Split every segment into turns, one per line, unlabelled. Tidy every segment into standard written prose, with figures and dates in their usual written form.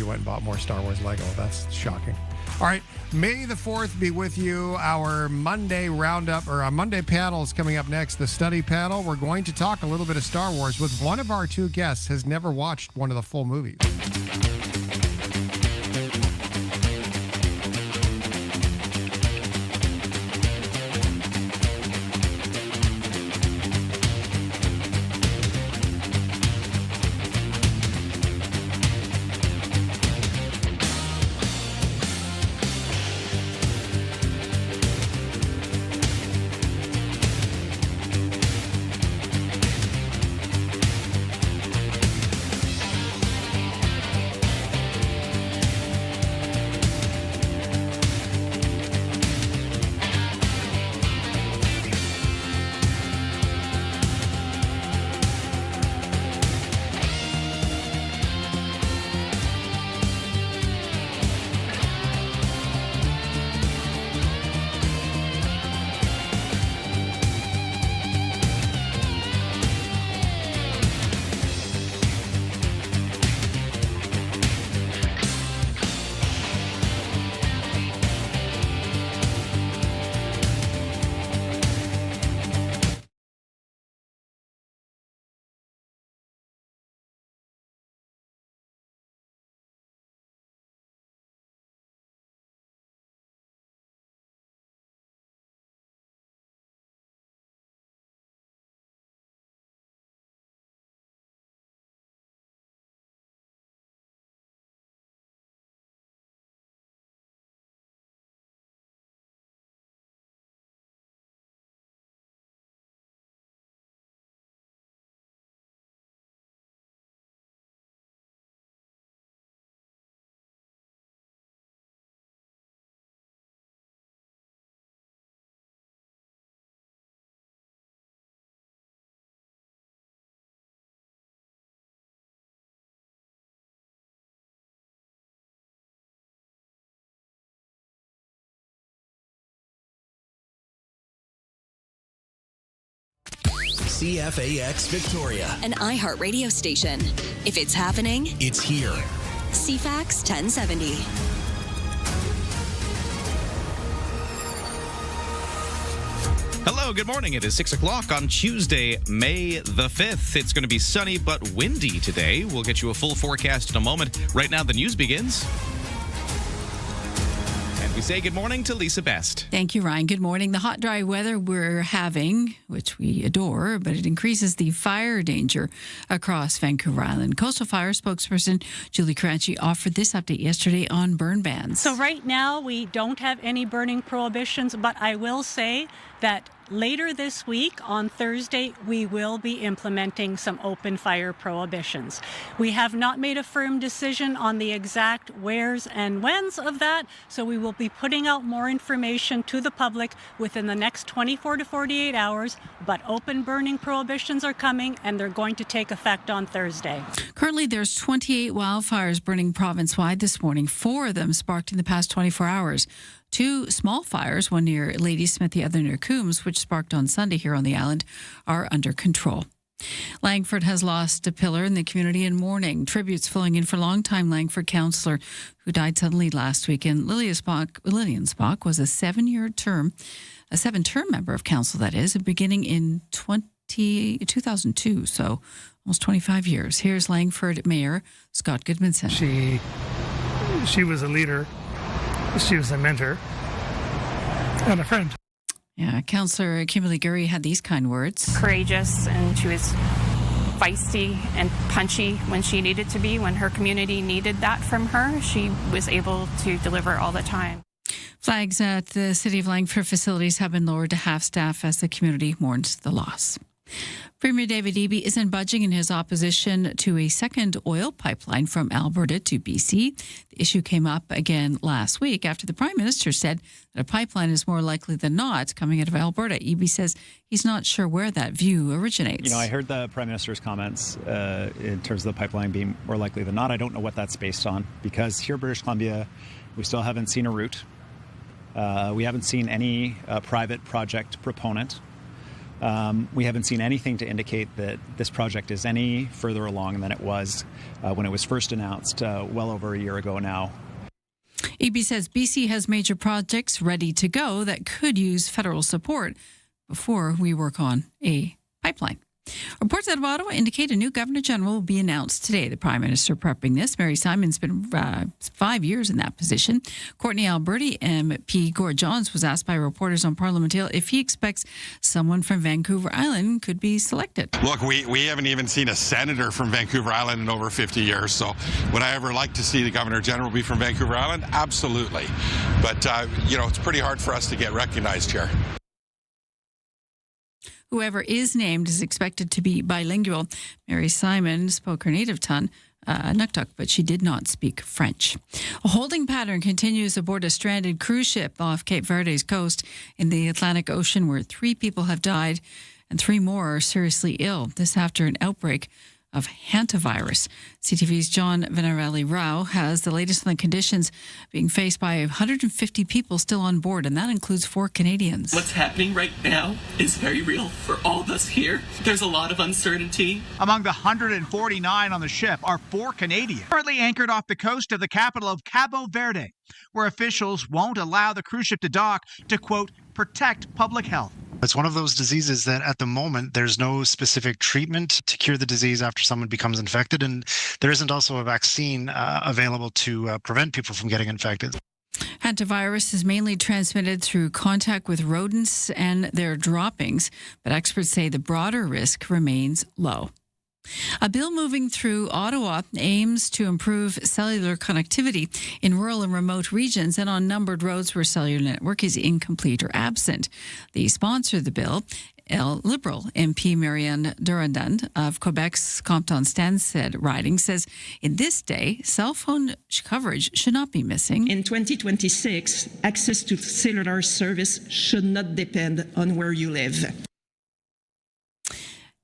went and bought more Star Wars Lego. That's shocking. All right, May the 4th be with you. Our Monday roundup, or our Monday panel is coming up next, the study panel. We're going to talk a little bit of Star Wars with one of our two guests has never watched one of the full movies.
CFAX Victoria,
an iHeart radio station. If it's happening,
it's here.
CFAX 1070.
Hello, good morning. It is 6 o'clock on Tuesday, May the 5th. It's going to be sunny but windy today. We'll get you a full forecast in a moment. Right now, the news begins. We say good morning to Lisa Best.
Thank you, Ryan. Good morning. The hot, dry weather we're having, which we adore, but it increases the fire danger across Vancouver Island. Coastal Fire spokesperson Julie Cranchi offered this update yesterday on burn bans.
So right now, we don't have any burning prohibitions, but I will say that later this week, on Thursday, we will be implementing some open fire prohibitions. We have not made a firm decision on the exact wheres and whens of that, so we will be putting out more information to the public within the next 24 to 48 hours, but open burning prohibitions are coming, and they're going to take effect on Thursday.
Currently, there's 28 wildfires burning province-wide this morning. 4 of them sparked in the past 24 hours. 2 small fires, one near Ladysmith, the other near Coombs, which sparked on Sunday here on the island, are under control. Langford has lost a pillar in the community in mourning. Tributes flowing in for longtime Langford councillor who died suddenly last week. And Lillian Spock was a 7-term member of council, that is, beginning in 2002, so almost 25 years. Here's Langford Mayor Scott Goodmanson.
She was a leader. She was a mentor and a friend.
Yeah, Councillor Kimberly Gurry had these kind words.
Courageous, and she was feisty and punchy when she needed to be. When her community needed that from her, she was able to deliver all the time.
Flags at the City of Langford facilities have been lowered to half staff as the community mourns the loss. Premier David Eby isn't budging in his opposition to a second oil pipeline from Alberta to BC. The issue came up again last week after the Prime Minister said that a pipeline is more likely than not coming out of Alberta. Eby says he's not sure where that view originates.
I heard the Prime Minister's comments in terms of the pipeline being more likely than not. I don't know what that's based on, because here in British Columbia, we still haven't seen a route. We haven't seen any private project proponent. We haven't seen anything to indicate that this project is any further along than it was when it was first announced well over a year ago now.
EB says BC has major projects ready to go that could use federal support before we work on a pipeline. Reports out of Ottawa indicate a new Governor General will be announced today. The Prime Minister prepping this. Mary Simon's been 5 years in that position. Courtney Alberti MP Gord Johns was asked by reporters on Parliament Hill if he expects someone from Vancouver Island could be selected.
Look, we haven't even seen a senator from Vancouver Island in over 50 years, so would I ever like to see the Governor General be from Vancouver Island? Absolutely. But, it's pretty hard for us to get recognized here.
Whoever is named is expected to be bilingual. Mary Simon spoke her native tongue, Nuktuk, but she did not speak French. A holding pattern continues aboard a stranded cruise ship off Cape Verde's coast in the Atlantic Ocean, where 3 people have died and 3 more are seriously ill. This after an outbreak of hantavirus. CTV's John Venarelli Rao has the latest on the conditions being faced by 150 people still on board, and that includes 4 Canadians.
What's happening right now is very real for all of us here. There's a lot of uncertainty.
Among the 149 on the ship are 4 Canadians, currently anchored off the coast of the capital of Cabo Verde, where officials won't allow the cruise ship to dock to, quote, protect public health.
It's one of those diseases that at the moment there's no specific treatment to cure the disease after someone becomes infected, and there isn't also a vaccine available to prevent people from getting infected.
Hantavirus is mainly transmitted through contact with rodents and their droppings, but experts say the broader risk remains low. A bill moving through Ottawa aims to improve cellular connectivity in rural and remote regions and on numbered roads where cellular network is incomplete or absent. The sponsor of the bill, Liberal MP Marianne Durandon of Quebec's Compton-Stansted riding, says in this day, cell phone coverage should not be missing.
In 2026, access to cellular service should not depend on where you live.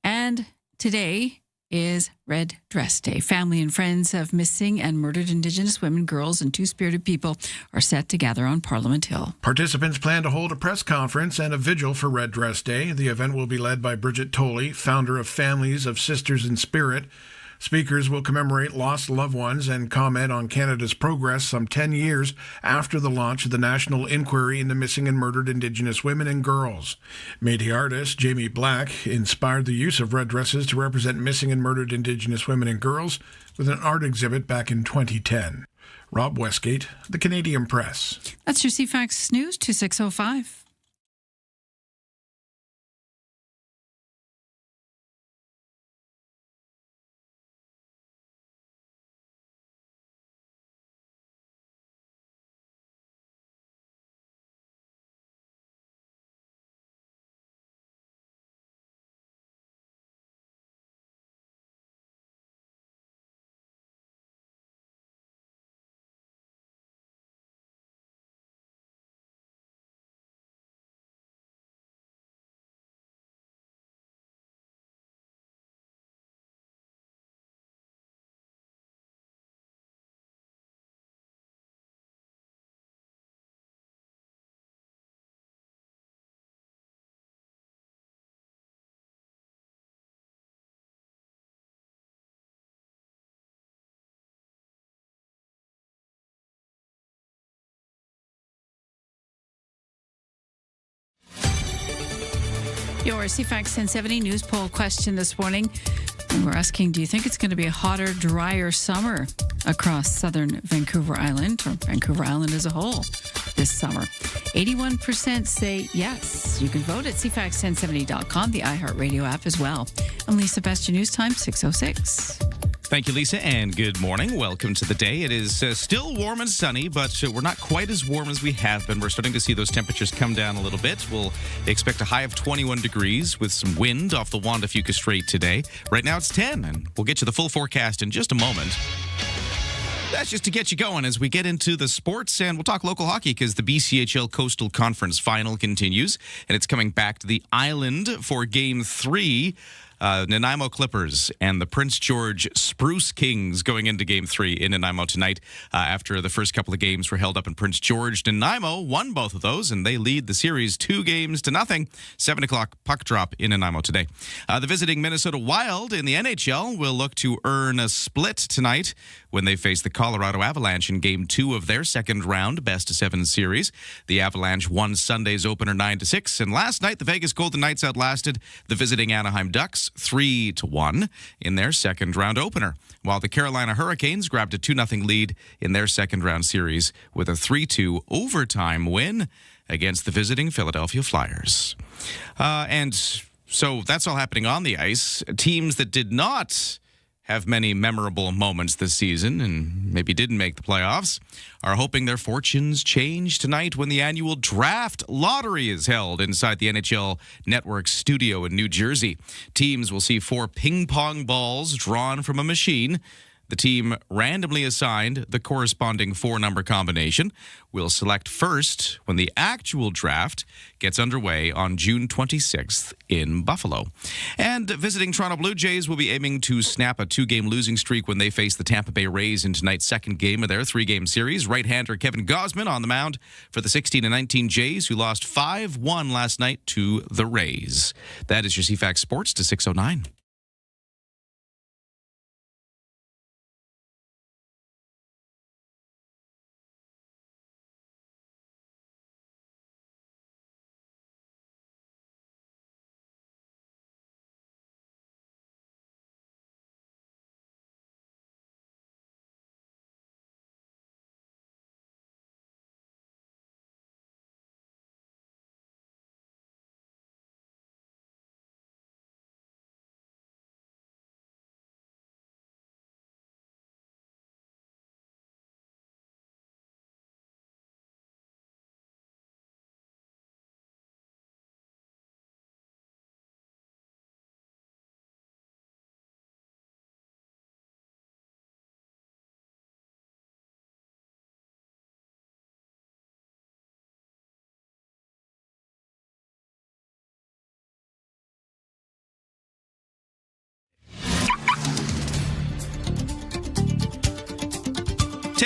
And today is Red Dress Day. Family and friends of missing and murdered Indigenous women, girls, and Two-Spirited people are set to gather on Parliament Hill.
Participants plan to hold a press conference and a vigil for Red Dress Day. The event will be led by Bridget Tolley, founder of Families of Sisters in Spirit. Speakers will commemorate lost loved ones and comment on Canada's progress some 10 years after the launch of the National Inquiry into Missing and Murdered Indigenous Women and Girls. Métis artist Jamie Black inspired the use of red dresses to represent missing and murdered Indigenous women and girls with an art exhibit back in 2010. Rob Westgate, The Canadian Press.
That's your CFAX News 2605. Your CFAX 1070 news poll question this morning. And we're asking, do you think it's going to be a hotter, drier summer across southern Vancouver Island, or Vancouver Island as a whole, this summer? 81% say yes. You can vote at CFAX1070.com, the iHeartRadio app as well. I'm Lisa Best, your news time, 6:06.
Thank you, Lisa, and good morning. Welcome to the day. It is still warm and sunny, but we're not quite as warm as we have been. We're starting to see those temperatures come down a little bit. We'll expect a high of 21 degrees with some wind off the Juan de Fuca Strait today. Right now it's 10, and we'll get you the full forecast in just a moment. That's just to get you going as we get into the sports, and we'll talk local hockey because the BCHL Coastal Conference Final continues, and it's coming back to the island for Game 3 Nanaimo Clippers and the Prince George Spruce Kings going into Game 3 in Nanaimo tonight. After the first couple of games were held up in Prince George, Nanaimo won both of those, and they lead the series 2-0. 7 o'clock puck drop in Nanaimo today. The visiting Minnesota Wild in the NHL will look to earn a split tonight when they face the Colorado Avalanche in Game 2 of their second round best-of-7 series. The Avalanche won Sunday's opener 9-6, and last night the Vegas Golden Knights outlasted the visiting Anaheim Ducks 3-1 in their second round opener, while the Carolina Hurricanes grabbed a 2-0 lead in their second round series with a 3-2 overtime win against the visiting Philadelphia Flyers. And so that's all happening on the ice. Teams that did not have many memorable moments this season and maybe didn't make the playoffs are hoping their fortunes change tonight when the annual draft lottery is held inside the NHL Network studio in New Jersey. Teams will see 4 ping pong balls drawn from a machine. The team randomly assigned the corresponding 4-number combination will select first when the actual draft gets underway on June 26th in Buffalo. And visiting Toronto Blue Jays will be aiming to snap a 2-game losing streak when they face the Tampa Bay Rays in tonight's second game of their 3-game series. Right-hander Kevin Gausman on the mound for the 16-19 Jays, who lost 5-1 last night to the Rays. That is your CFAX Sports to 6:09.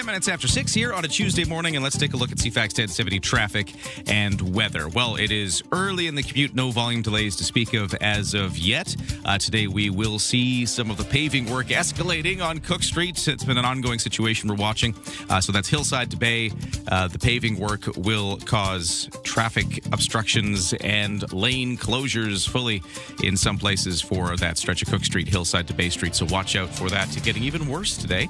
Minutes after 6 here on a Tuesday morning, and let's take a look at CFAX 1070 traffic and weather. Well, it is early in the commute, no volume delays to speak of as of yet. Today we will see some of the paving work escalating on Cook Street. It's been an ongoing situation we're watching. So that's Hillside to Bay. The paving work will cause traffic obstructions and lane closures fully in some places for that stretch of Cook Street, Hillside to Bay Street. So watch out for that. Getting even worse today.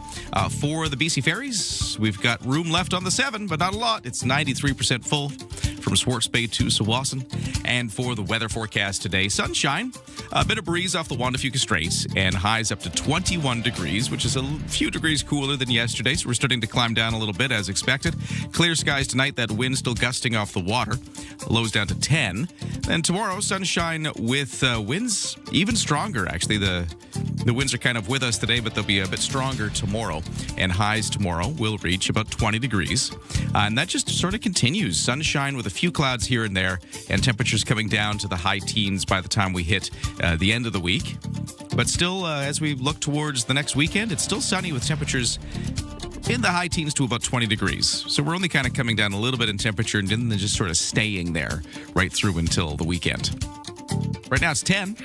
For the BC Ferries, we've got room left on the 7, but not a lot. It's 93% full from Swartz Bay to Sawasan. And for the weather forecast today, sunshine, a bit of breeze off the Juan de Fuca Straits, and highs up to 21 degrees, which is a few degrees cooler than yesterday. So we're starting to climb down a little bit as expected. Clear skies tonight, that wind still gusting off the water. Lows down to 10. Then tomorrow, sunshine with winds even stronger. Actually, the winds are kind of with us today, but they'll be a bit stronger tomorrow. And highs tomorrow will reach about 20 degrees. And that just sort of continues. Sunshine with a few clouds here and there, and temperatures coming down to the high teens by the time we hit the end of the week. But still, as we look towards the next weekend, it's still sunny with temperatures in the high teens to about 20 degrees. So we're only kind of coming down a little bit in temperature and then just sort of staying there right through until the weekend. Right now it's 10.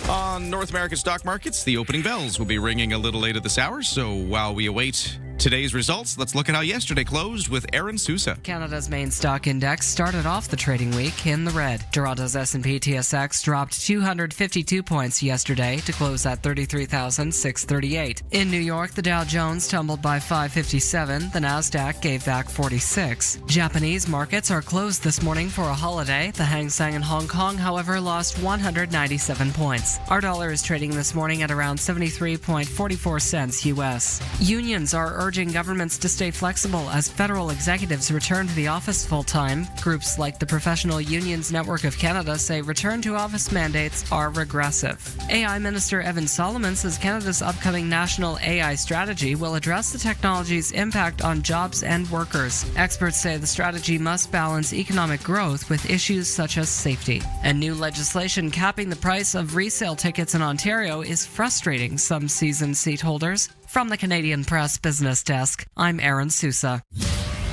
On North American stock markets, the opening bells will be ringing a little later this hour. So while we await today's results, let's look at how yesterday closed with Aaron Sousa.
Canada's main stock index started off the trading week in the red. Toronto's S&P TSX dropped 252 points yesterday to close at 33,638. In New York, the Dow Jones tumbled by 557. The Nasdaq gave back 46. Japanese markets are closed this morning for a holiday. The Hang Seng in Hong Kong, however, lost 197 points. Our dollar is trading this morning at around 73.44 cents U.S. Unions are urging urging governments to stay flexible as federal executives return to the office full-time. Groups like the Professional Unions Network of Canada say return-to-office mandates are regressive. AI Minister Evan Solomon says Canada's upcoming national AI strategy will address the technology's impact on jobs and workers. Experts say the strategy must balance economic growth with issues such as safety. And new legislation capping the price of resale tickets in Ontario is frustrating some season seat holders. From the Canadian Press Business Desk, I'm Aaron Sousa.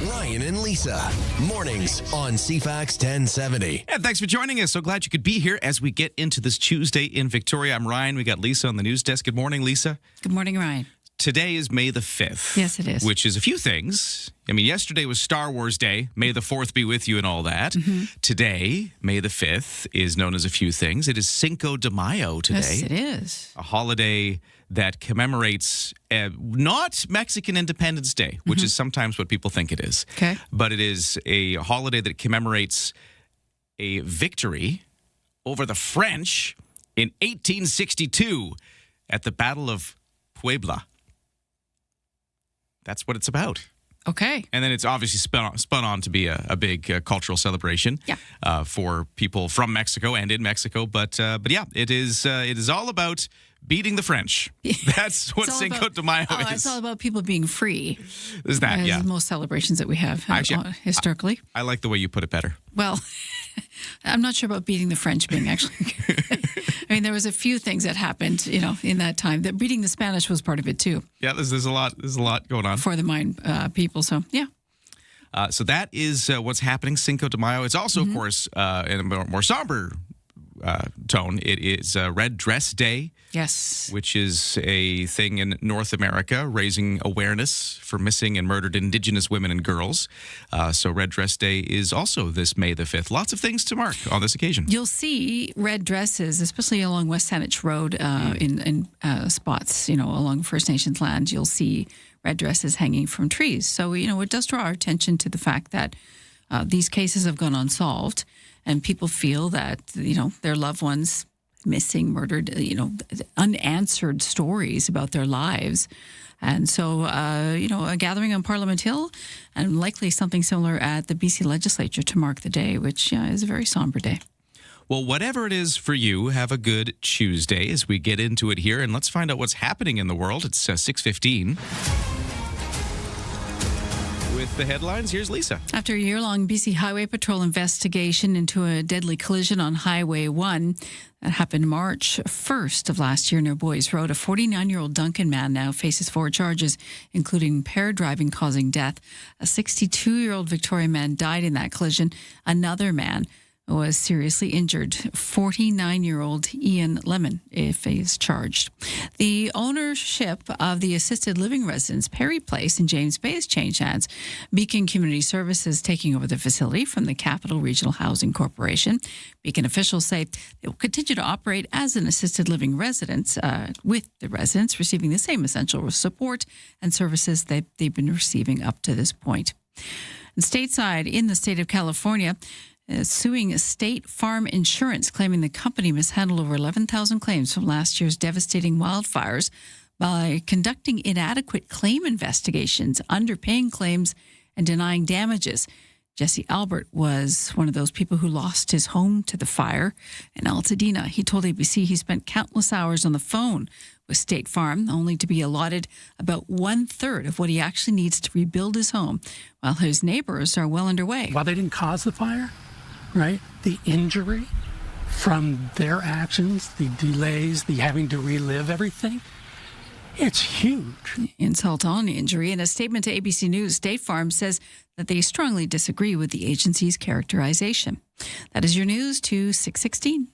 Ryan and Lisa, mornings on CFAX 1070.
And thanks for joining us. So glad you could be here as we get into this Tuesday in Victoria. I'm Ryan. We got Lisa on the news desk. Good morning, Lisa.
Good morning, Ryan.
Today is May the 5th.
Yes, it is.
Which is a few things. I mean, yesterday was Star Wars Day. May the 4th be with you and all that.
Mm-hmm.
Today, May the 5th, is known as a few things. It is Cinco de Mayo today.
Yes, it is.
A holiday that commemorates not Mexican Independence Day, which is sometimes what people think it is.
Okay.
But it is a holiday that commemorates a victory over the French in 1862 at the Battle of Puebla. That's what it's about.
Okay.
And then it's obviously spun on to be a big cultural celebration for people from Mexico and in Mexico. But yeah, it is all about beating the French. That's what Cinco de Mayo is.
It's all about people being free.
Is that,
As most celebrations that we have historically.
I like the way you put it better.
Well, I'm not sure about beating the French being actually. I mean, there was a few things that happened, in that time. That beating the Spanish was part of it too.
Yeah, there's a lot going on
for the Mayan people. So yeah.
So that is what's happening. Cinco de Mayo. It's also, of course, in a more somber tone. It is Red Dress Day.
Yes.
Which is a thing in North America, raising awareness for missing and murdered Indigenous women and girls. So Red Dress Day is also this May the 5th. Lots of things to mark on this occasion.
You'll see red dresses, especially along West Saanich Road in spots, along First Nations land. You'll see red dresses hanging from trees. So, it does draw our attention to the fact that these cases have gone unsolved and people feel that, their loved ones missing, murdered, unanswered stories about their lives. And so, a gathering on Parliament Hill and likely something similar at the BC Legislature to mark the day, which is a very somber day.
Well, whatever it is for you, have a good Tuesday as we get into it here. And let's find out what's happening in the world. It's 6:15. With the headlines, here's Lisa.
After a year-long BC Highway Patrol investigation into a deadly collision on Highway 1 that happened March 1st of last year near Boys Road, a 49-year-old Duncan man now faces 4 charges, including impaired driving causing death. A 62-year-old Victorian man died in that collision. Another man was seriously injured. 49-year-old Ian Lemon is charged. The ownership of the assisted living residence Perry Place in James Bay has changed hands. Beacon Community Services taking over the facility from the Capital Regional Housing Corporation. Beacon officials say they will continue to operate as an assisted living residence with the residents receiving the same essential support and services that they've been receiving up to this point. And stateside, in the state of California, suing State Farm Insurance, claiming the company mishandled over 11,000 claims from last year's devastating wildfires by conducting inadequate claim investigations, underpaying claims, and denying damages. Jesse Albert was one of those people who lost his home to the fire in Altadena. He told ABC he spent countless hours on the phone with State Farm, only to be allotted about 1/3 of what he actually needs to rebuild his home, while his neighbors are well underway.
While they didn't cause the fire, right? The injury from their actions, the delays, the having to relive everything, it's huge.
Insult on injury. In a statement to ABC News, State Farm says that they strongly disagree with the agency's characterization. That is your news to 6:16.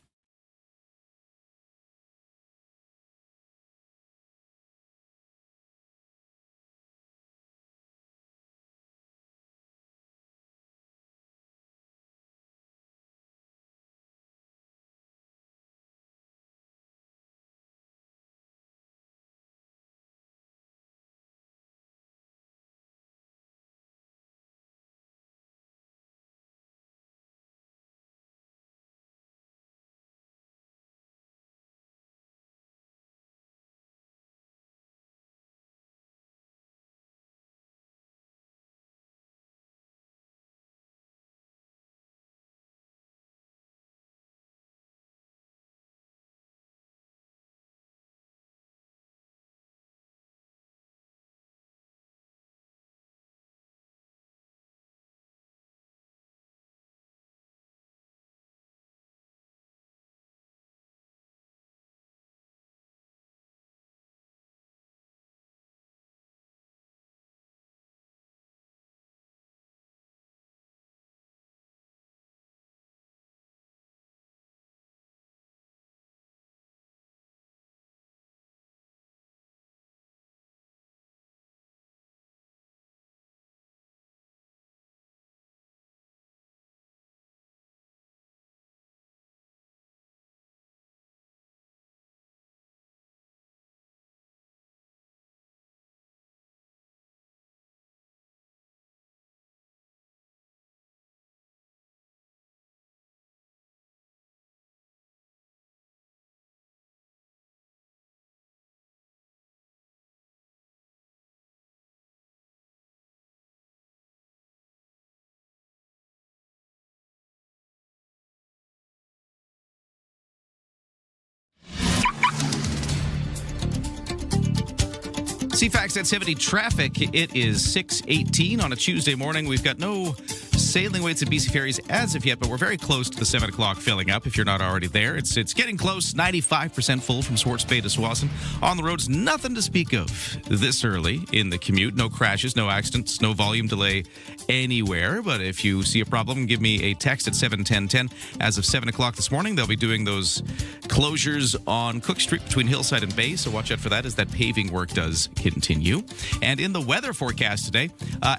CFAX at 70 traffic. It is 6:18 on a Tuesday morning. We've got no sailing waits at BC Ferries as of yet, but we're very close to the 7 o'clock filling up if you're not already there. It's getting close, 95% full from Swartz Bay to Swassen. On the roads, nothing to speak of this early in the commute. No crashes, no accidents, no volume delay anywhere. But if you see a problem, give me a text at 71010. As of 7 o'clock this morning, they'll be doing those closures on Cook Street between Hillside and Bay, so watch out for that as that paving work does continue. And in the weather forecast today,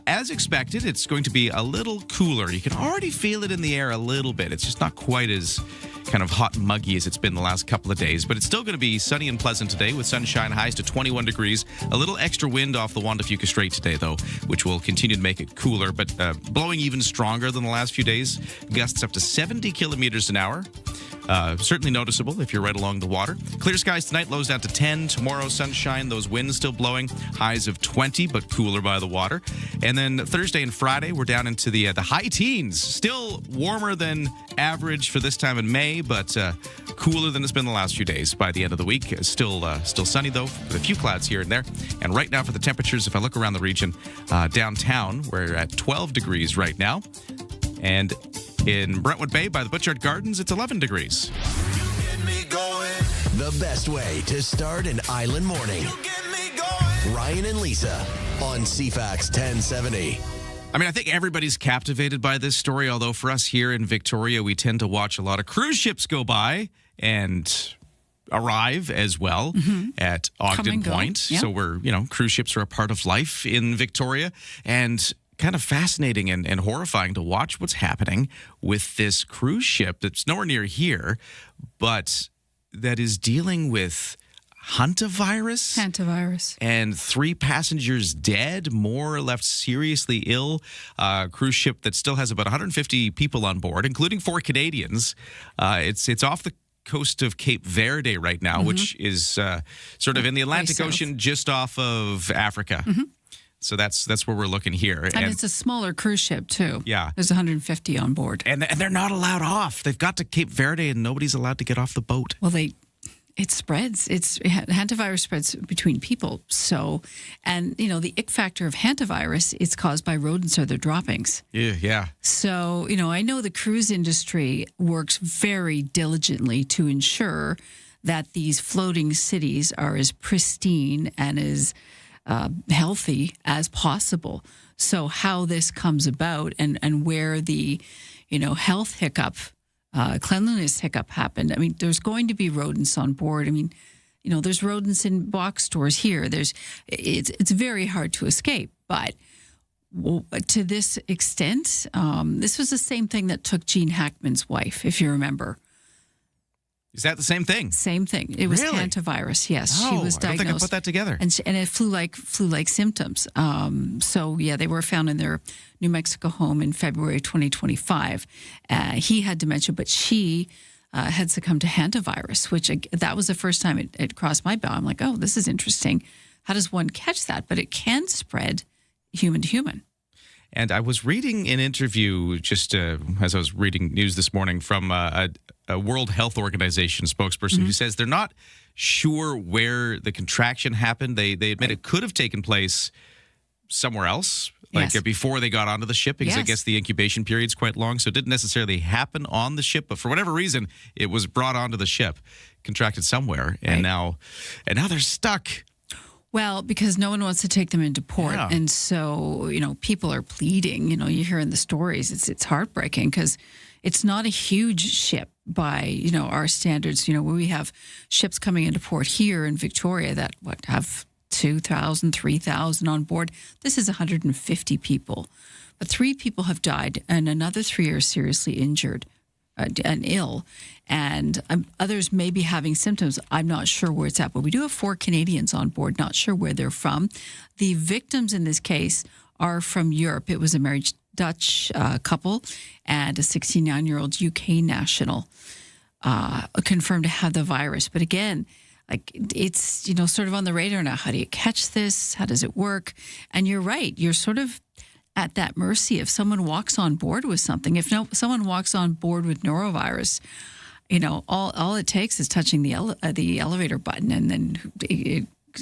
as expected, it's going to be a little cooler. You can already feel it in the air a little bit. It's just not quite as kind of hot and muggy as it's been the last couple of days, but it's still going to be sunny and pleasant today with sunshine, highs to 21 degrees. A little extra wind off the Juan de Fuca Strait today, though, which will continue to make it cooler, but blowing even stronger than the last few days. Gusts up to 70 kilometers an hour. Certainly noticeable if you're right along the water. Clear skies tonight, lows down to 10. Tomorrow, sunshine, those winds still blowing. Highs of 20, but cooler by the water. And then Thursday and Friday, we're down into the high teens. Still warmer than average for this time in May, but cooler than it's been the last few days by the end of the week. Still sunny, though, with a few clouds here and there. And right now for the temperatures, if I look around the region, downtown, we're at 12 degrees right now. And in Brentwood Bay by the Butchart Gardens, it's 11 degrees.
The best way to start an island morning. Ryan and Lisa on CFAX 1070.
I mean, I think everybody's captivated by this story, although for us here in Victoria, we tend to watch a lot of cruise ships go by and arrive as well at Ogden Point.
Yeah.
So we're, cruise ships are a part of life in Victoria. And kind of fascinating and horrifying to watch what's happening with this cruise ship that's nowhere near here, but that is dealing with hantavirus. And 3 passengers dead, more left seriously ill. Cruise ship that still has about 150 people on board, including 4 Canadians. It's off the coast of Cape Verde right now, which is sort of in the Atlantic Ocean just off of Africa. So that's where we're looking here.
And it's a smaller cruise ship, too.
Yeah.
There's 150 on board.
And they're not allowed off. They've got to Cape Verde, and nobody's allowed to get off the boat.
Well, it spreads. Hantavirus spreads between people. So, and, the ick factor of hantavirus, it's caused by rodents or their droppings.
Yeah.
So, I know the cruise industry works very diligently to ensure that these floating cities are as pristine and as healthy as possible. So how this comes about and where the, health hiccup, cleanliness hiccup happened. I mean, there's going to be rodents on board. I mean, there's rodents in box stores here. It's very hard to escape. But to this extent, this was the same thing that took Gene Hackman's wife, if you remember.
Is that the same thing?
Same thing. It was hantavirus. Yes, she was diagnosed.
I don't think I put that together.
And it flu-like symptoms. They were found in their New Mexico home in February 2025. He had dementia, but she had succumbed to hantavirus, which that was the first time it crossed my bow. I'm like, oh, this is interesting. How does one catch that? But it can spread human to human.
And I was reading an interview just as I was reading news this morning from a World Health Organization spokesperson who says they're not sure where the contraction happened. They admit it could have taken place somewhere else, before they got onto the ship, because I guess the incubation period is quite long. So it didn't necessarily happen on the ship, but for whatever reason, it was brought onto the ship, contracted somewhere, and now they're stuck.
Well, because no one wants to take them into port.
Yeah.
And so, people are pleading. You hear in the stories, it's heartbreaking because it's not a huge ship by, our standards. We have ships coming into port here in Victoria that, have 2,000, 3,000 on board. This is 150 people. But 3 people have died and another 3 are seriously injured and ill. And others may be having symptoms. I'm not sure where it's at, but we do have 4 Canadians on board, not sure where they're from. The victims in this case are from Europe. It was a married Dutch couple and a 69-year-old UK national confirmed to have the virus. But again, it's, sort of on the radar now. How do you catch this? How does it work? And you're right. You're sort of at that mercy if someone walks on board with something. If someone walks on board with norovirus, all it takes is touching the elevator button, and then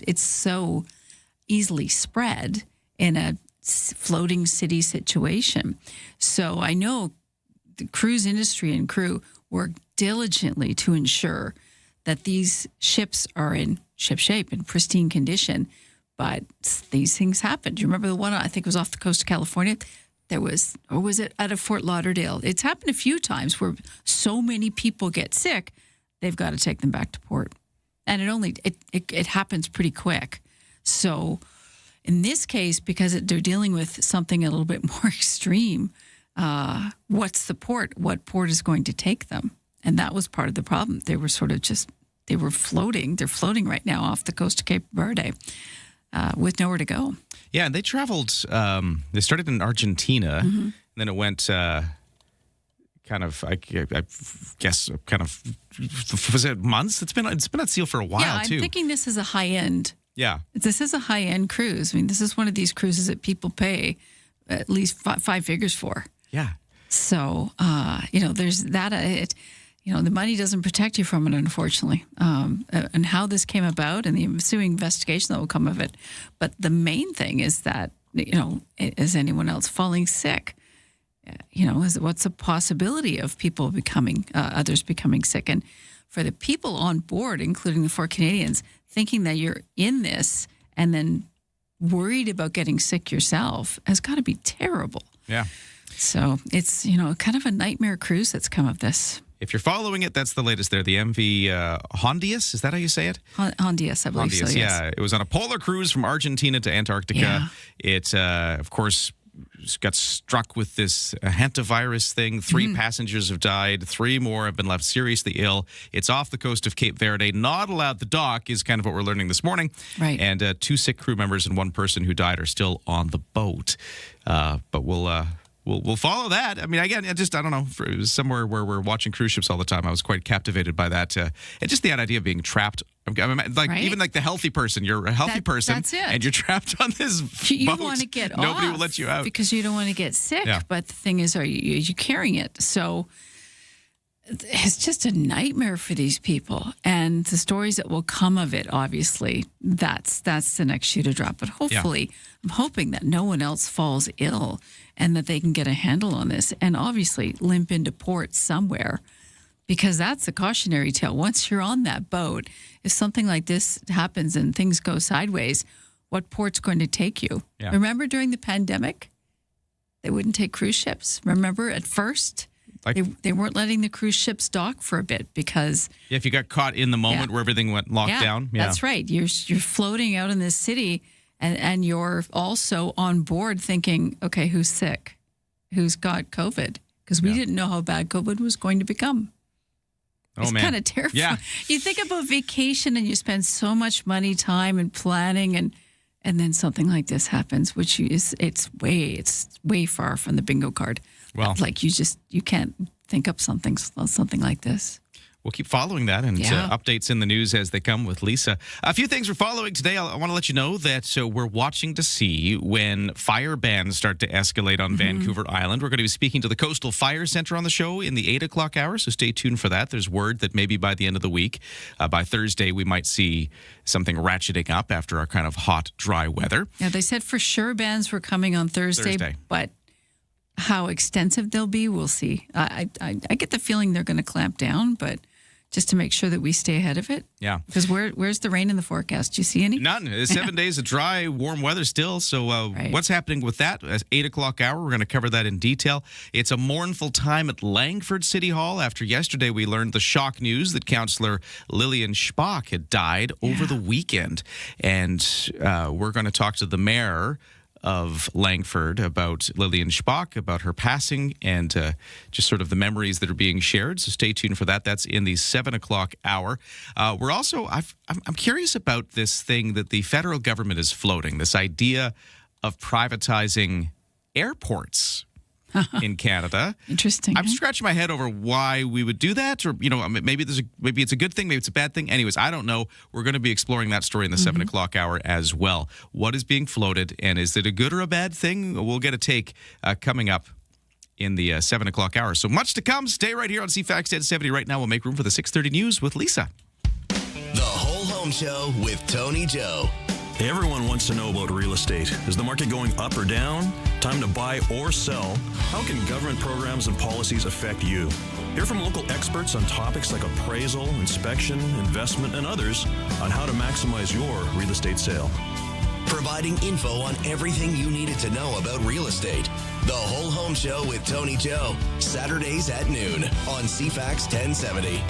it's so easily spread in a floating city situation. So I know the cruise industry and crew work diligently to ensure that these ships are in ship shape and pristine condition. But these things happen. Do you remember the one, I think it was off the coast of California? There was, or was it out of Fort Lauderdale? It's happened a few times where so many people get sick, they've got to take them back to port. And it happens pretty quick. So in this case, because they're dealing with something a little bit more extreme, what's the port? What port is going to take them? And that was part of the problem. They were sort of they were floating. They're floating right now off the coast of Cape Verde with nowhere to go. Yeah, and they traveled, they started in Argentina, and then it went kind of, I guess, was it months? It's been at sea for a while, too. Yeah, I'm thinking this is a high-end. Yeah. This is a high-end cruise. I mean, this is one of these cruises that people pay at least five figures for. Yeah. So, there's that. The money doesn't protect you from it, unfortunately. And how this came about and the ensuing investigation that will come of it. But the main thing is that, is anyone else falling sick? What's the possibility of people others becoming sick? And for the people on board, including the 4 Canadians, thinking that you're in this and then worried about getting sick yourself has got to be terrible. Yeah. So it's, kind of a nightmare cruise that's come of this. If you're following it, that's the latest there. The MV Hondius, is that how you say it? Hondius, I believe so, yes. Yeah. It was on a polar cruise from Argentina to Antarctica. Yeah. It, of course, got struck with this hantavirus thing. 3 passengers have died. 3 more have been left seriously ill. It's off the coast of Cape Verde. Not allowed to dock is kind of what we're learning this morning. Right. And 2 sick crew members and 1 person who died are still on the boat. But we'll follow that. I mean, again, I don't know. Somewhere where we're watching cruise ships all the time, I was quite captivated by that. And just the idea of being trapped. Even like the healthy person. You're a healthy person. That's it. And you're trapped on this boat. You want to get off. Nobody will let you out. Because you don't want to get sick. Yeah. But the thing is, are you carrying it? So it's just a nightmare for these people. And the stories that will come of it, obviously, that's the next shoe to drop. But hopefully, I'm hoping that no one else falls ill and that they can get a handle on this and obviously limp into port somewhere, because that's a cautionary tale. Once you're on that boat, if something like this happens and things go sideways, what port's going to take you? Yeah. Remember during the pandemic, they wouldn't take cruise ships? Remember at first? They weren't letting the cruise ships dock for a bit because... Yeah, if you got caught in the moment where everything went locked down. Yeah, that's right. You're floating out in this city and you're also on board thinking, okay, who's sick? Who's got COVID? Because we didn't know how bad COVID was going to become. It's kind of terrifying. Yeah. You think about vacation and you spend so much money, time, and planning, and then something like this happens, which it's way far from the bingo card. Well, like you can't think up something like this. We'll keep following that and updates in the news as they come with Lisa. A few things we're following today. I want to let you know that we're watching to see when fire bans start to escalate on Vancouver Island. We're going to be speaking to the Coastal Fire Center on the show in the 8 o'clock hour, so stay tuned for that. There's word that maybe by the end of the week, by Thursday, we might see something ratcheting up after our kind of hot, dry weather. Yeah, they said for sure bans were coming on Thursday. But how extensive they'll be, we'll see. I get the feeling they're going to clamp down, but just to make sure that we stay ahead of it. Yeah. Because where's the rain in the forecast? Do you see any? None. It's 7 days of dry, warm weather still. So what's happening with that? At 8 o'clock hour, we're going to cover that in detail. It's a mournful time at Langford City Hall. After yesterday, we learned the shock news that Councillor Lillian Spock had died over the weekend. And we're going to talk to the mayor of Langford about Lillian Spock, about her passing, and just sort of the memories that are being shared. So stay tuned for that. That's in the 7 o'clock hour. We're also, I'm curious about this thing that the federal government is floating, this idea of privatizing airports in Canada. Interesting. I'm scratching my head over why we would do that, or maybe it's a good thing, maybe it's a bad thing. Anyways, I don't know. We're going to be exploring that story in the 7 o'clock hour as well. What is being floated, and is it a good or a bad thing? We'll get a take coming up in the 7 o'clock hour. So much to come. Stay right here on CFAX 1070. Right now, we'll make room for the 6:30 news with Lisa.
The Whole Home Show with Tony Joe.
Everyone wants to know about real estate. Is the market going up or down? Time to buy or sell? How can government programs and policies affect you? Hear from local experts on topics like appraisal, inspection, investment, and others on how to maximize your real estate sale.
Providing info on everything you needed to know about real estate. The Whole Home Show with Tony Joe. Saturdays at noon on CFAX 1070.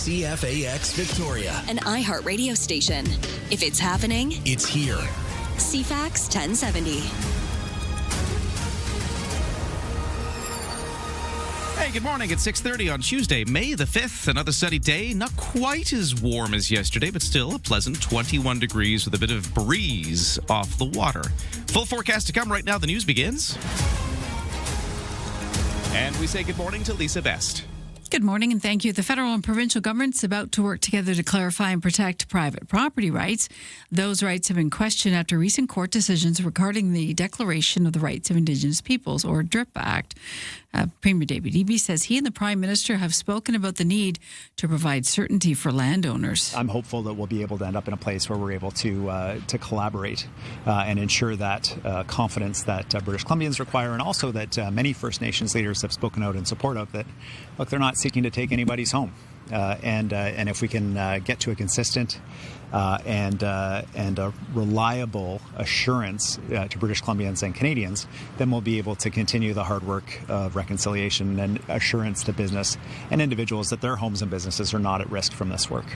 CFAX Victoria.
An iHeart radio station. If it's happening,
it's here.
CFAX 1070.
Hey, good morning. It's 6:30 on Tuesday, May the 5th. Another sunny day. Not quite as warm as yesterday, but still a pleasant 21 degrees with a bit of breeze off the water. Full forecast to come right now. The news begins. And we say good morning to Lisa Best.
Good morning and thank you. The federal and provincial governments about to work together to clarify and protect private property rights. Those rights have been questioned after recent court decisions regarding the Declaration of the Rights of Indigenous Peoples, or DRIP Act. Premier David Eby says he and the Prime Minister have spoken about the need to provide certainty for landowners.
I'm hopeful that we'll be able to end up in a place where we're able to collaborate and ensure that confidence that British Columbians require, and also that many First Nations leaders have spoken out in support of, that, look, they're not seeking to take anybody's home. And if we can get to a consistent and a reliable assurance to British Columbians and Canadians, then we'll be able to continue the hard work of reconciliation and assurance to business and individuals that their homes and businesses are not at risk from this work.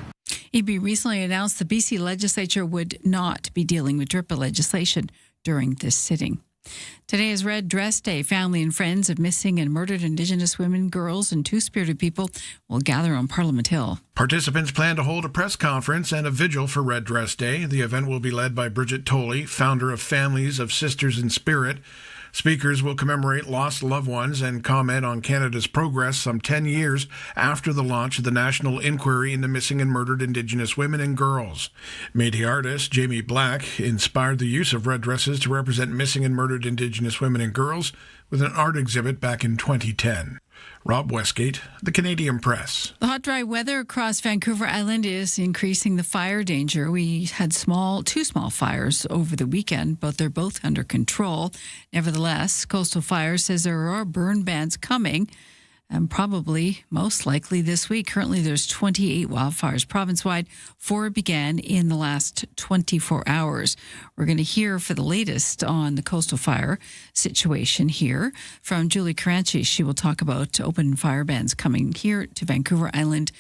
Eby recently announced the BC legislature would not be dealing with DRIPA legislation during this sitting. Today is Red Dress Day. Family and friends of missing and murdered Indigenous women, girls, and Two-Spirited people will gather on Parliament Hill.
Participants plan to hold a press conference and a vigil for Red Dress Day. The event will be led by Bridget Tolley, founder of Families of Sisters in Spirit. Speakers will commemorate lost loved ones and comment on Canada's progress some 10 years after the launch of the National Inquiry into Missing and Murdered Indigenous Women and Girls. Métis artist Jamie Black inspired the use of red dresses to represent missing and murdered Indigenous women and girls with an art exhibit back in 2010. Rob Westgate, The Canadian Press.
The hot, dry weather across Vancouver Island is increasing the fire danger. We had two small fires over the weekend, but they're both under control. Nevertheless, Coastal Fire says there are burn bans coming, and probably most likely this week. Currently, there's 28 wildfires province-wide. 4 began in the last 24 hours. We're going to hear for the latest on the Coastal Fire situation here from Julie Caranci. She will talk about open fire bans coming here to Vancouver Island,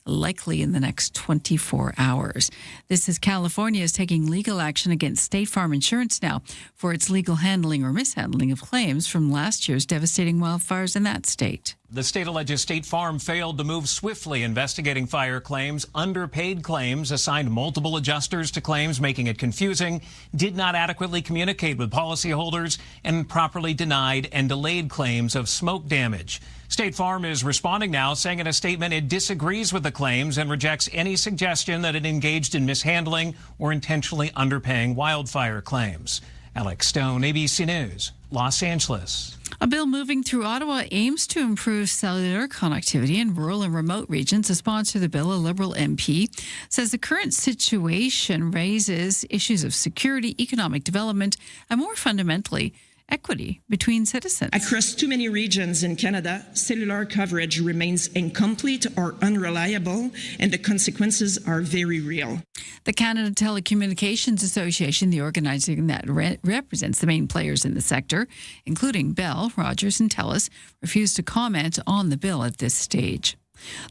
likely in the next 24 hours. This is California is taking legal action against State Farm Insurance now for its legal handling or mishandling of claims from last year's devastating wildfires in that state.
The state alleges State Farm failed to move swiftly investigating fire claims, underpaid claims, assigned multiple adjusters to claims, making it confusing, did not adequately communicate with policyholders, and properly denied and delayed claims of smoke damage. State Farm is responding now, saying in a statement it disagrees with the claims and rejects any suggestion that it engaged in mishandling or intentionally underpaying wildfire claims. Alex Stone, ABC News, Los Angeles.
A bill moving through Ottawa aims to improve cellular connectivity in rural and remote regions. The sponsor of the bill, a Liberal MP, says the current situation raises issues of security, economic development, and more fundamentally, equity between citizens.
Across too many regions in Canada, cellular coverage remains incomplete or unreliable, and the consequences are very real.
The Canada Telecommunications Association, the organization that represents the main players in the sector, including Bell, Rogers, and TELUS, refused to comment on the bill at this stage.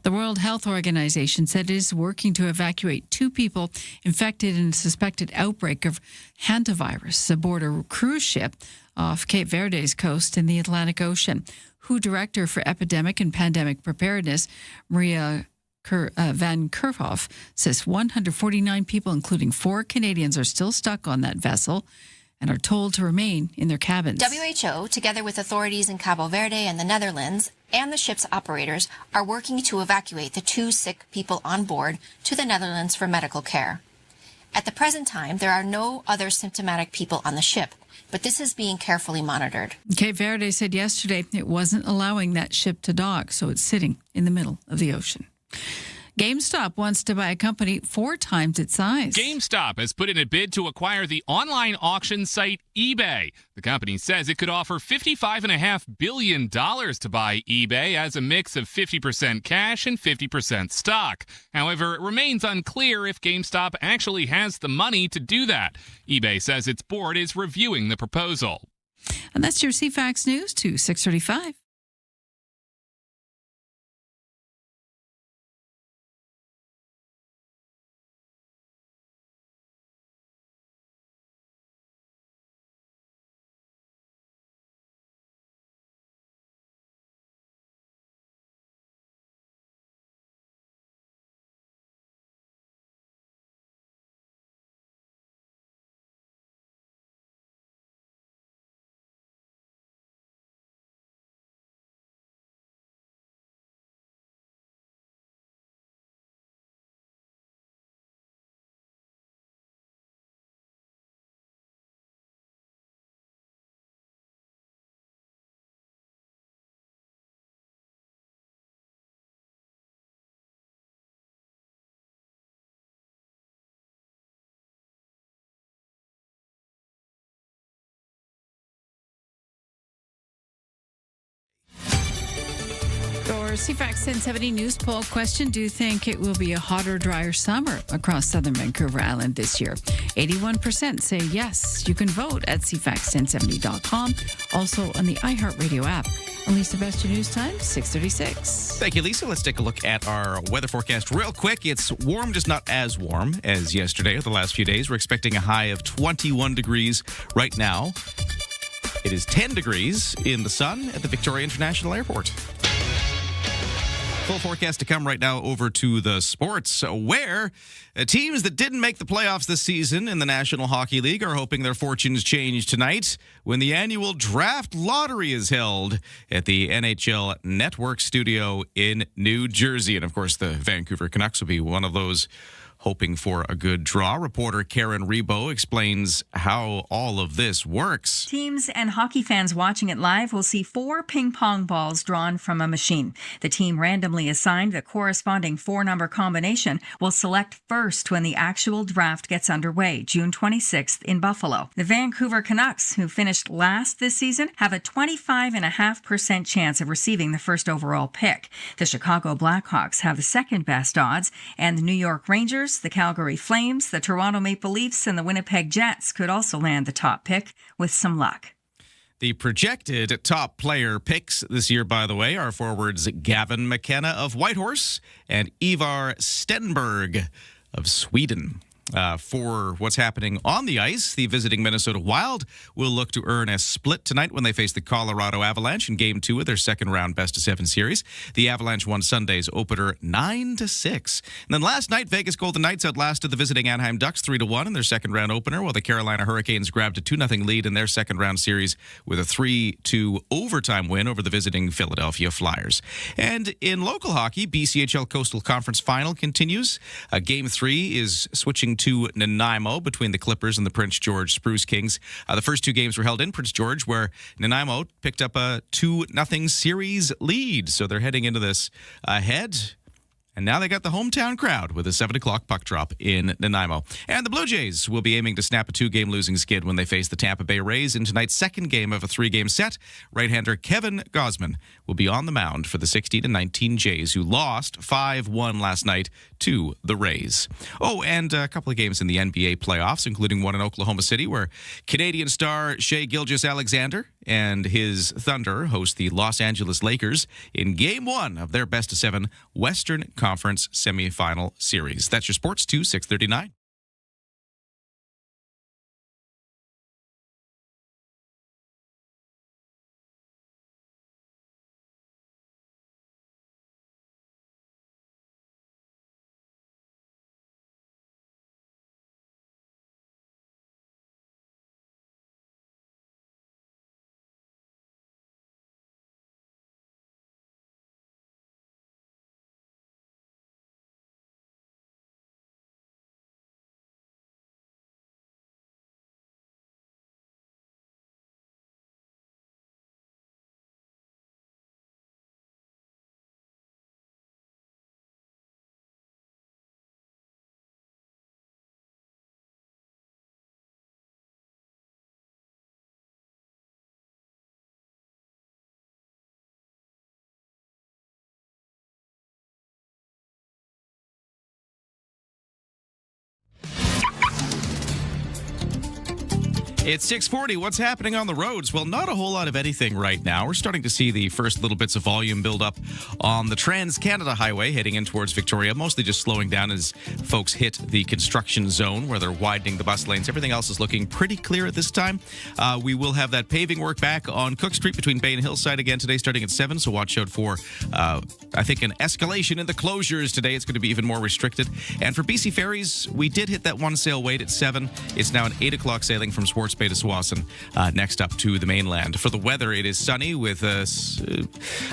The World Health Organization said it is working to evacuate 2 people infected in a suspected outbreak of hantavirus aboard a cruise ship off Cape Verde's coast in the Atlantic Ocean. WHO Director for Epidemic and Pandemic Preparedness, Maria Van Kerkhoff, says 149 people, including 4 Canadians, are still stuck on that vessel and are told to remain in their cabins.
WHO, together with authorities in Cabo Verde and the Netherlands, and the ship's operators, are working to evacuate the 2 sick people on board to the Netherlands for medical care. At the present time, there are no other symptomatic people on the ship, but this is being carefully monitored.
Cape Verde said yesterday it wasn't allowing that ship to dock, so it's sitting in the middle of the ocean. GameStop wants to buy a company 4 times its size.
GameStop has put in a bid to acquire the online auction site eBay. The company says it could offer $55.5 billion to buy eBay as a mix of 50% cash and 50% stock. However, it remains unclear if GameStop actually has the money to do that. eBay says its board is reviewing the proposal.
And that's your CFAX News to 6:35. Your CFAX 1070 news poll question: do you think it will be a hotter, drier summer across southern Vancouver Island this year? 81% say yes. You can vote at CFAX1070.com. Also on the iHeartRadio app. And Lisa, best your news time, 6:36.
Thank you, Lisa. Let's take a look at our weather forecast real quick. It's warm, just not as warm as yesterday or the last few days. We're expecting a high of 21 degrees right now. It is 10 degrees in the sun at the Victoria International Airport. Full forecast to come right now. Over to the sports, where teams that didn't make the playoffs this season in the National Hockey League are hoping their fortunes change tonight when the annual draft lottery is held at the NHL Network studio in New Jersey. And of course, the Vancouver Canucks will be one of those hoping for a good draw. Reporter Karen Rebo explains how all of this works.
Teams and hockey fans watching it live will see 4 ping pong balls drawn from a machine. The team randomly assigned the corresponding 4-number combination will select first when the actual draft gets underway, June 26th in Buffalo. The Vancouver Canucks, who finished last this season, have a 25.5% chance of receiving the first overall pick. The Chicago Blackhawks have the second best odds, and the New York Rangers, the Calgary Flames, the Toronto Maple Leafs, and the Winnipeg Jets could also land the top pick with some luck.
The projected top player picks this year, by the way, are forwards Gavin McKenna of Whitehorse and Ivar Stenberg of Sweden. For what's happening on the ice, the visiting Minnesota Wild will look to earn a split tonight when they face the Colorado Avalanche in Game 2 of their second-round best-of-7 series. The Avalanche won Sunday's opener 9-6. And then last night, Vegas Golden Knights outlasted the visiting Anaheim Ducks 3-1 in their second-round opener, while the Carolina Hurricanes grabbed a 2-0 lead in their second-round series with a 3-2 overtime win over the visiting Philadelphia Flyers. And in local hockey, BCHL Coastal Conference Final continues. Game 3 is switching to Nanaimo between the Clippers and the Prince George Spruce Kings. The first two games were held in Prince George, where Nanaimo picked up a 2-0 series lead. So they're heading into this ahead. And now they got the hometown crowd with a 7 o'clock puck drop in Nanaimo. And the Blue Jays will be aiming to snap a 2-game losing skid when they face the Tampa Bay Rays in tonight's second game of a 3-game set. Right-hander Kevin Gausman will be on the mound for the 16-19 Jays, who lost 5-1 last night to the Rays. Oh, and a couple of games in the NBA playoffs, including one in Oklahoma City, where Canadian star Shai Gilgeous-Alexander and his Thunder host the Los Angeles Lakers in Game 1 of their best-of-7 Western Conference semifinal series. That's your Sports 2, 639. It's 6:40. What's happening on the roads? Well, not a whole lot of anything right now. We're starting to see the first little bits of volume build up on the Trans-Canada Highway heading in towards Victoria, mostly just slowing down as folks hit the construction zone where they're widening the bus lanes. Everything else is looking pretty clear at this time. We will have that paving work back on Cook Street between Bay and Hillside again today starting at 7, so watch out for, I think, an escalation in the closures today. It's going to be even more restricted. And for BC Ferries, we did hit that one sail wait at 7. It's now an 8 o'clock sailing from Swartz Bay to Swassen, next up to the mainland. For the weather, it is sunny with I was going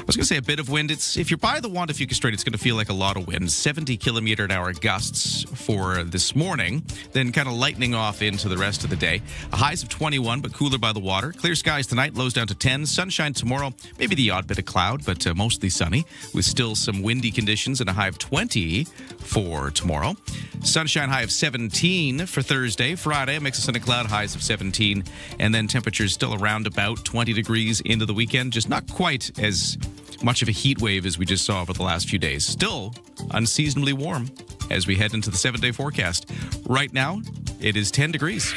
to say a bit of wind. If you're by the Wantafuka Strait, it's going to feel like a lot of wind. 70 kilometer an hour gusts for this morning, then kind of lightening off into the rest of the day. Highs of 21, but cooler by the water. Clear skies tonight, lows down to 10. Sunshine tomorrow, maybe the odd bit of cloud, but mostly sunny with still some windy conditions and a high of 20 for tomorrow. Sunshine high of 17 for Thursday. Friday, a mix of sun and cloud, highs of 17. And then temperatures still around about 20 degrees into the weekend. Just not quite as much of a heat wave as we just saw over the last few days. Still unseasonably warm as we head into the 7-day forecast. Right now, it is 10 degrees.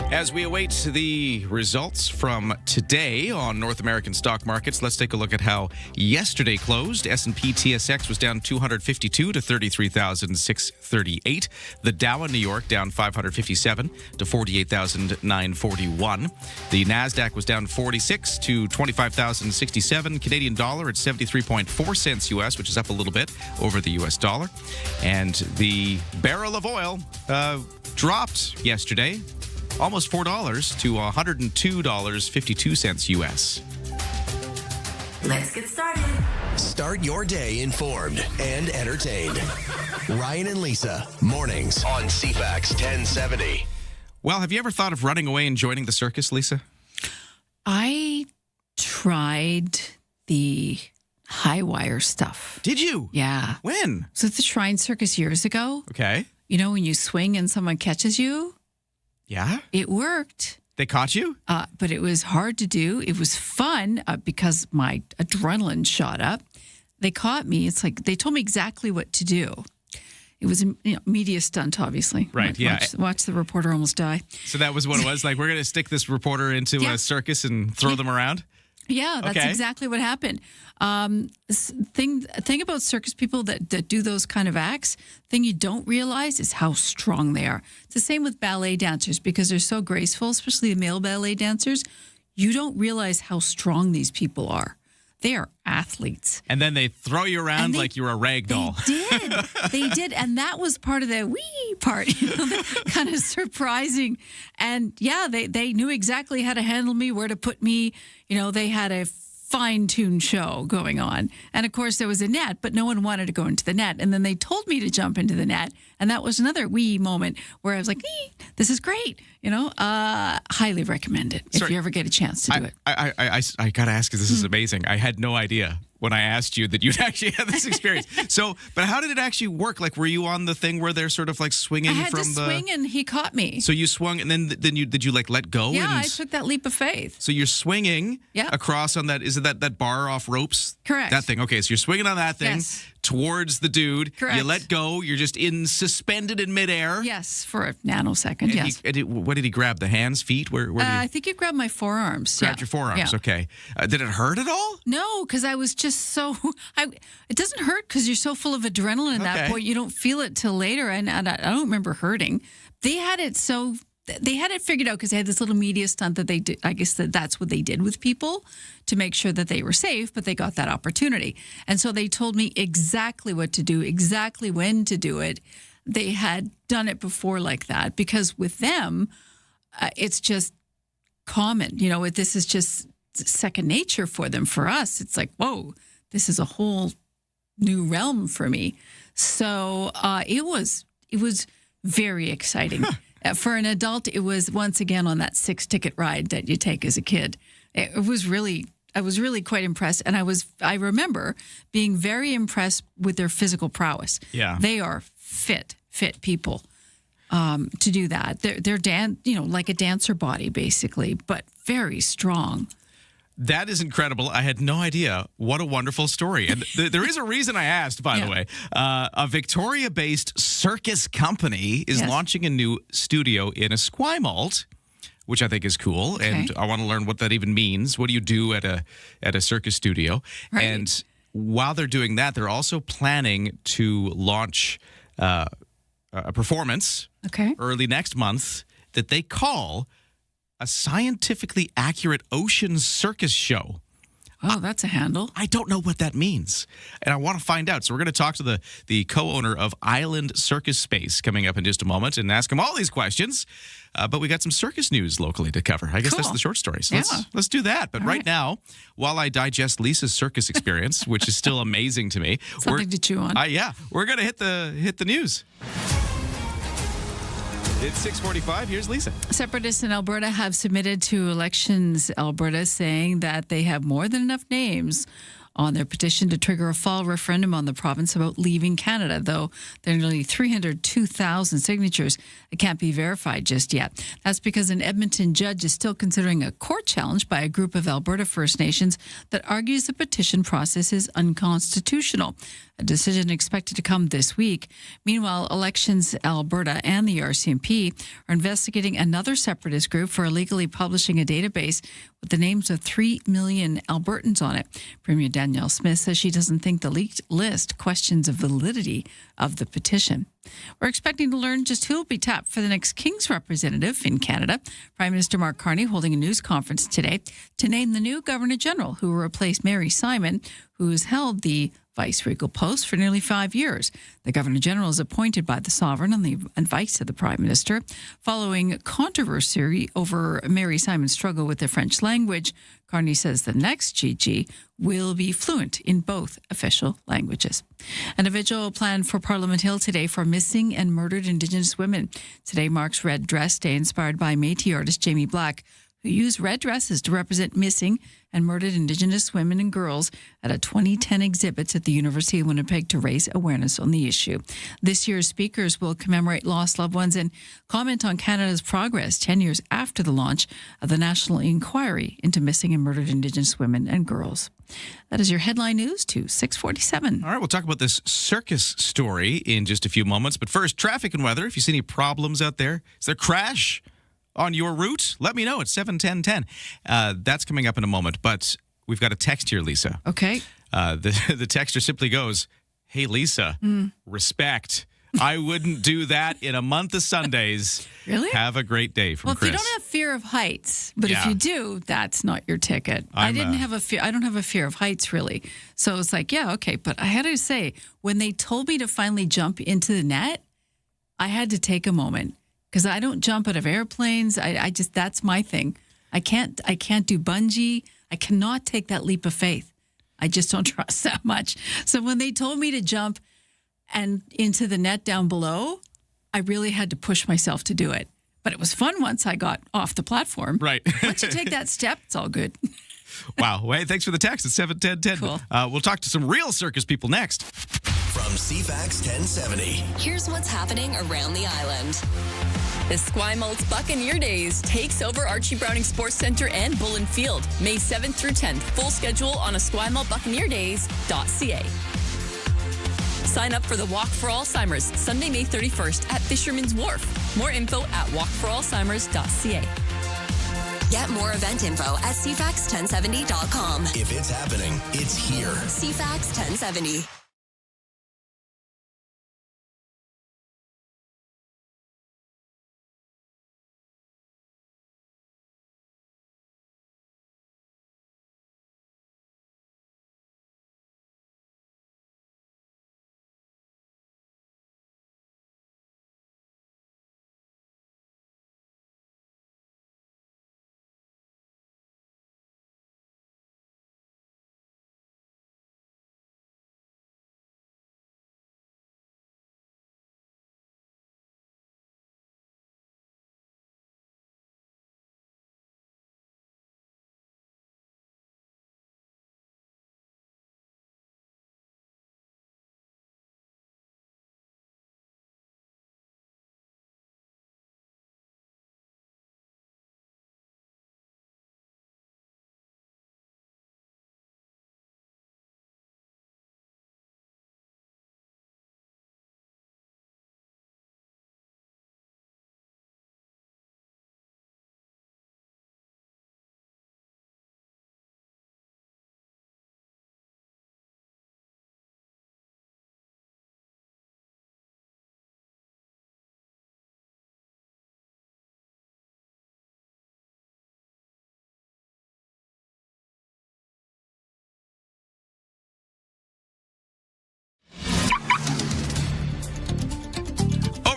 As we await the results from today on North American stock markets, let's take a look at how yesterday closed. S&P TSX was down 252 to 33,638. The Dow in New York down 557 to 48,941. The Nasdaq was down 46 to 25,067. Canadian dollar at 73.4 cents US, which is up a little bit over the US dollar. And the barrel of oil dropped yesterday. Almost $4 to $102.52 US.
Let's get started.
Start your day informed and entertained. Ryan and Lisa, mornings on CFAX 1070.
Well, have you ever thought of running away and joining the circus, Lisa?
I tried the high wire stuff.
Did you?
Yeah.
When?
So it's the Shrine Circus years ago.
Okay.
You know, when you swing and someone catches you?
Yeah?
It worked.
They caught you?
But it was hard to do. It was fun because my adrenaline shot up. They caught me. It's like they told me exactly what to do. It was a media stunt, obviously.
Right, yeah.
Watch the reporter almost die.
So that was what it was? Like, we're going to stick this reporter into a circus and throw them around?
Yeah, that's
Okay.
exactly what happened. Thing about circus people that do those kind of acts, thing you don't realize is how strong they are. It's the same with ballet dancers because they're so graceful, especially the male ballet dancers. You don't realize how strong these people are. They are athletes.
And then they throw you around like you're a rag doll.
They did. And that was part of the wee part, kind of surprising. And yeah, they knew exactly how to handle me, where to put me. They had a fine-tuned show going on. And of course, there was a net, but no one wanted to go into the net. And then they told me to jump into the net. And that was another wee moment where I was like, this is great. Highly recommend it if you ever get a chance to do it.
I got to ask because this is amazing. I had no idea when I asked you that you'd actually had this experience. But how did it actually work? Like, were you on the thing where they're sort of like swinging
I had
from
to swing and he caught me.
So you swung and then did you like let go?
Yeah, I took that leap of faith.
So you're swinging across on that, is it that bar off ropes?
Correct.
That thing. Okay, so you're swinging on that thing towards the dude.
Correct.
You let go. You're just suspended in midair.
Yes, for a nanosecond, yes.
What did he grab? The hands, feet? Where did he?
I think you grabbed my forearms.
Grabbed your forearms, okay. Did it hurt at all?
No, because I was just so... it doesn't hurt because you're so full of adrenaline at that point. You don't feel it till later, and I don't remember hurting. They had it figured out because they had this little media stunt that they did. I guess that's what they did with people to make sure that they were safe, but they got that opportunity. And so they told me exactly what to do, exactly when to do it. They had done it before like that because with them, it's just common. This is just second nature for them. For us, it's like, whoa, this is a whole new realm for me. So it was very exciting. For an adult, it was once again on that 6-ticket ride that you take as a kid. I was really quite impressed, and I remember being very impressed with their physical prowess.
Yeah,
they are fit people to do that. They're like a dancer body basically, but very strong.
That is incredible. I had no idea. What a wonderful story. And there is a reason I asked, by the way. A Victoria-based circus company is launching a new studio in Esquimalt, which I think is cool. Okay. And I want to learn what that even means. What do you do at a circus studio? Right. And while they're doing that, they're also planning to launch a performance early next month that they call a scientifically accurate ocean circus show.
Oh, that's a handle.
I don't know what that means, and I want to find out. So we're going to talk to the co-owner of Island Circus Space coming up in just a moment and ask him all these questions. But we got some circus news locally to cover. I guess that's the short story. So let's do that. But right now, while I digest Lisa's circus experience, which is still amazing to me.
Something to chew on.
We're going to hit the news. It's 6:45. Here's Lisa.
Separatists in Alberta have submitted to Elections Alberta saying that they have more than enough names on their petition to trigger a fall referendum on the province about leaving Canada, though there are nearly 302,000 signatures. It can't be verified just yet. That's because an Edmonton judge is still considering a court challenge by a group of Alberta First Nations that argues the petition process is unconstitutional. A decision expected to come this week. Meanwhile, Elections Alberta and the RCMP are investigating another separatist group for illegally publishing a database with the names of 3 million Albertans on it. Premier Danielle Smith says she doesn't think the leaked list questions the validity of the petition. We're expecting to learn just who will be tapped for the next King's representative in Canada. Prime Minister Mark Carney holding a news conference today to name the new Governor-General who will replace Mary Simon, who has held the vice-regal post for nearly 5 years. The Governor-General is appointed by the Sovereign on the advice of the Prime Minister. Following controversy over Mary Simon's struggle with the French language, Carney says the next GG will be fluent in both official languages. And a vigil planned for Parliament Hill today for missing and murdered Indigenous women. Today marks Red Dress Day, inspired by Métis artist Jamie Black, who used red dresses to represent missing and murdered Indigenous women and girls at a 2010 exhibit at the University of Winnipeg to raise awareness on the issue. This year's speakers will commemorate lost loved ones and comment on Canada's progress 10 years after the launch of the National Inquiry into Missing and Murdered Indigenous Women and Girls. That is your headline news to 647.
All right, we'll talk about this circus story in just a few moments. But first, traffic and weather. If you see any problems out there, is there a crash on your route? Let me know at 71010. That's coming up in a moment. But we've got a text here, Lisa.
Okay.
The texter simply goes, "Hey, Lisa, respect. I wouldn't do that in a month of Sundays."
Really?
Have a great day from
Well,
Chris.
if you don't have fear of heights, but if
Yeah.
you do, that's not your ticket. I don't have a fear of heights, really. So it's like, yeah, okay. But I had to say, when they told me to finally jump into the net, I had to take a moment because I don't jump out of airplanes. I just, that's my thing. I can't do bungee. I cannot take that leap of faith. I just don't trust that much. So when they told me to jump and into the net down below, I really had to push myself to do it. But it was fun once I got off the platform.
Right.
Once you take that step, it's all good.
Wow. Hey, thanks for the text. It's 71010.
Cool.
We'll talk to some real circus people next.
From CFAX 1070.
Here's what's happening around the island. The Esquimalt Buccaneer Days takes over Archie Browning Sports Center and Bullen Field, May 7th through 10th. Full schedule on esquimaltbuccaneerdays.ca. Sign up for the Walk for Alzheimer's, Sunday, May 31st at Fisherman's Wharf. More info at walkforalzheimers.ca. Get more event info at CFAX1070.com.
If it's happening, it's here.
CFAX 1070.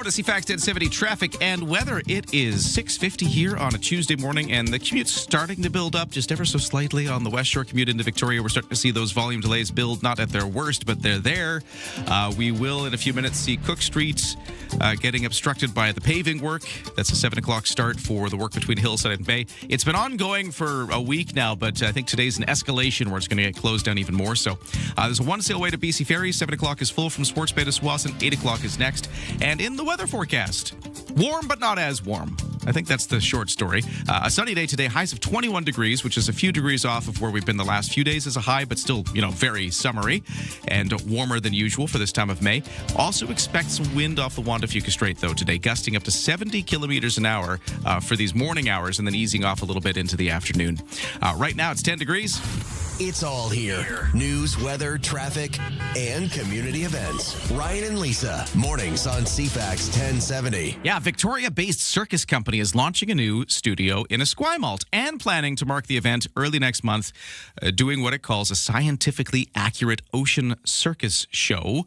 Over to CFAX 1070 traffic and weather. It is 6:50 here on a Tuesday morning, and the commute's starting to build up just ever so slightly on the West Shore commute into Victoria. We're starting to see those volume delays build, not at their worst, but they're there. We will, in a few minutes, see Cook Street getting obstructed by the paving work. That's a 7 o'clock start for the work between Hillside and Bay. It's been ongoing for a week now, but I think today's an escalation where it's going to get closed down even more. So there's a one-sail way to BC Ferry. 7 o'clock is full from Sports Bay to Swanson. 8 o'clock is next. And in the weather forecast, warm but not as warm. I think that's the short story. A sunny day today, highs of 21 degrees, which is a few degrees off of where we've been the last few days as a high, but still, very summery and warmer than usual for this time of May. Also expect some wind off the Juan de Fuca Strait, though, today, gusting up to 70 kilometers an hour for these morning hours and then easing off a little bit into the afternoon. Right now, it's 10 degrees.
It's all here. News, weather, traffic, and community events. Ryan and Lisa, mornings on CFAX 1070.
Yeah, Victoria-based circus company is launching a new studio in Esquimalt and planning to mark the event early next month, doing what it calls a scientifically accurate ocean circus show.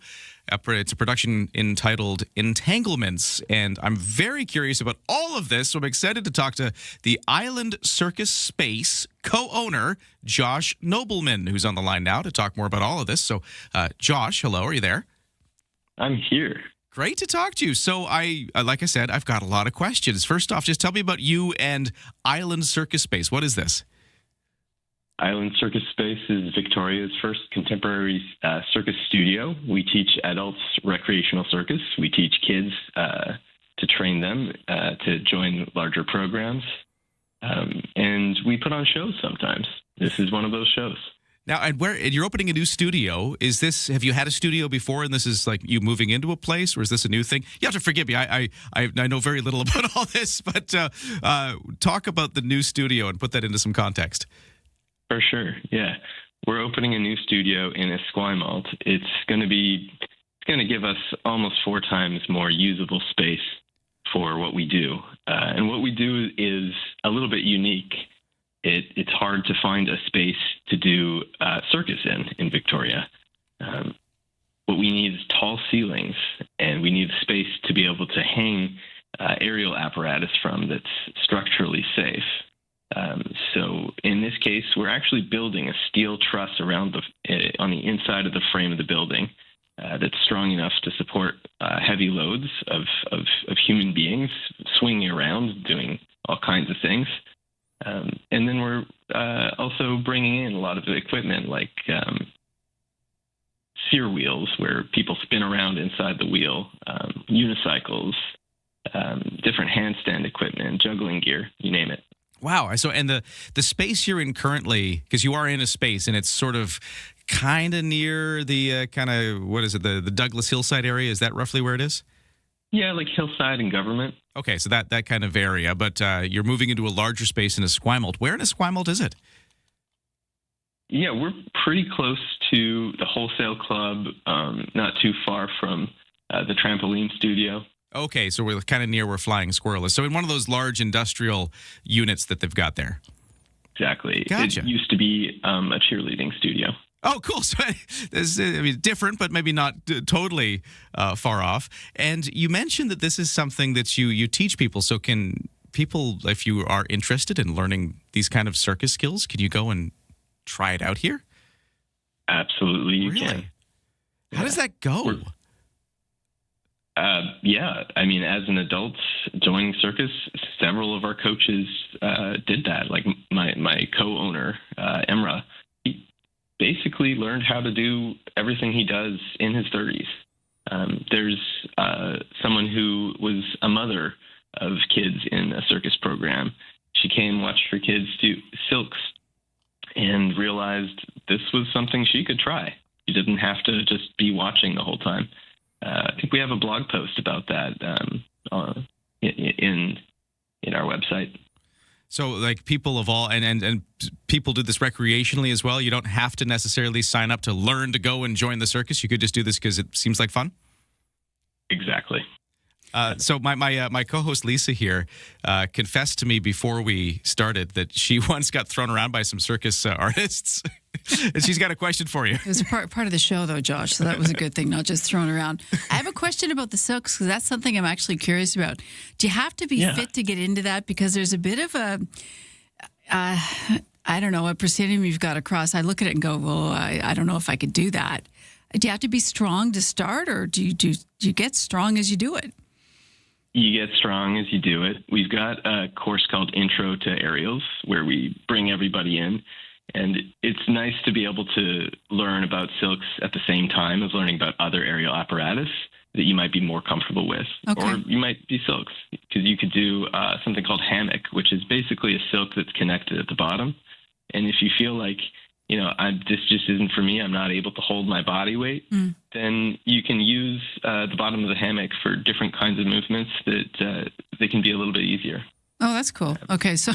It's a production entitled Entanglements, and I'm very curious about all of this, so I'm excited to talk to the Island Circus Space co-owner, Josh Nobleman, who's on the line now to talk more about all of this. So, Josh, hello, are you there?
I'm here.
Great to talk to you. So, like I said, I've got a lot of questions. First off, just tell me about you and Island Circus Space. What is this?
Island Circus Space is Victoria's first contemporary circus studio. We teach adults recreational circus. We teach kids to train them to join larger programs. And we put on shows sometimes. This is one of those shows.
Now, and you're opening a new studio. Is this, have you had a studio before and this is like you moving into a place, or is this a new thing? You have to forgive me. I know very little about all this, but talk about the new studio and put that into some context.
For sure, yeah. We're opening a new studio in Esquimalt. It's going to give us almost 4 times more usable space for what we do. And what we do is a little bit unique. It's hard to find a space to do circus in Victoria. What we need is tall ceilings, and we need space to be able to hang aerial apparatus from that's structurally safe. So in this case, we're actually building a steel truss around on the inside of the frame of the building that's strong enough to support heavy loads of human beings swinging around, doing all kinds of things. And then we're also bringing in a lot of equipment like steer wheels, where people spin around inside the wheel, unicycles, different handstand equipment, juggling gear, you name it.
Wow. So, and the space you're in currently, because you are in a space and it's sort of kind of near the what is it, the Douglas Hillside area? Is that roughly where it is?
Yeah, like Hillside and Government.
Okay, so that kind of area. But you're moving into a larger space in Esquimalt. Where in Esquimalt is it?
Yeah, we're pretty close to the Wholesale Club, not too far from the trampoline studio.
Okay, so we're kind of near where Flying Squirrel is. So in one of those large industrial units that they've got there.
Exactly.
Gotcha.
It used to be a cheerleading studio.
Oh, cool. So this is different, but maybe not totally far off. And you mentioned that this is something that you teach people. So can people, if you are interested in learning these kind of circus skills, can you go and try it out here?
Absolutely, you can.
How does that go?
Yeah, I mean, as an adult joining circus, several of our coaches did that. Like my co-owner, Emra, he basically learned how to do everything he does in his 30s. There's someone who was a mother of kids in a circus program. She came, watched her kids do silks, and realized this was something she could try. She didn't have to just be watching the whole time. I think we have a blog post about that in our website.
So, like, people of all and people do this recreationally as well. You don't have to necessarily sign up to learn to go and join the circus. You could just do this because it seems like fun.
Exactly.
So my co-host Lisa here confessed to me before we started that she once got thrown around by some circus artists. And she's got a question for you.
It was part of the show, though, Josh, so that was a good thing, not just thrown around. I have a question about the silks, because that's something I'm actually curious about. Do you have to be fit to get into that? Because there's a bit of a, I don't know, a proscenium you've got to cross. I look at it and go, well, I don't know if I could do that. Do you have to be strong to start, or do you get strong as you do it?
You get strong as you do it. We've got a course called Intro to Aerials, where we bring everybody in. And it's nice to be able to learn about silks at the same time as learning about other aerial apparatus that you might be more comfortable with.
Okay.
Or you might be silks, because you could do something called hammock, which is basically a silk that's connected at the bottom. And if you feel like, this just isn't for me, I'm not able to hold my body weight, then you can use the bottom of the hammock for different kinds of movements that they can be a little bit easier.
Oh, that's cool. Okay, so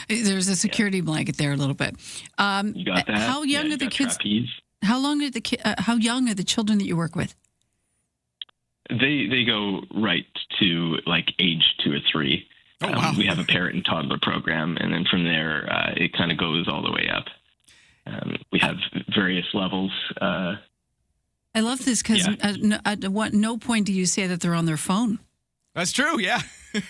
there's a security blanket there a little bit.
You got that?
How young are the kids?
Trapeze.
How young are the children that you work with?
They go right to like age 2 or 3.
Oh, wow.
We have a parent and toddler program, and then from there it kind of goes all the way up. We have various levels.
I love this because at no point do you say that they're on their phone.
That's true, yeah.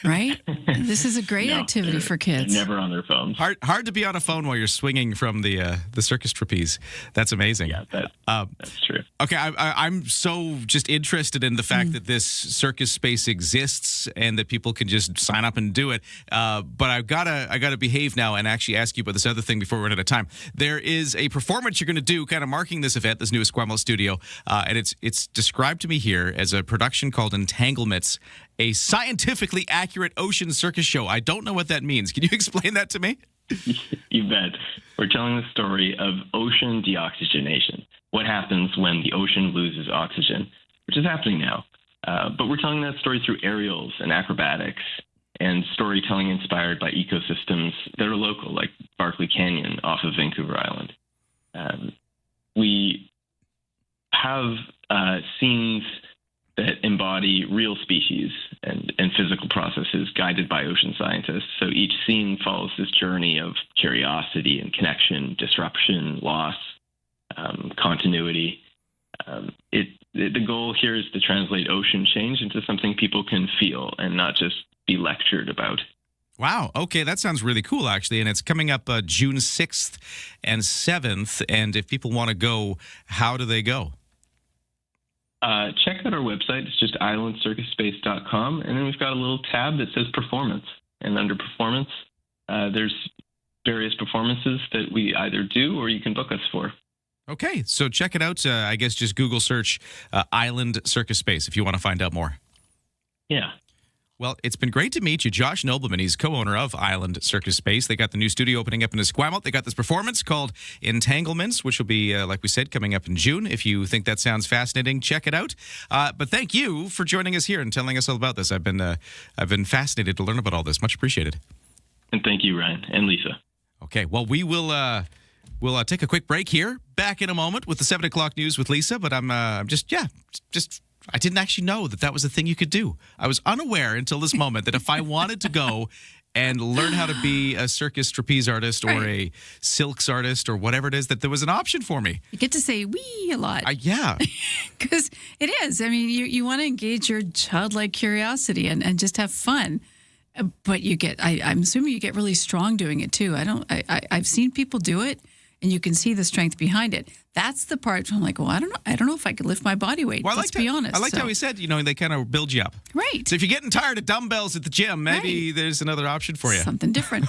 Right? This is a great activity for kids.
They're never on their phones.
Hard to be on a phone while you're swinging from the circus trapeze. That's amazing.
Yeah, that's true.
Okay, I'm so just interested in the fact that this circus space exists and that people can just sign up and do it. But I gotta behave now and actually ask you about this other thing before we run out of time. There is a performance you're going to do, kind of marking this event, this new Esquimalt studio, and it's described to me here as a production called Entanglements, a scientifically accurate ocean circus show. I don't know what that means. Can you explain that to me?
You bet. We're telling the story of ocean deoxygenation. What happens when the ocean loses oxygen, which is happening now. But we're telling that story through aerials and acrobatics. and storytelling inspired by ecosystems that are local, like Barkley Canyon off of Vancouver Island. We have scenes that embody real species and physical processes guided by ocean scientists. So each scene follows this journey of curiosity and connection, disruption, loss, continuity. The goal here is to translate ocean change into something people can feel and not just be lectured about.
Wow. Okay, that sounds really cool, actually. And it's coming up June 6th and 7th. And if people want to go, how do they go?
Check out our website. It's just islandcircusspace.com. And then we've got a little tab that says performance. And under performance, there's various performances that we either do or you can book us for.
Okay, so check it out. I guess just Google search Island Circus Space if you want to find out more.
Yeah.
Well, it's been great to meet you. Josh Nobleman, he's co-owner of Island Circus Space. They got the new studio opening up in Esquimalt. They got this performance called Entanglements, which will be, like we said, coming up in June. If you think that sounds fascinating, check it out. But thank you for joining us here and telling us all about this. I've been fascinated to learn about all this. Much appreciated.
And thank you, Ryan and Lisa.
Okay, well, we will we'll take a quick break here. Back in a moment with the 7 o'clock news with Lisa. But I'm just I didn't actually know that was a thing you could do. I was unaware until this moment that if I wanted to go and learn how to be a circus trapeze artist or a silks artist or whatever it is, that there was an option for me.
You get to say "wee" a lot.
Yeah.
Because it is. I mean, you want to engage your childlike curiosity and just have fun. But you get, I'm assuming you get really strong doing it too. I've seen people do it. And you can see the strength behind it. That's the part where I'm like, well, I don't know if I could lift my body weight.
Well,
Let's be honest.
I liked how he said, they kind of build you up.
Right.
So if you're getting tired of dumbbells at the gym, maybe there's another option for you.
Something different.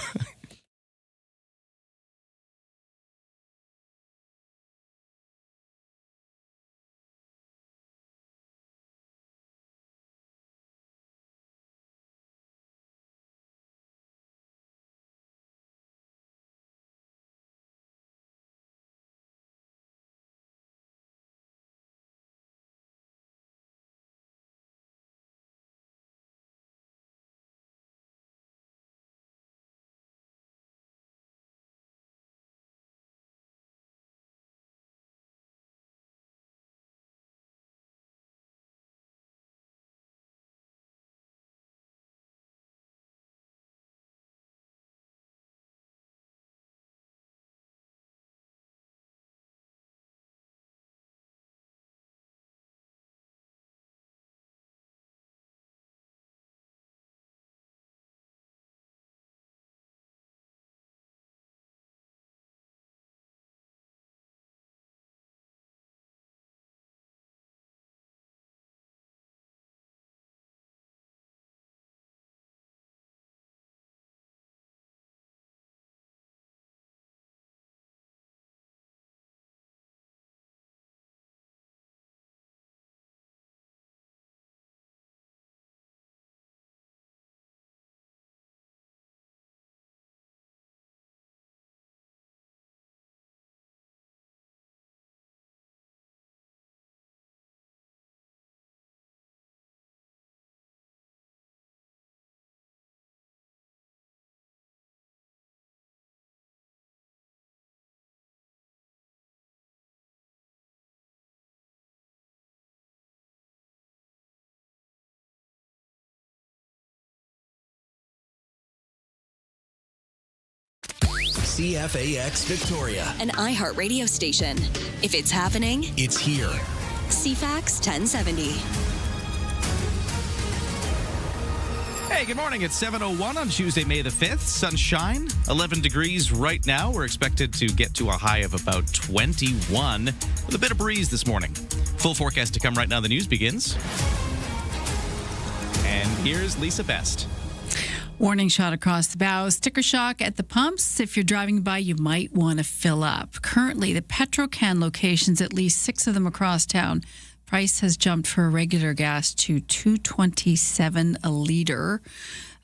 CFAX Victoria,
An iHeart radio station. If it's happening,
it's here.
CFAX 1070.
Hey, good morning. It's 7:01 on Tuesday, May the 5th. Sunshine, 11 degrees right now. We're expected to get to a high of about 21 with a bit of breeze this morning. Full forecast to come right now. The news begins. And here's Lisa Best.
Warning shot across the bow. Sticker shock at the pumps. If you're driving by, you might want to fill up. Currently, the Petro-Can locations, at least 6 of them across town, price has jumped for regular gas to $2.27 a litre.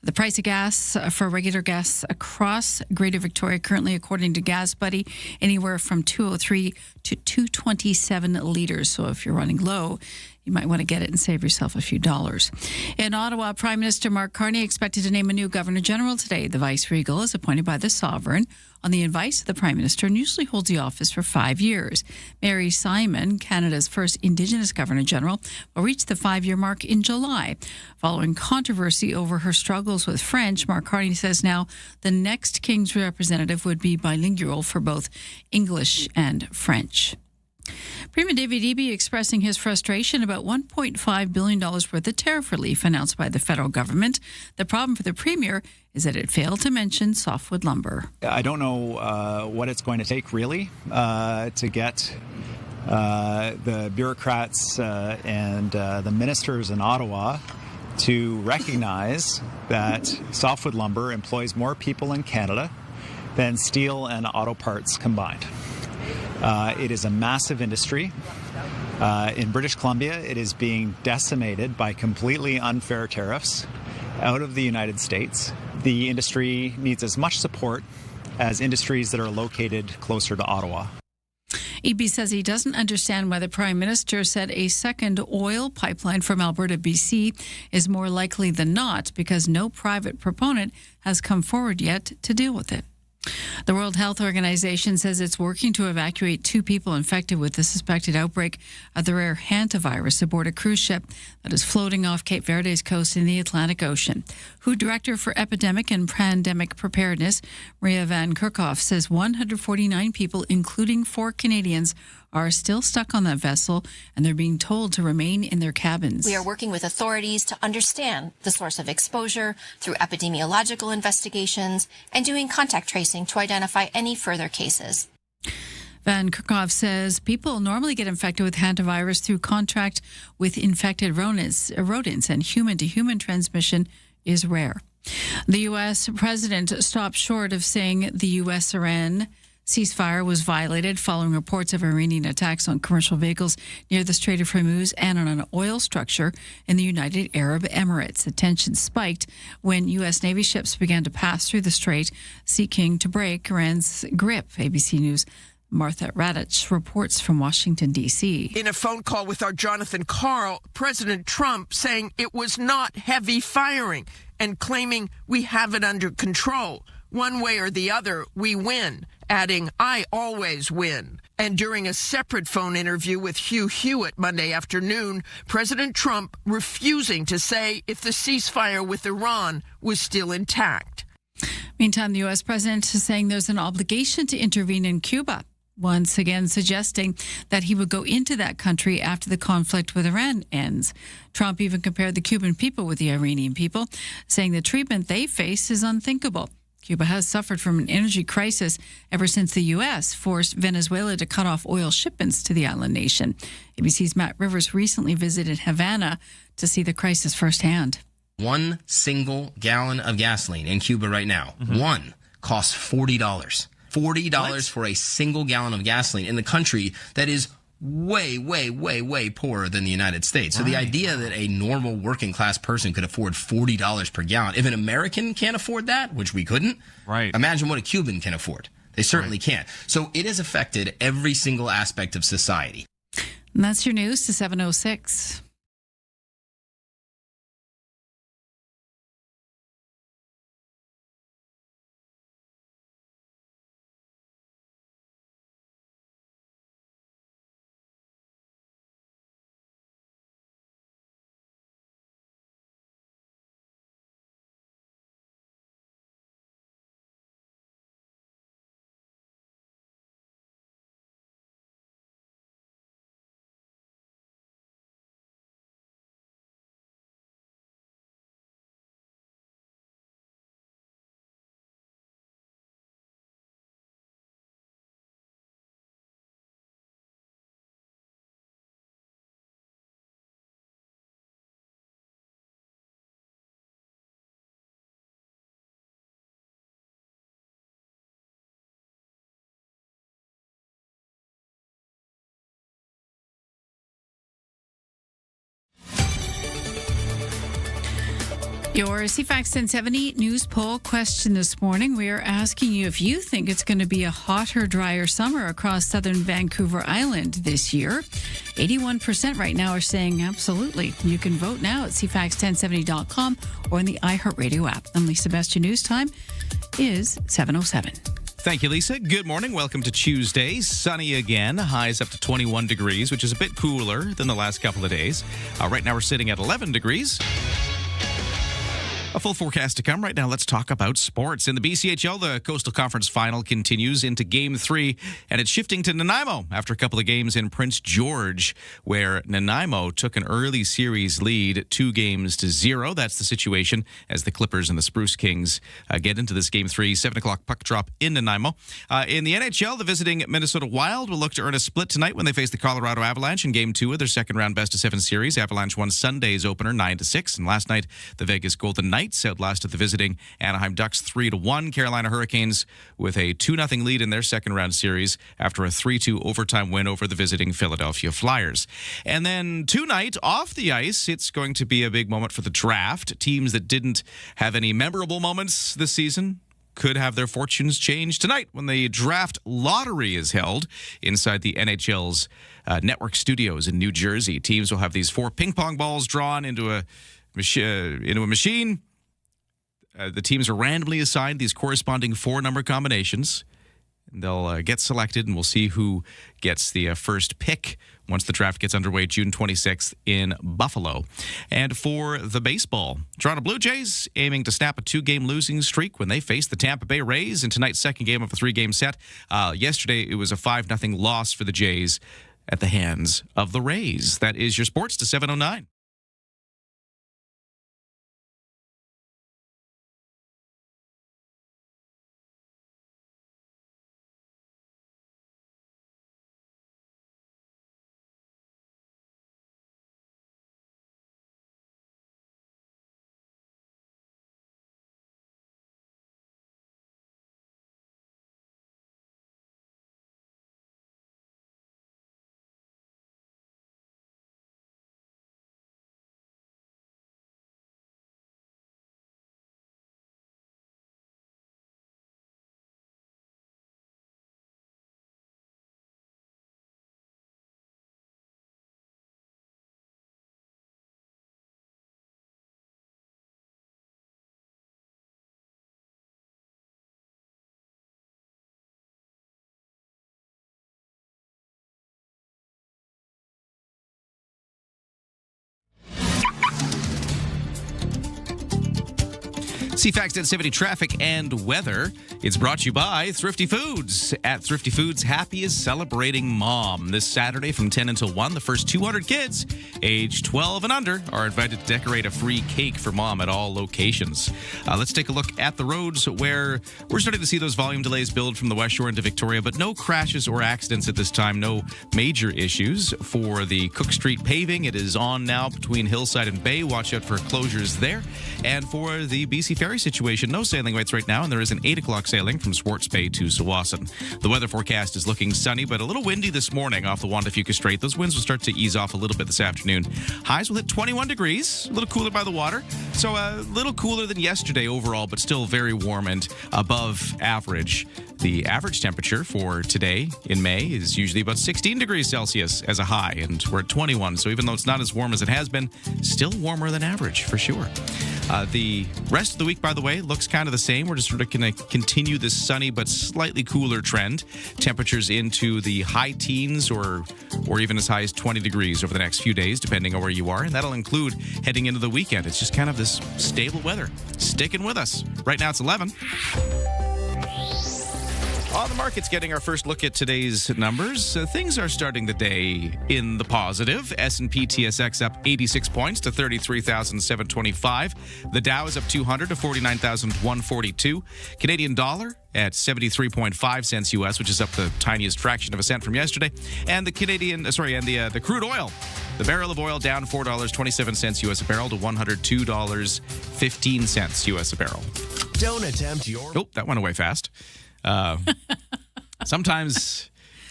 The price of gas for regular gas across Greater Victoria currently, according to Gas Buddy, anywhere from $2.03 to $2.27 liters. So if you're running low, you might want to get it and save yourself a few dollars. In Ottawa, Prime Minister Mark Carney expected to name a new Governor General today. The Vice-Regal is appointed by the Sovereign on the advice of the Prime Minister and usually holds the office for 5 years. Mary Simon, Canada's first Indigenous Governor General, will reach the 5-year mark in July. Following controversy over her struggles with French, Mark Carney says now the next King's representative would be bilingual for both English and French. Premier David Eby expressing his frustration about $1.5 billion worth of tariff relief announced by the federal government. The problem for the Premier is that it failed to mention softwood lumber.
I don't know what it's going to take, really, to get the bureaucrats and the ministers in Ottawa to recognize that softwood lumber employs more people in Canada than steel and auto parts combined. It is a massive industry. In British Columbia, it is being decimated by completely unfair tariffs out of the United States. The industry needs as much support as industries that are located closer to Ottawa.
Eby says he doesn't understand why the Prime Minister said a second oil pipeline from Alberta, BC is more likely than not because no private proponent has come forward yet to deal with it. The World Health Organization says it's working to evacuate 2 people infected with the suspected outbreak of the rare hantavirus aboard a cruise ship that is floating off Cape Verde's coast in the Atlantic Ocean. WHO Director for Epidemic and Pandemic Preparedness, Maria Van Kerkhoff, says 149 people, including 4 Canadians, are still stuck on that vessel, and they're being told to remain in their cabins.
We are working with authorities to understand the source of exposure through epidemiological investigations and doing contact tracing to identify any further cases.
Van Kerkhoff says people normally get infected with hantavirus through contact with infected rodents, and human-to-human transmission is rare. The U.S. president stopped short of saying the U.S.-Iran ceasefire was violated following reports of Iranian attacks on commercial vehicles near the Strait of Hormuz and on an oil structure in the United Arab Emirates. The tension spiked when U.S. Navy ships began to pass through the strait, seeking to break Iran's grip. ABC News' Martha Radich reports from Washington, D.C.
In a phone call with our Jonathan Karl, President Trump saying it was not heavy firing and claiming we have it under control. One way or the other, we win, adding, I always win. And during a separate phone interview with Hugh Hewitt Monday afternoon, President Trump refusing to say if the ceasefire with Iran was still intact.
Meantime, the U.S. president is saying there's an obligation to intervene in Cuba, once again suggesting that he would go into that country after the conflict with Iran ends. Trump even compared the Cuban people with the Iranian people, saying the treatment they face is unthinkable. Cuba has suffered from an energy crisis ever since the U.S. forced Venezuela to cut off oil shipments to the island nation. ABC's Matt Rivers recently visited Havana to see the crisis firsthand.
1 single gallon of gasoline in Cuba right now, one costs $40. $40 for a single gallon of gasoline in the country that is way, way, way, way poorer than the United States. So the idea that a normal working class person could afford $40 per gallon, if an American can't afford that, which we couldn't, imagine what a Cuban can afford. They certainly can't. So it has affected every single aspect of society.
And that's your news to 7:06. Your CFAX 1070 news poll question this morning. We are asking you if you think it's going to be a hotter, drier summer across southern Vancouver Island this year. 81% right now are saying absolutely. You can vote now at CFAX1070.com or in the iHeartRadio app. And Lisa, best your news time is 7:07.
Thank you, Lisa. Good morning. Welcome to Tuesday. Sunny again. Highs up to 21 degrees, which is a bit cooler than the last couple of days. Right now we're sitting at 11 degrees. A full forecast to come. Right now, let's talk about sports. In the BCHL, the Coastal Conference Final continues into Game 3, and it's shifting to Nanaimo after a couple of games in Prince George, where Nanaimo took an early series lead 2-0. That's the situation as the Clippers and the Spruce Kings get into this Game 3. 7 o'clock puck drop in Nanaimo. In the NHL, the visiting Minnesota Wild will look to earn a split tonight when they face the Colorado Avalanche in Game 2 of their second-round best-of-7 series. Avalanche won Sunday's opener 9-6, and last night, the Vegas Golden Knights outlasted the visiting Anaheim Ducks 3-1. Carolina Hurricanes with a 2-0 lead in their second round series after a 3-2 overtime win over the visiting Philadelphia Flyers. And then tonight, off the ice, it's going to be a big moment for the draft. Teams that didn't have any memorable moments this season could have their fortunes changed tonight when the draft lottery is held inside the NHL's network studios in New Jersey. Teams will have these 4 ping pong balls drawn into a machine. The teams are randomly assigned these corresponding 4-number combinations. They'll get selected, and we'll see who gets the first pick once the draft gets underway June 26th in Buffalo. And for the baseball, Toronto Blue Jays aiming to snap a 2-game losing streak when they face the Tampa Bay Rays in tonight's second game of a 3-game set. Yesterday, it was a 5-0 loss for the Jays at the hands of the Rays. That is your sports to 7:09. CFAX 1070 traffic and weather. It's brought to you by Thrifty Foods. At Thrifty Foods, Happy is celebrating Mom. This Saturday from 10 until 1, the first 200 kids aged 12 and under are invited to decorate a free cake for Mom at all locations. Let's take a look at the roads where we're starting to see those volume delays build from the West Shore into Victoria, but no crashes or accidents at this time. No major issues for the Cook Street paving. It is on now between Hillside and Bay. Watch out for closures there. And for the BC Ferry situation, no sailing rates right now, and there is an 8 o'clock sailing from Swartz Bay to Tsawwassen. The weather forecast is looking sunny, but a little windy this morning off the Juan de Fuca Strait. Those winds will start to ease off a little bit this afternoon. Highs will hit 21 degrees, a little cooler by the water, so a little cooler than yesterday overall, but still very warm and above average. The average temperature for today in May is usually about 16 degrees Celsius as a high, and we're at 21, so even though it's not as warm as it has been, still warmer than average for sure. The rest of the week, by the way, looks kind of the same. We're just sort of going to continue this sunny but slightly cooler trend. Temperatures into the high teens or even as high as 20 degrees over the next few days, depending on where you are. And that'll include heading into the weekend. It's just kind of this stable weather sticking with us. Right now it's 11. On the markets, getting our first look at today's numbers. Things are starting the day in the positive. S&P TSX up 86 points to 33,725. The Dow is up 200 to 49,142. Canadian dollar at 73.5 cents U.S., which is up the tiniest fraction of a cent from yesterday. And the the crude oil. The barrel of oil down $4.27 U.S. a barrel to $102.15 U.S. a barrel.
Don't attempt your...
Oh, that went away fast. Sometimes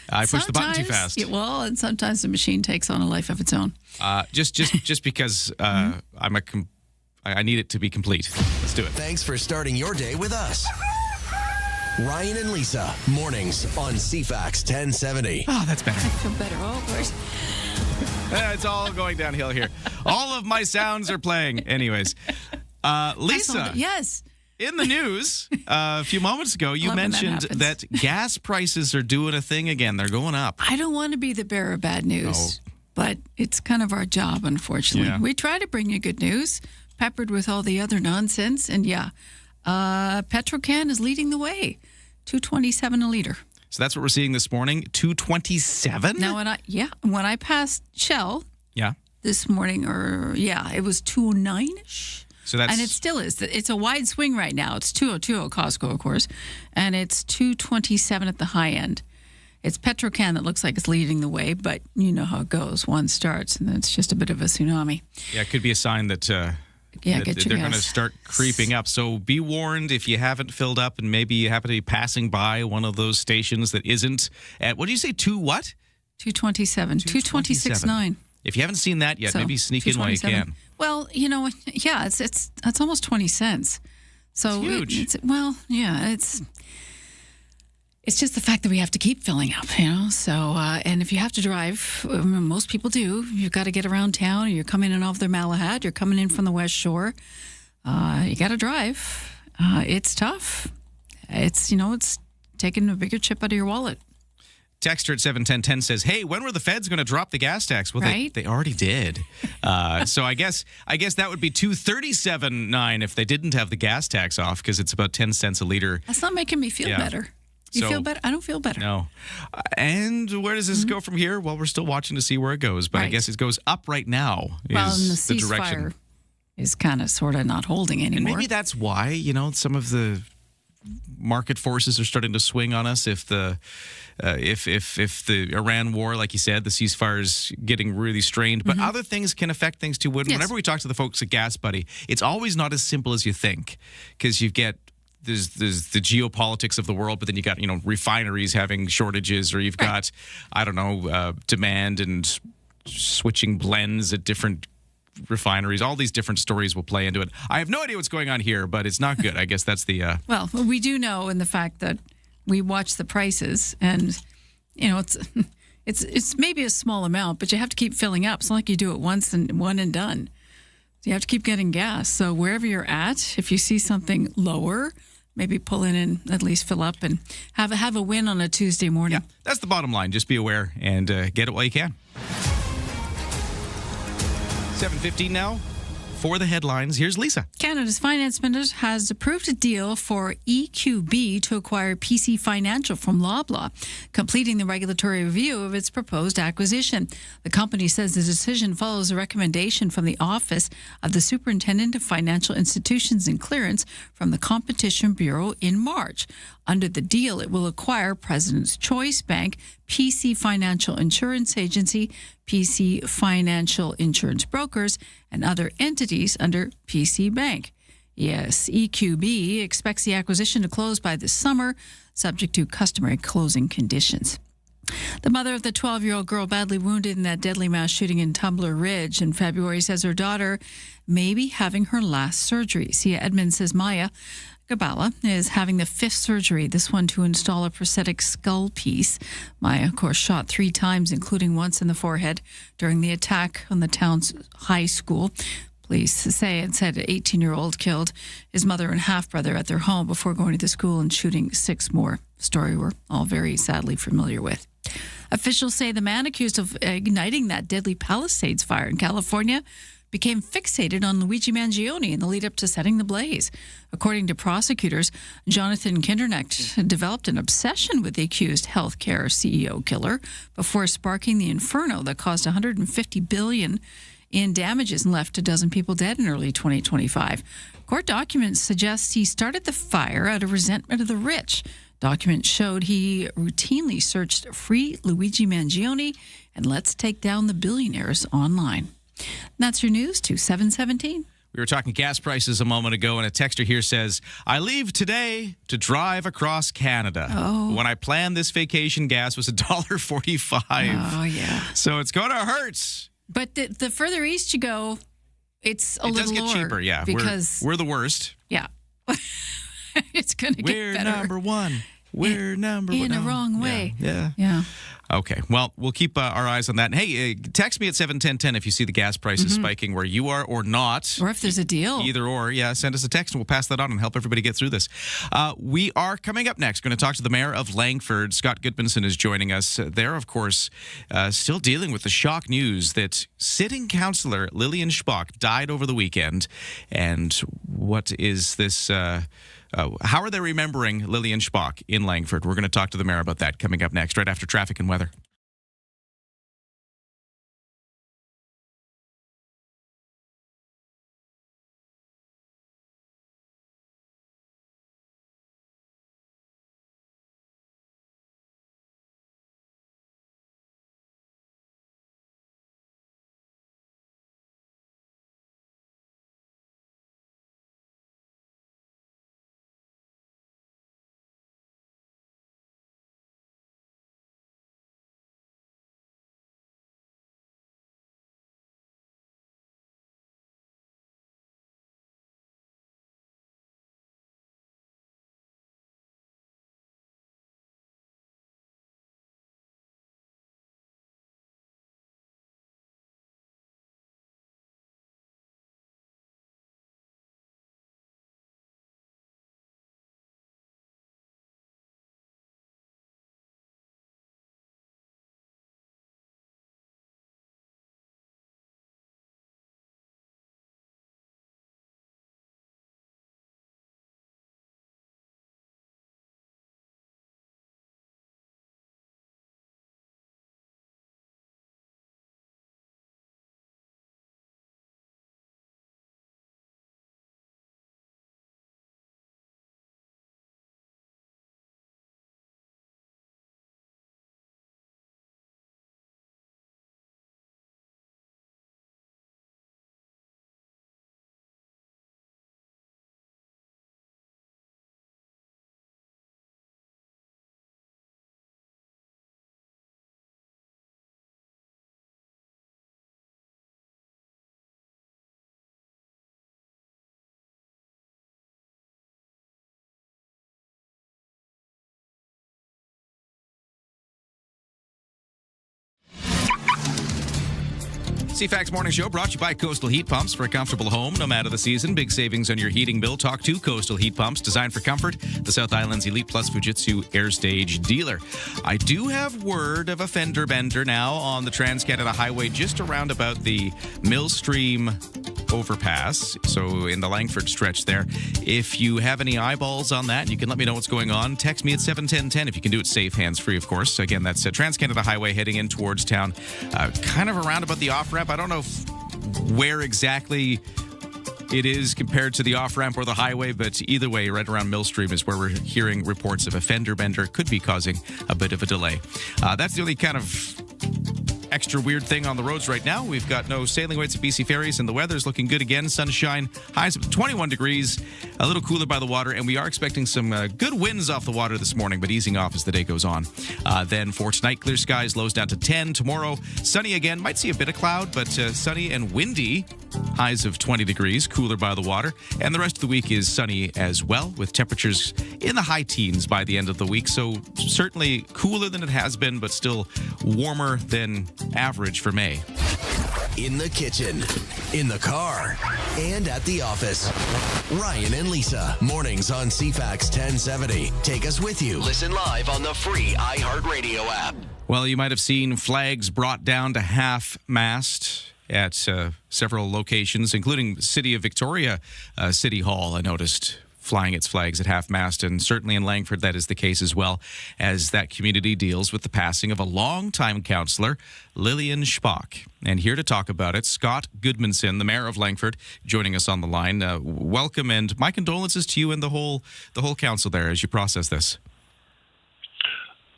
I push the button too fast.
And sometimes the machine takes on a life of its own.
Just because I need it to be complete. Let's do it.
Thanks for starting your day with us. Ryan and Lisa, mornings on CFAX 1070.
Oh, that's better.
I feel better. Oh,
It's all going downhill here. All of my sounds are playing. Anyways, Lisa.
Yes.
In the news a few moments ago, you mentioned that gas prices are doing a thing again. They're going up.
I don't want to be the bearer of bad news, but it's kind of our job, unfortunately.
Yeah.
We try to bring you good news, peppered with all the other nonsense. And Petrocan is leading the way, $2.27 a liter.
So that's what we're seeing this morning, $2.27?
Now, when I passed Shell this morning, it was $2.09-ish.
So that's,
and it still is. It's a wide swing right now. It's $2.02 at Costco, of course, and it's $2.27 at the high end. It's Petrocan that looks like it's leading the way, but you know how it goes. One starts, and then it's just a bit of a tsunami.
Yeah, it could be a sign that, that they're going to start creeping up. So be warned if you haven't filled up and maybe you happen to be passing by one of those stations that isn't at, what do you say, 2 what?
227, 226.9.
If you haven't seen that yet, maybe sneak in while you can.
Well, it's almost 20 cents. So
it's huge.
It's just the fact that we have to keep filling up, So, and if you have to drive, most people do. You've got to get around town. Or you're coming in off the Malahide. You're coming in from the West Shore. You got to drive. It's tough. It's taking a bigger chip out of your wallet.
Texter at 71010 says, "Hey, when were the feds going to drop the gas tax?" Well, they already did. So I guess that would be $2.37.9 if they didn't have the gas tax off, because it's about 10 cents a liter.
That's not making me feel better. You feel better? I don't feel better.
No. And where does this go from here? Well, we're still watching to see where it goes, but I guess it goes up right now.
Well, and the
ceasefire
is kind of sort of not holding anymore.
And maybe that's why, some of the market forces are starting to swing on us. If the Iran war, like you said, the ceasefire is getting really strained, but other things can affect things too. Whenever we talk to the folks at Gas Buddy, it's always not as simple as you think, because there's the geopolitics of the world, but then you got refineries having shortages, or you've got demand and switching blends at different refineries. All these different stories will play into it. I have no idea what's going on here, but it's not good. I guess that's the
well, we do know in the fact that we watch the prices, and it's maybe a small amount, but you have to keep filling up. It's not like you do it once and one and done. You have to keep getting gas. So wherever you're at, if you see something lower, maybe pull in and at least fill up and have a win on a Tuesday morning.
Yeah, that's the bottom line. Just be aware and get it while you can. 7:15 now. For the headlines, here's Lisa.
Canada's finance minister has approved a deal for EQB to acquire PC Financial from Loblaw, completing the regulatory review of its proposed acquisition. The company says the decision follows a recommendation from the Office of the Superintendent of Financial Institutions and Clearance from the Competition Bureau in March. Under the deal, it will acquire President's Choice Bank, PC Financial Insurance Agency, PC Financial Insurance Brokers, and other entities under PC Bank. Yes, EQB expects the acquisition to close by this summer, subject to customary closing conditions. The mother of the 12-year-old girl badly wounded in that deadly mass shooting in Tumbler Ridge in February says her daughter may be having her last surgery. Sia Edmonds says Maya Gabala is having the 5th surgery, this one to install a prosthetic skull piece. Maya, of course, shot 3 times, including once in the forehead during the attack on the town's high school. Police say it said an 18-year-old killed his mother and half-brother at their home before going to the school and shooting 6 more. Story we're all very sadly familiar with. Officials say the man accused of igniting that deadly Palisades fire in California became fixated on Luigi Mangione in the lead up to setting the blaze. According to prosecutors, Jonathan Kindernecht developed an obsession with the accused healthcare CEO killer before sparking the inferno that caused $150 billion in damages and left a dozen people dead in early 2025. Court documents suggest he started the fire out of resentment of the rich. Documents showed he routinely searched free Luigi Mangione and let's take down the billionaires online. That's your news to 717.
We were talking gas prices a moment ago, and a texter here says, I leave today to drive across Canada.
Oh.
When I planned this vacation, gas was $1.45.
Oh, yeah.
So it's going to hurt.
But the further east you go, it's a little
lower. It does get cheaper, yeah.
Because
we're the worst.
Yeah. It's going to get better.
We're number one. We're number one.
In a wrong way.
Yeah. Okay. Well, we'll keep our eyes on that. And hey, text me at 71010 if you see the gas prices spiking where you are or not.
Or if there's a deal.
Either or. Yeah, send us a text and we'll pass that on and help everybody get through this. We are coming up next going to talk to the mayor of Langford. Scott Goodmanson is joining us. They're, of course, still dealing with the shock news that sitting councillor Lillian Spock died over the weekend. And what is this... how are they remembering Lillian Spock in Langford? We're going to talk to the mayor about that coming up next, right after traffic and weather. CFAX Morning Show brought to you by Coastal Heat Pumps. For a comfortable home, no matter the season. Big savings on your heating bill. Talk to Coastal Heat Pumps, designed for comfort. The South Island's Elite Plus Fujitsu Air Stage dealer. I do have word of a fender bender now on the Trans-Canada Highway just around about the Millstream overpass, so in the Langford stretch there. If you have any eyeballs on that, you can let me know what's going on. Text me at 71010 if you can do it safe, hands-free, of course. Again, that's Trans-Canada Highway heading in towards town. Kind of around about the off-ramp. I don't know where exactly it is compared to the off-ramp or the highway, but either way, right around Millstream is where we're hearing reports of a fender bender. Could be causing a bit of a delay. That's the only kind of extra weird thing on the roads right now. We've got no sailing weights at BC Ferries, and the weather's looking good again. Sunshine, highs of 21 degrees, a little cooler by the water, and we are expecting some good winds off the water this morning, but easing off as the day goes on. Then for tonight, clear skies, lows down to 10. Tomorrow, sunny again. Might see a bit of cloud, but sunny and windy. Highs of 20 degrees, cooler by the water. And the rest of the week is sunny as well, with temperatures in the high teens by the end of the week. So certainly cooler than it has been, but still warmer than average for May.
In the kitchen, in the car, and at the office. Ryan and Lisa, mornings on CFAX 1070. Take us with you. Listen live on the free iHeartRadio app.
Well, you might have seen flags brought down to half-mast at several locations, including the City of Victoria City Hall, I noticed, flying its flags at half-mast, and certainly in Langford that is the case as well, as that community deals with the passing of a long-time councillor, Lillian Spock. And here to talk about it, Scott Goodmanson, the mayor of Langford, joining us on the line. Welcome, and my condolences to you and the whole council there as you process this.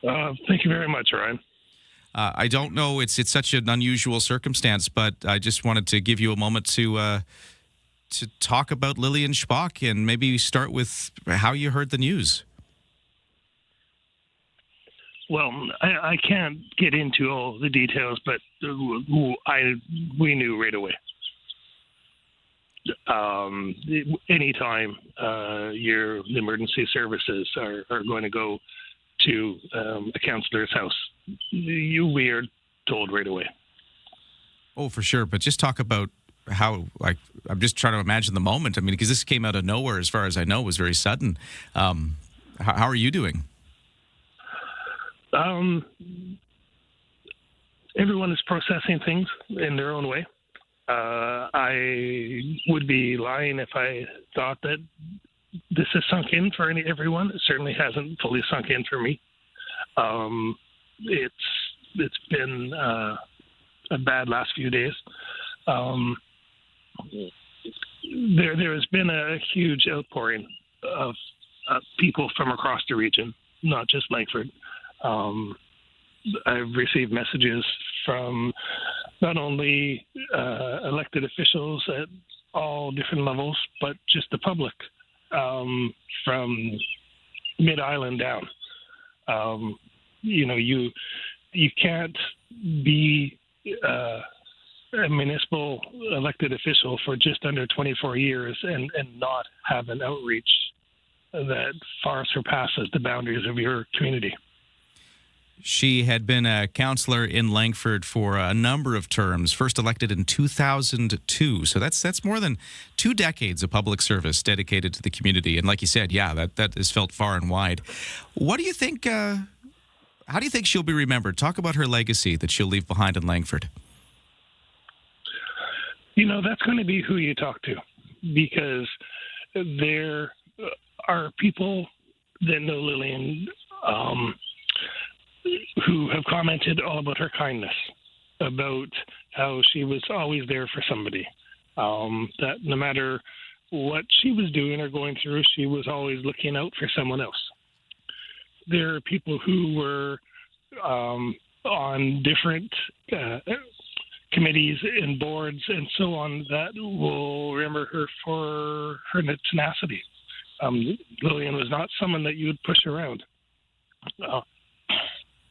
Thank you very much, Ryan.
I don't know, it's such an unusual circumstance, but I just wanted to give you a moment to talk about Lillian Spock and maybe start with how you heard the news.
Well, I can't get into all the details, but we knew right away. Anytime the emergency services are going to go to a counselor's house, we are told right away.
Oh, for sure. But just talk about how, like, I'm just trying to imagine the moment. I mean, because this came out of nowhere, as far as I know, it was very sudden. How are you doing?
Everyone is processing things in their own way. I would be lying if I thought that this has sunk in for everyone. It certainly hasn't fully sunk in for me. It's been a bad last few days. There has been a huge outpouring of people from across the region, not just Langford. I've received messages from not only elected officials at all different levels, but just the public from Mid-Island down. You can't be a municipal elected official for just under 24 years and not have an outreach that far surpasses the boundaries of your community.
She had been a counselor in Langford for a number of terms, first elected in 2002. So that's more than 2 decades of public service dedicated to the community. And like you said, yeah, that is felt far and wide. What do you think, how do you think she'll be remembered? Talk about her legacy that she'll leave behind in Langford.
That's going to be who you talk to, because there are people that know Lillian who have commented all about her kindness, about how she was always there for somebody, that no matter what she was doing or going through, she was always looking out for someone else. There are people who were on different committees and boards and so on that will remember her for her tenacity. Lillian was not someone that you would push around.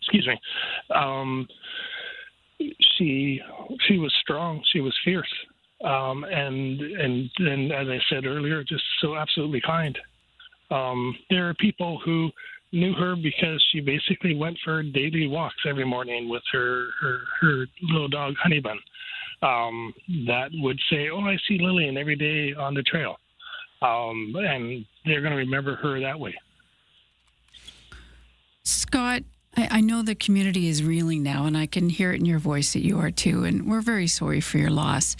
Excuse me. She was strong. She was fierce, and as I said earlier, just so absolutely kind. There are people who knew her because she basically went for daily walks every morning with her little dog Honeybun. That would say, "Oh, I see Lillian every day on the trail," and they're going to remember her that way.
Scott, I know the community is reeling now, and I can hear it in your voice that you are too, and we're very sorry for your loss.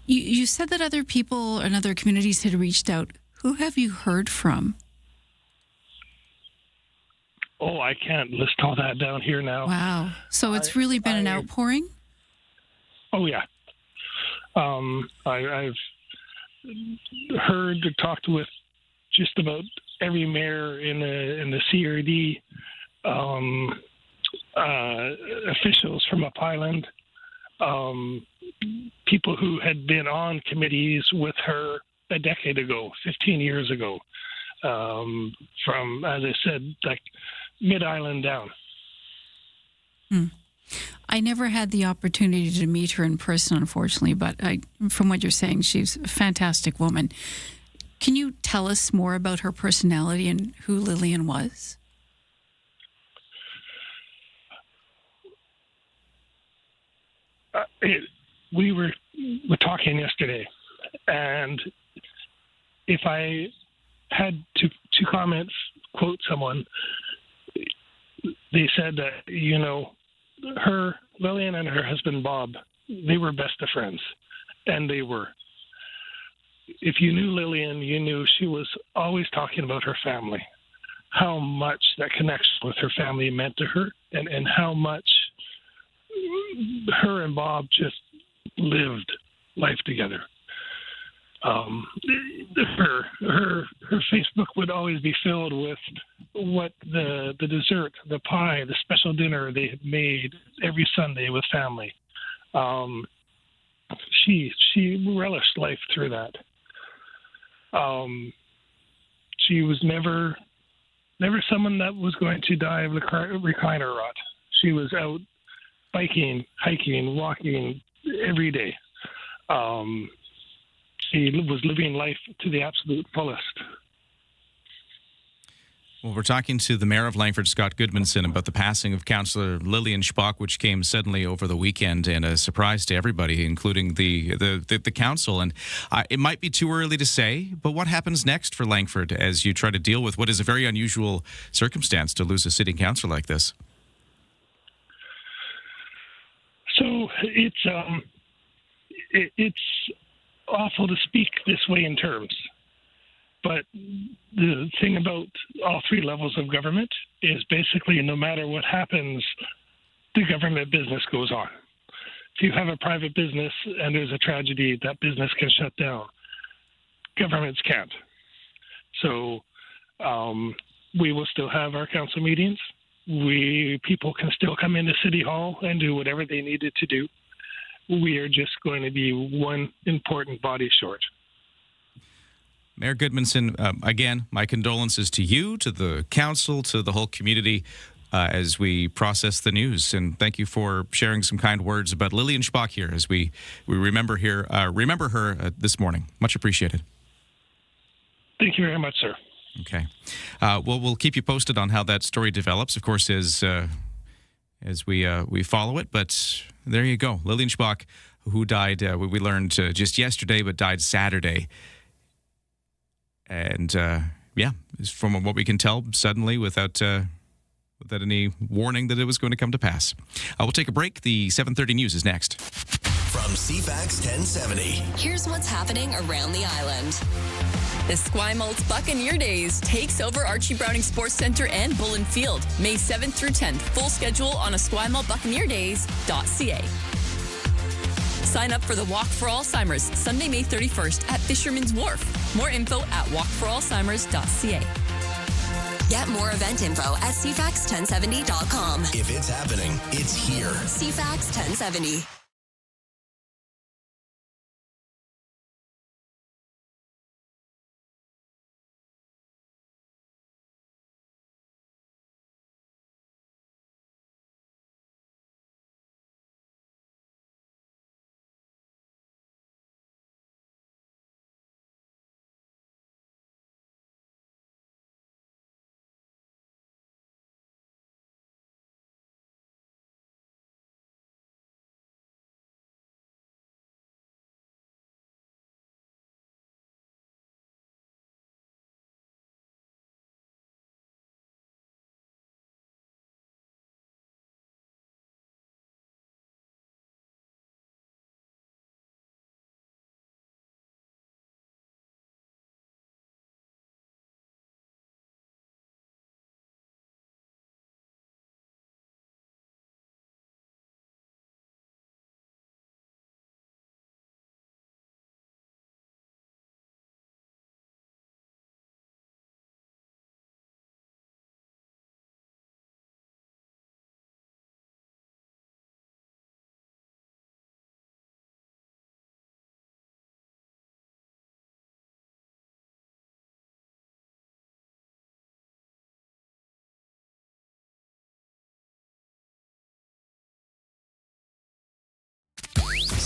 You said that other people and other communities had reached out. Who have you heard from?
Oh, I can't list all that down here now.
Wow. So it's really been an outpouring?
Oh, yeah. I've heard or talked with just about every mayor in the CRD, officials from Up Island, people who had been on committees with her a decade ago, 15 years ago, from, as I said, like Mid-Island down.
I never had the opportunity to meet her in person, unfortunately, but from what you're saying, she's a fantastic woman. Can you tell us more about her personality and who Lillian was?
We were talking yesterday, and if I had to comments, quote someone, they said that, Lillian and her husband Bob, they were best of friends, and they were. If you knew Lillian, you knew she was always talking about her family, how much that connection with her family meant to her, and how much her and Bob just lived life together. Her Facebook would always be filled with what the dessert, the pie, the special dinner they had made every Sunday with family. She relished life through that. She was never someone that was going to die of recliner rot. She was out biking, hiking, walking every day. She was living life to the absolute fullest.
Well, we're talking to the mayor of Langford, Scott Goodmanson, about the passing of Councillor Lillian Spock, which came suddenly over the weekend and a surprise to everybody, including the council. And it might be too early to say, but what happens next for Langford as you try to deal with what is a very unusual circumstance to lose a city councillor like this?
So it's awful to speak this way in terms. But the thing about all three levels of government is basically no matter what happens, the government business goes on. If you have a private business and there's a tragedy, that business can shut down. Governments can't. So we will still have our council meetings. People can still come into City Hall and do whatever they needed to do. We are just going to be one important body short.
Mayor Goodmanson, again, my condolences to you, to the council, to the whole community as we process the news. And thank you for sharing some kind words about Lillian Spock here as we remember her this morning. Much appreciated.
Thank you very much, sir.
Okay. Well, we'll keep you posted on how that story develops, of course, as we follow it. But there you go. Lillian Spock, who died, we learned just yesterday, but died Saturday. And, from what we can tell, suddenly, without any warning that it was going to come to pass. We'll take a break. The 7:30 news is next.
From CFAX 1070.
Here's what's happening around the island. The Esquimalt Buccaneer Days takes over Archie Browning Sports Centre and Bullen Field, May 7th through 10th. Full schedule on esquimaltbuccaneerdays.ca. Sign up for the Walk for Alzheimer's, Sunday, May 31st at Fisherman's Wharf. More info at walkforalzheimers.ca. Get more event info at CFAX1070.com.
If it's happening, it's here.
CFAX 1070.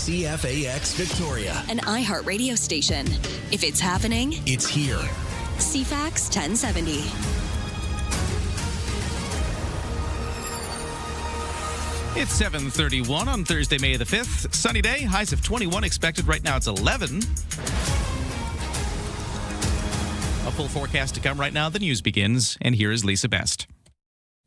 CFAX Victoria.
An iHeart radio station. If it's happening,
it's here.
CFAX 1070.
It's 7:31 on Thursday, May the 5th. Sunny day, highs of 21 expected. Right now it's 11. A full forecast to come right now. The news begins, and here is Lisa Best.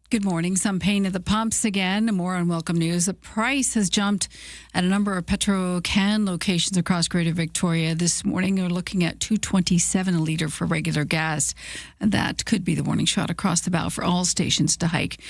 Good morning. Some pain at the pumps again. More unwelcome news. The price has jumped at a number of Petro-Can locations across Greater Victoria this morning. We're looking at $2.27 a litre for regular gas. And that could be the warning shot across the bow for all stations to hike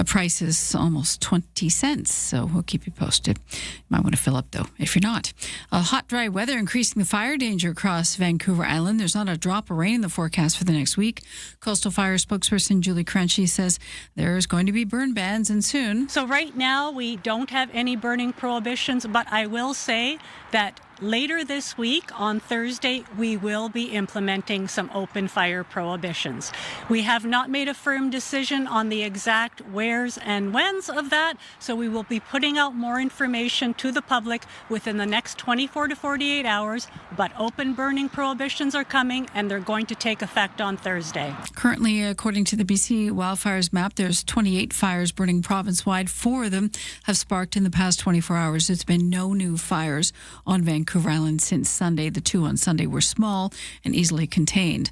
prices almost 20 cents. So we'll keep you posted. You might want to fill up, though, if you're not. Hot, dry weather increasing the fire danger across Vancouver Island. There's not a drop of rain in the forecast for the next week. Coastal Fire spokesperson Julie Crunchy says there's going to be burn bans and soon.
So right now we don't have any burning prohibitions, but I will say that Later this week, on Thursday, we will be implementing some open fire prohibitions. We have not made a firm decision on the exact wheres and whens of that, so we will be putting out more information to the public within the next 24 to 48 hours, but open burning prohibitions are coming and they're going to take effect on Thursday.
Currently, according to the BC wildfires map, there's 28 fires burning province-wide. 4 of them have sparked in the past 24 hours. There's been no new fires on Vancouver Island since Sunday. The 2 on Sunday were small and easily contained.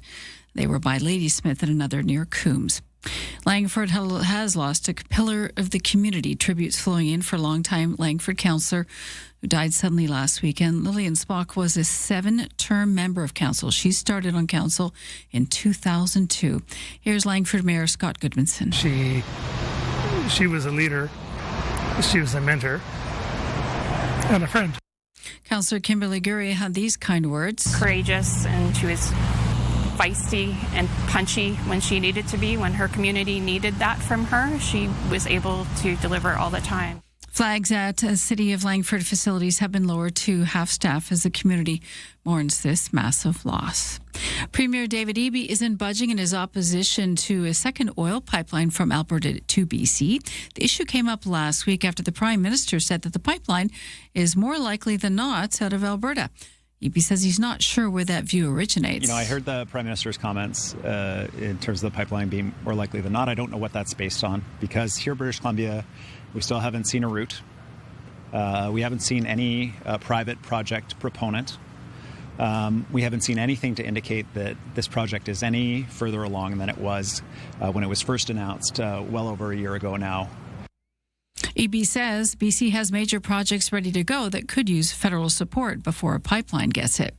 They were by Ladysmith and another near Coombs. Langford has lost a pillar of the community. Tributes flowing in for longtime Langford councillor who died suddenly last weekend. Lillian Spock was a 7-term member of council. She started on council in 2002. Here's Langford Mayor Scott Goodmanson.
She was a leader. She was a mentor and a friend.
Councillor Kimberly Gurry had these kind words.
Courageous, and she was feisty and punchy when she needed to be. When her community needed that from her, she was able to deliver all the time.
Flags at City of Langford facilities have been lowered to half staff as the community mourns this massive loss. Premier David Eby isn't budging in his opposition to a second oil pipeline from Alberta to BC. The issue came up last week after the Prime Minister said that the pipeline is more likely than not out of Alberta. Eby says he's not sure where that view originates.
I heard the Prime Minister's comments in terms of the pipeline being more likely than not. I don't know what that's based on, because here in British Columbia, we still haven't seen a route. We haven't seen any private project proponent. We haven't seen anything to indicate that this project is any further along than it was when it was first announced well over a year ago now.
Eby says BC has major projects ready to go that could use federal support before a pipeline gets it.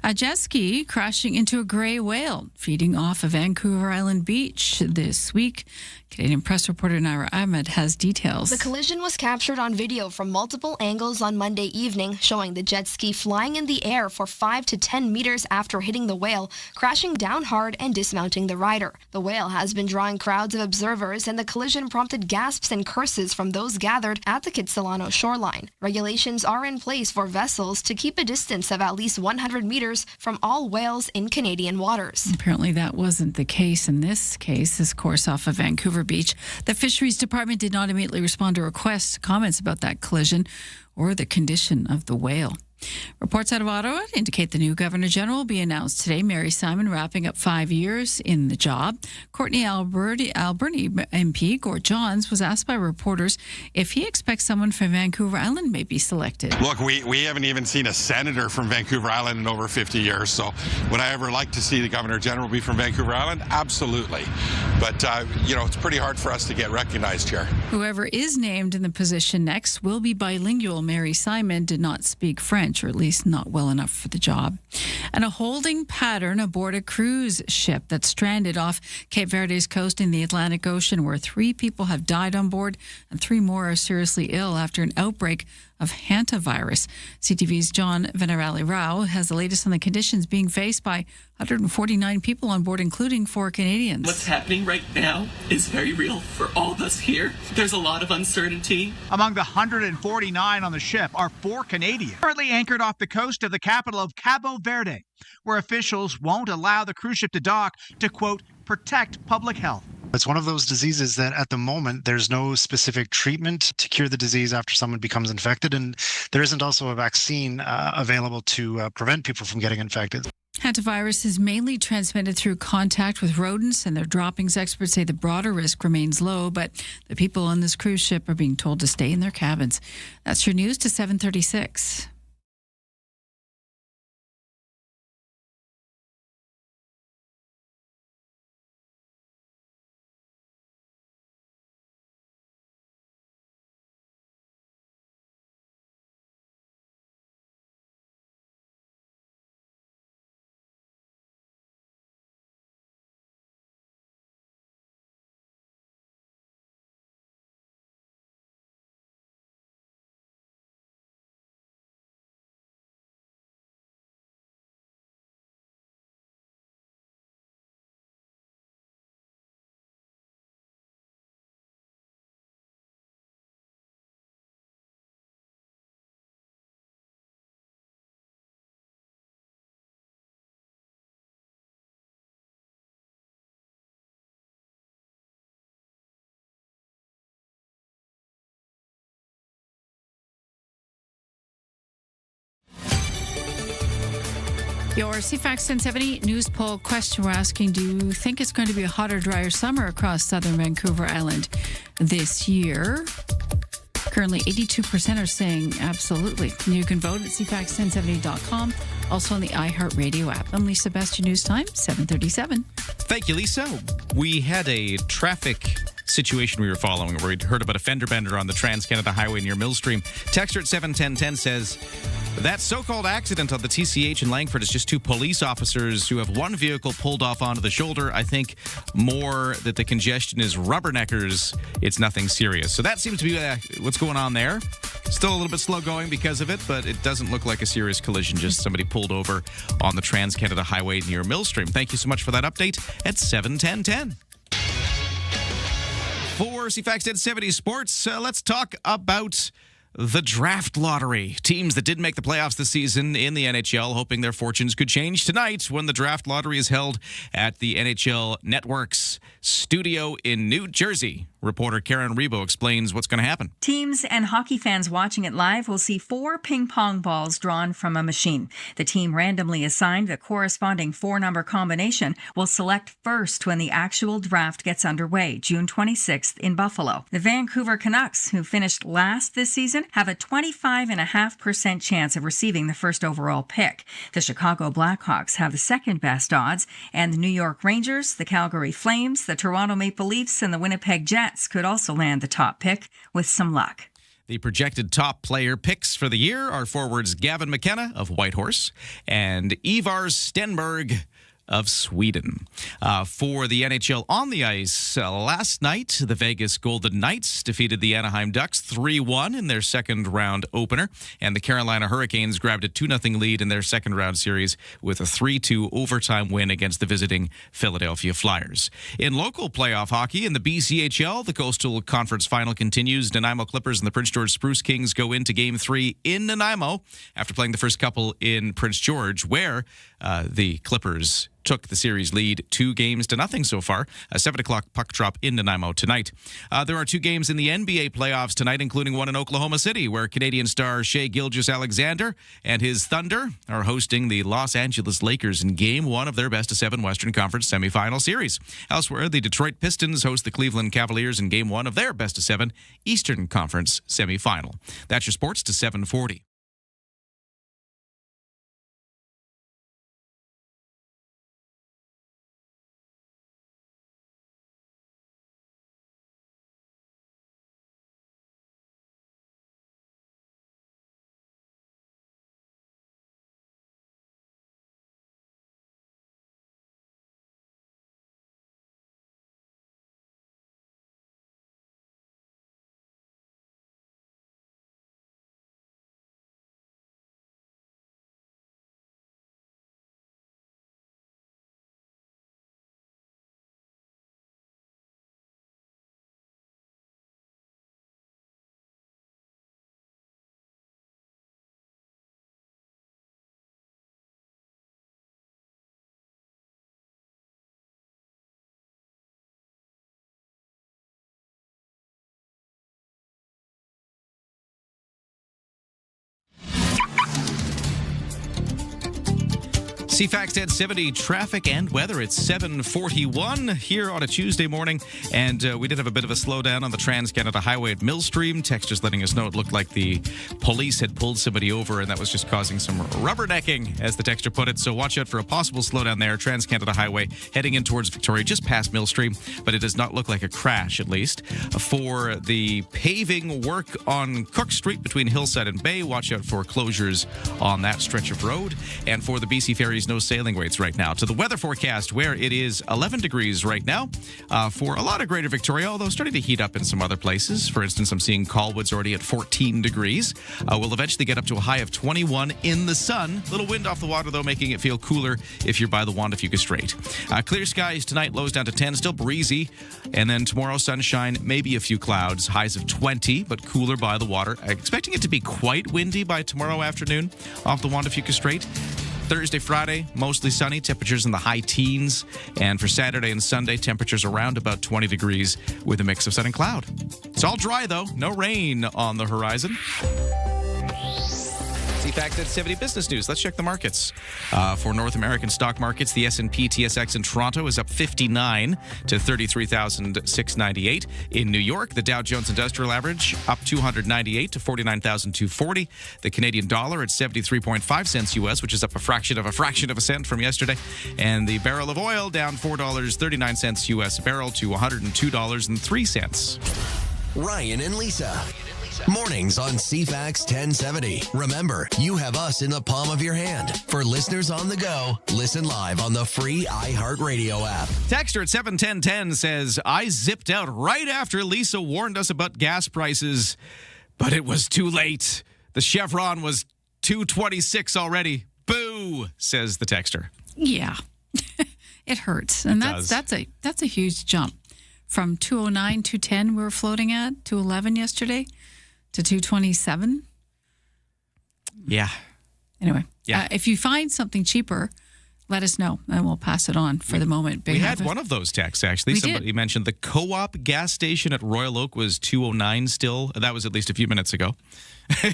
A jet ski crashing into a grey whale feeding off a Vancouver Island beach this week. Canadian Press reporter Naira Ahmed has details.
The collision was captured on video from multiple angles on Monday evening, showing the jet ski flying in the air for 5 to 10 meters after hitting the whale, crashing down hard and dismounting the rider. The whale has been drawing crowds of observers, and the collision prompted gasps and curses from those gathered at the Kitsilano shoreline. Regulations are in place for vessels to keep a distance of at least 100 meters from all whales in Canadian waters.
Apparently that wasn't the case in this case. This course off of Vancouver Beach. The Fisheries Department did not immediately respond to requests, comments about that collision or the condition of the whale. Reports out of Ottawa indicate the new Governor General will be announced today. Mary Simon wrapping up 5 years in the job. Courtney Alberni MP Gord Johns was asked by reporters if he expects someone from Vancouver Island may be selected.
Look, we haven't even seen a senator from Vancouver Island in over 50 years, so would I ever like to see the Governor General be from Vancouver Island? Absolutely. But, it's pretty hard for us to get recognized here.
Whoever is named in the position next will be bilingual. Mary Simon did not speak French, or at least not well enough for the job. And a holding pattern aboard a cruise ship that stranded off Cape Verde's coast in the Atlantic Ocean, where 3 people have died on board and 3 more are seriously ill after an outbreak of hantavirus. CTV's John Venerali Rao has the latest on the conditions being faced by 149 people on board, including 4 Canadians.
What's happening right now is very real for all of us here. There's a lot of uncertainty.
Among the 149 on the ship are 4 Canadians, currently anchored off the coast of the capital of Cabo Verde, where officials won't allow the cruise ship to dock to, quote, protect public health.
It's one of those diseases that at the moment there's no specific treatment to cure the disease after someone becomes infected, and there isn't also a vaccine available to prevent people from getting infected.
Hantavirus is mainly transmitted through contact with rodents and their droppings. Experts say the broader risk remains low, but the people on this cruise ship are being told to stay in their cabins. That's your news to 7:36. Your CFAX 1070 news poll question we're asking, do you think it's going to be a hotter, drier summer across southern Vancouver Island this year? Currently, 82% are saying absolutely. You can vote at CFAX1070.com, also on the iHeartRadio app. I'm Lisa Best, your news time, 7:37.
Thank you, Lisa. We had a traffic situation we were following where we'd heard about a fender bender on the Trans-Canada Highway near Millstream. Texter at 71010 says, that so-called accident on the TCH in Langford is just two police officers who have one vehicle pulled off onto the shoulder. I think more that the congestion is rubberneckers. It's nothing serious. So that seems to be what's going on there. Still a little bit slow going because of it, but it doesn't look like a serious collision. Just somebody pulled over on the Trans-Canada Highway near Millstream. Thank you so much for that update at 71010. For CFAX 1070 Sports, let's talk about the draft lottery. Teams that did make the playoffs this season in the NHL hoping their fortunes could change tonight when the draft lottery is held at the NHL Network's studio in New Jersey. Reporter Karen Rebo explains what's going to happen.
Teams and hockey fans watching it live will see 4 ping pong balls drawn from a machine. The team randomly assigned the corresponding 4-number combination will select first when the actual draft gets underway, June 26th in Buffalo. The Vancouver Canucks, who finished last this season, have a 25.5% chance of receiving the first overall pick. The Chicago Blackhawks have the second best odds, and the New York Rangers, the Calgary Flames, the Toronto Maple Leafs, and the Winnipeg Jets could also land the top pick with some luck.
The projected top player picks for the year are forwards Gavin McKenna of Whitehorse and Ivar Stenberg of Sweden. For the NHL on the ice, last night, the Vegas Golden Knights defeated the Anaheim Ducks 3-1 in their second round opener, and the Carolina Hurricanes grabbed a 2-0 lead in their second round series with a 3-2 overtime win against the visiting Philadelphia Flyers. In local playoff hockey, in the BCHL, the Coastal Conference Final continues. Nanaimo Clippers and the Prince George Spruce Kings go into Game 3 in Nanaimo after playing the first couple in Prince George, where the Clippers took the series lead 2-0 so far. A 7 o'clock puck drop in Nanaimo tonight. There are 2 games in the NBA playoffs tonight, including one in Oklahoma City, where Canadian star Shai Gilgeous-Alexander and his Thunder are hosting the Los Angeles Lakers in Game 1 of their best-of-7 Western Conference semifinal series. Elsewhere, the Detroit Pistons host the Cleveland Cavaliers in Game 1 of their best-of-7 Eastern Conference semifinal. That's your sports to 740. CFAX 1070 traffic and weather. It's 7:41 here on a Tuesday morning, and we did have a bit of a slowdown on the Trans-Canada Highway at Millstream. Texters letting us know it looked like the police had pulled somebody over, and that was just causing some rubbernecking, as the texter put it. So watch out for a possible slowdown there. Trans-Canada Highway heading in towards Victoria, just past Millstream, but it does not look like a crash, at least. For the paving work on Cook Street between Hillside and Bay, watch out for closures on that stretch of road. And for the BC Ferries, no sailing rates right now. To the weather forecast, where it is 11 degrees right now for a lot of Greater Victoria, although starting to heat up in some other places. For instance, I'm seeing Colwood's already at 14 degrees. We'll eventually get up to a high of 21 in the sun. Little wind off the water, though, making it feel cooler if you're by the Juan de Fuca Strait. Clear skies tonight, lows down to 10, still breezy. And then tomorrow, sunshine, maybe a few clouds, highs of 20, but cooler by the water. Expecting it to be quite windy by tomorrow afternoon off the Juan de Fuca Strait. Thursday, Friday, mostly sunny, temperatures in the high teens. And for Saturday and Sunday, temperatures around about 20 degrees with a mix of sun and cloud. It's all dry, though. No rain on the horizon. CFAX 1070 Business News. Let's check the markets. For North American stock markets, the S&P TSX in Toronto is up 59 to 33,698. In New York, the Dow Jones Industrial Average up 298 to 49,240. The Canadian dollar at 73.5 cents US, which is up a fraction of a cent from yesterday. And the barrel of oil down $4.39 US a barrel to $102.03.
Ryan and Lisa. Mornings on CFAX 1070. Remember, you have us in the palm of your hand. For listeners on the go, listen live on the free iHeartRadio app.
Texter at 71010 says, I zipped out right after Lisa warned us about gas prices, but it was too late. The Chevron was $2.26 already. Boo, says the texter.
Yeah, it hurts. And that's a huge jump. From 209, 210 we were floating at, 211 yesterday, to 227.
Yeah.
Anyway,
yeah.
If you find something cheaper, let us know, and we'll pass it on for the moment.
We had one of those texts, actually. Somebody mentioned the Co-op gas station at Royal Oak was 209 still. That was at least a few minutes ago.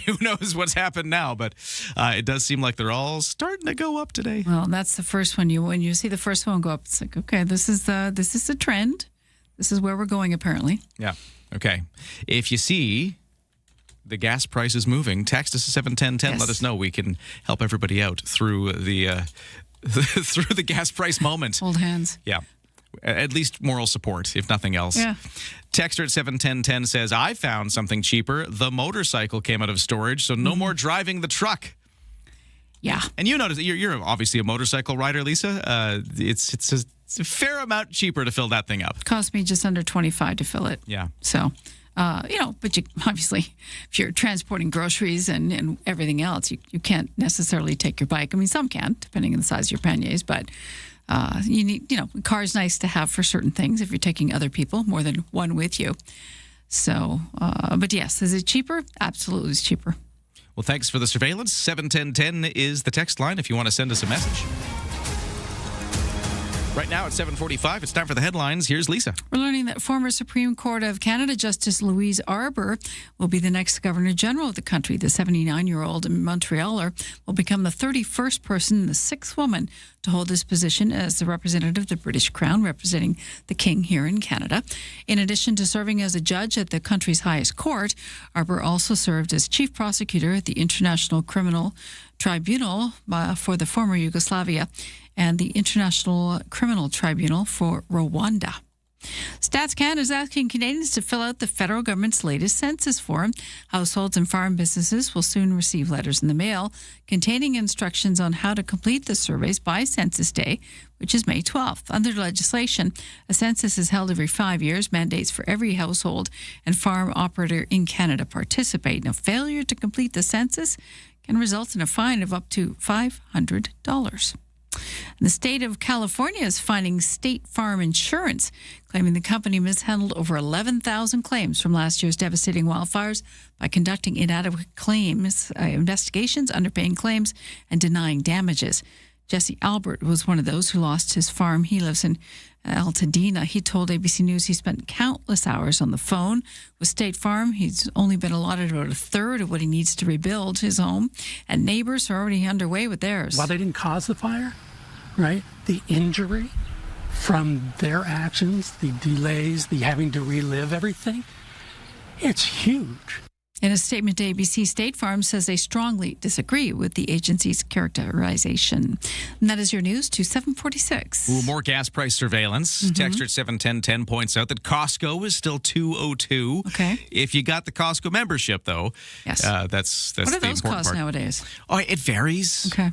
Who knows what's happened now, but it does seem like they're all starting to go up today.
Well, that's the first one. When you see the first one go up, it's like, okay, this is the trend. This is where we're going, apparently.
Yeah. Okay. If you see the gas prices moving, text us at 71010.
Yes.
Let us know. We can help everybody out through the through the gas price moment.
Hold hands.
Yeah. At least moral support, if nothing else.
Yeah.
Texter at 71010 says, I found something cheaper. The motorcycle came out of storage, so no more driving the truck.
Yeah.
And you notice you're obviously a motorcycle rider, Lisa. It's a fair amount cheaper to fill that thing up.
Cost me just under $25 to fill it.
Yeah.
So, but you obviously, if you're transporting groceries and everything else, you can't necessarily take your bike. I mean, some can, depending on the size of your panniers, but you need, a car's nice to have for certain things if you're taking other people, more than one with you. So, but yes, is it cheaper? Absolutely, it's cheaper.
Well, thanks for the surveillance. 71010 is the text line if you want to send us a message. Right now at 7:45, it's time for the headlines. Here's Lisa.
We're learning that former Supreme Court of Canada Justice Louise Arbour will be the next Governor General of the country. The 79-year-old Montrealer will become the 31st person and the 6th woman to hold this position as the representative of the British Crown, representing the King here in Canada. In addition to serving as a judge at the country's highest court, Arbour also served as chief prosecutor at the International Criminal Tribunal for the former Yugoslavia and the International Criminal Tribunal for Rwanda. Stats Canada is asking Canadians to fill out the federal government's latest census form. Households and farm businesses will soon receive letters in the mail containing instructions on how to complete the surveys by Census Day, which is May 12th. Under legislation, a census is held every 5 years. Mandates for every household and farm operator in Canada participate. Now, failure to complete the census can result in a fine of up to $500. The state of California is fining State Farm Insurance, claiming the company mishandled over 11,000 claims from last year's devastating wildfires by conducting inadequate claims investigations, underpaying claims, and denying damages. Jesse Albert was one of those who lost his farm. He lives in Altadena. He told ABC News he spent countless hours on the phone with State Farm. He's only been allotted about a third of what he needs to rebuild his home, and neighbors are already underway with theirs.
Well, they didn't cause the fire, right? The injury from their actions, the delays, the having to relive everything, it's huge.
In a statement to ABC, State Farm says they strongly disagree with the agency's characterization. And that is your news to 746.
Ooh, more gas price surveillance. Texter at 71010 points out that Costco is still $2.02.
Okay.
If you got the Costco membership, though,
yes,
that's
what
the
are those
important
costs
part.
Nowadays?
Oh, it varies.
Okay.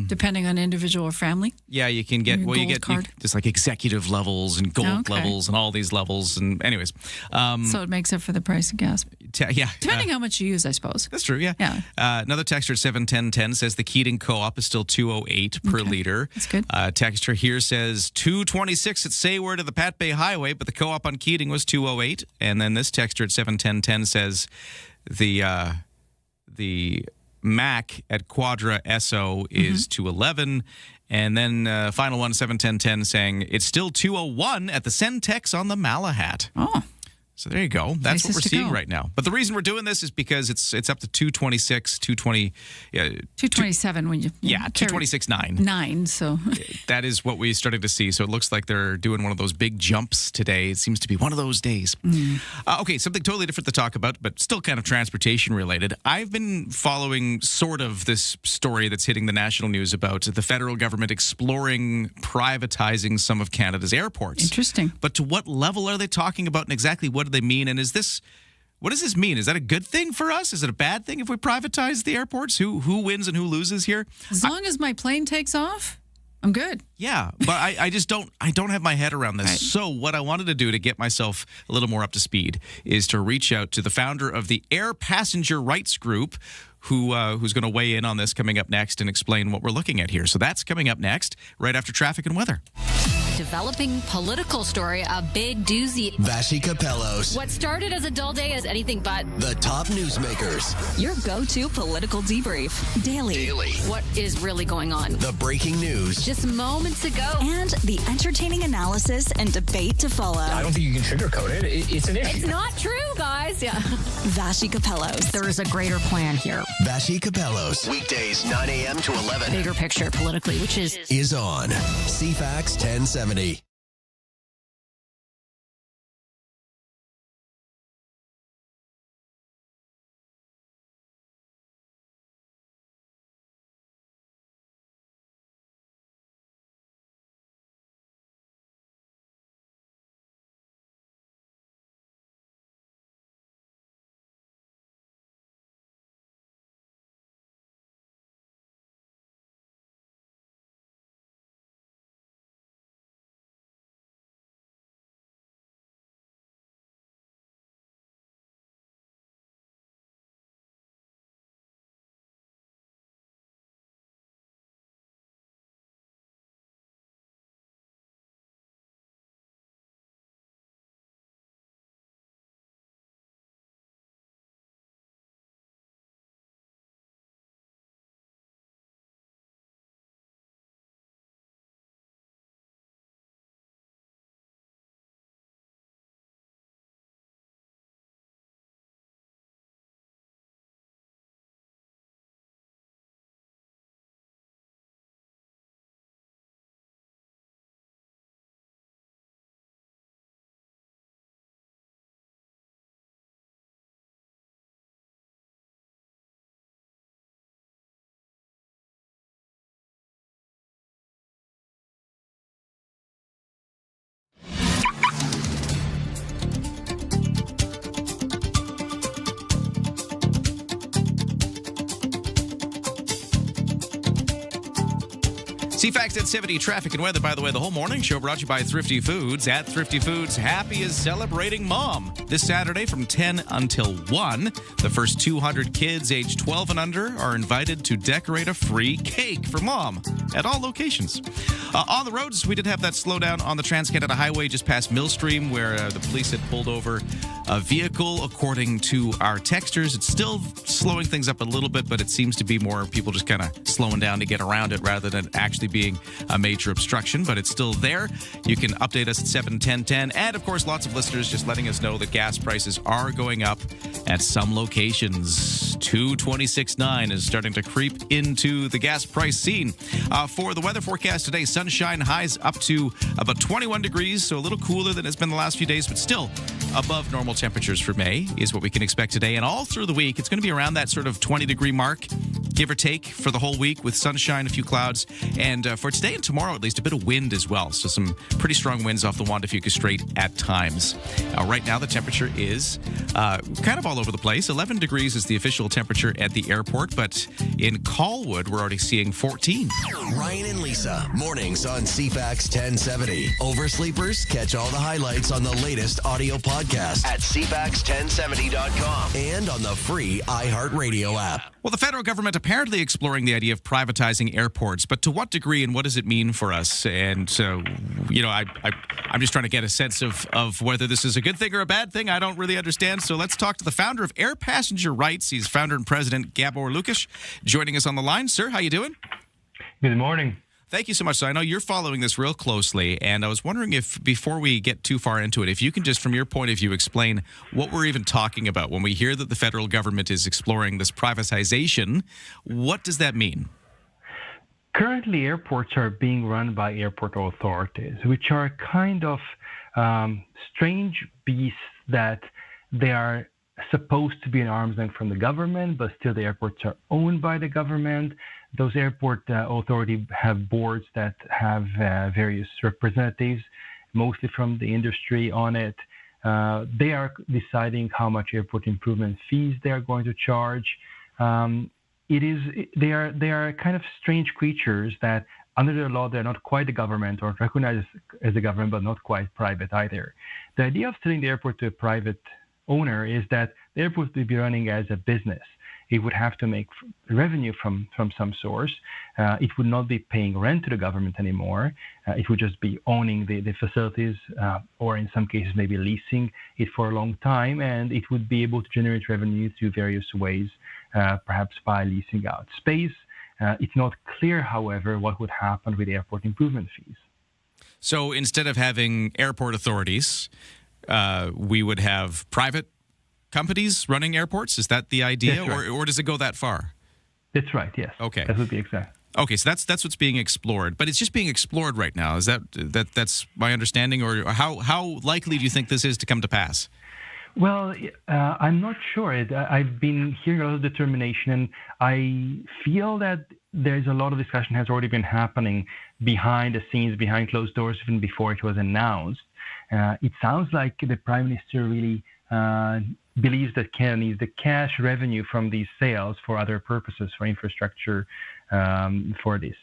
Depending on individual or family.
Yeah, you can get
you get
just like executive levels and gold levels and all these levels. And anyways,
so it makes up for the price of gas.
Yeah.
Depending how much you use, I suppose.
That's true, yeah.
Yeah.
Another texter at 71010 says the Keating Co-op is still $2.08 per liter.
That's good.
Texter here says $2.26 at Sayward of the Pat Bay Highway, but the Co-op on Keating was $2.08. And then this texter at 71010 says the Mac at Quadra SO is $2.11. And then final one, 71010, saying it's still $2.01 at the Centex on the Malahat.
Oh.
So there you go. That's what we're seeing right now. But the reason we're doing this is because it's up to 226, 220.
227 when you.
226.9.
9, so.
That is what we started to see. So it looks like they're doing one of those big jumps today. It seems to be one of those days. Okay, something totally different to talk about, but still kind of transportation related. I've been following sort of this story that's hitting the national news about the federal government exploring privatizing some of Canada's airports.
Interesting.
But to what level are they talking about, and exactly what do they mean? And what does this mean? Is that a good thing for us? Is it a bad thing if we privatize the airports? Who wins and who loses here?
As long as my plane takes off, I'm good.
Yeah, but I just don't have my head around this. Right. So what I wanted to do to get myself a little more up to speed is to reach out to the founder of the Air Passenger Rights Group, who's going to weigh in on this coming up next and explain what we're looking at here. So that's coming up next, right after traffic and weather.
Developing political story, a big doozy.
Vashi Capellos.
What started as a dull day is anything but.
The top newsmakers.
Your go-to political debrief. Daily. What is really going on?
The breaking news.
Just moments ago.
And the entertaining analysis and debate to follow.
I don't think you can sugarcoat it. It's an issue.
It's not true, guys. Yeah.
Vashi Capellos.
There is a greater plan here.
Vashi Capellos. Weekdays 9 a.m. to 11.
Bigger picture politically, which is
on CFAX 1070.
CFAX at 70 traffic and weather. By the way, the whole morning show brought to you by Thrifty Foods. At Thrifty Foods, happy is celebrating mom. This Saturday from 10 until 1, the first 200 kids aged 12 and under are invited to decorate a free cake for mom at all locations. On the roads, we did have that slowdown on the Trans-Canada Highway just past Millstream where the police had pulled over a vehicle. According to our texters, it's still slowing things up a little bit, but it seems to be more people just kind of slowing down to get around it rather than actually being a major obstruction, but it's still there. You can update us at 71010. And of course, lots of listeners just letting us know that gas prices are going up at some locations. 226.9 is starting to creep into the gas price scene. For the weather forecast today, sunshine, highs up to about 21 degrees, so a little cooler than it's been the last few days, but still above normal temperatures for May is what we can expect today. And all through the week, it's going to be around that sort of 20-degree mark, give or take, for the whole week with sunshine, a few clouds. And for today and tomorrow, at least, a bit of wind as well. So some pretty strong winds off the Juan de Fuca Strait at times. Right now, the temperature is kind of all over the place. 11 degrees is the official temperature at the airport, but in Colwood, we're already seeing 14.
Ryan and Lisa, mornings on CFAX 1070. Oversleepers, catch all the highlights on the latest audio podcast at CFAX1070.com and on the free iHeartRadio app.
Well, the federal government apparently exploring the idea of privatizing airports, but to what degree and what does it mean for us? And so, I'm just trying to get a sense of whether this is a good thing or a bad thing. I don't really understand. So let's talk to the founder of Air Passenger Rights. He's founder and president Gabor Lukasz, joining us on the line. Sir, how you doing?
Good morning.
Thank you so much. So I know you're following this real closely, and I was wondering if, before we get too far into it, if you can just, from your point of view, explain what we're even talking about when we hear that the federal government is exploring this privatization. What does that mean?
Currently, airports are being run by airport authorities, which are kind of strange beasts that they are supposed to be an arm's length from the government, but still the airports are owned by the government. Those airport authorities have boards that have various representatives, mostly from the industry on it. They are deciding how much airport improvement fees they are going to charge. They are kind of strange creatures that under the law, they're not quite the government or recognized as the government, but not quite private either. The idea of selling the airport to a private owner is that the airport would be running as a business. It would have to make revenue from some source. It would not be paying rent to the government anymore. It would just be owning the facilities, or in some cases maybe leasing it for a long time, and it would be able to generate revenue through various ways, perhaps by leasing out space. It's not clear, however, what would happen with airport improvement fees.
So instead of having airport authorities, we would have private companies running airports? Is that the idea, right? or does it go that far?
That's right, yes.
Okay.
That would be exact.
Okay, so that's what's being explored, but it's just being explored right now. Is that's my understanding, or how likely do you think this is to come to pass?
Well, I'm not sure. I've been hearing a lot of determination, and I feel that there's a lot of discussion has already been happening behind the scenes, behind closed doors, even before it was announced. It sounds like the Prime Minister really believes that Canada needs the cash revenue from these sales for other purposes, for infrastructure, for this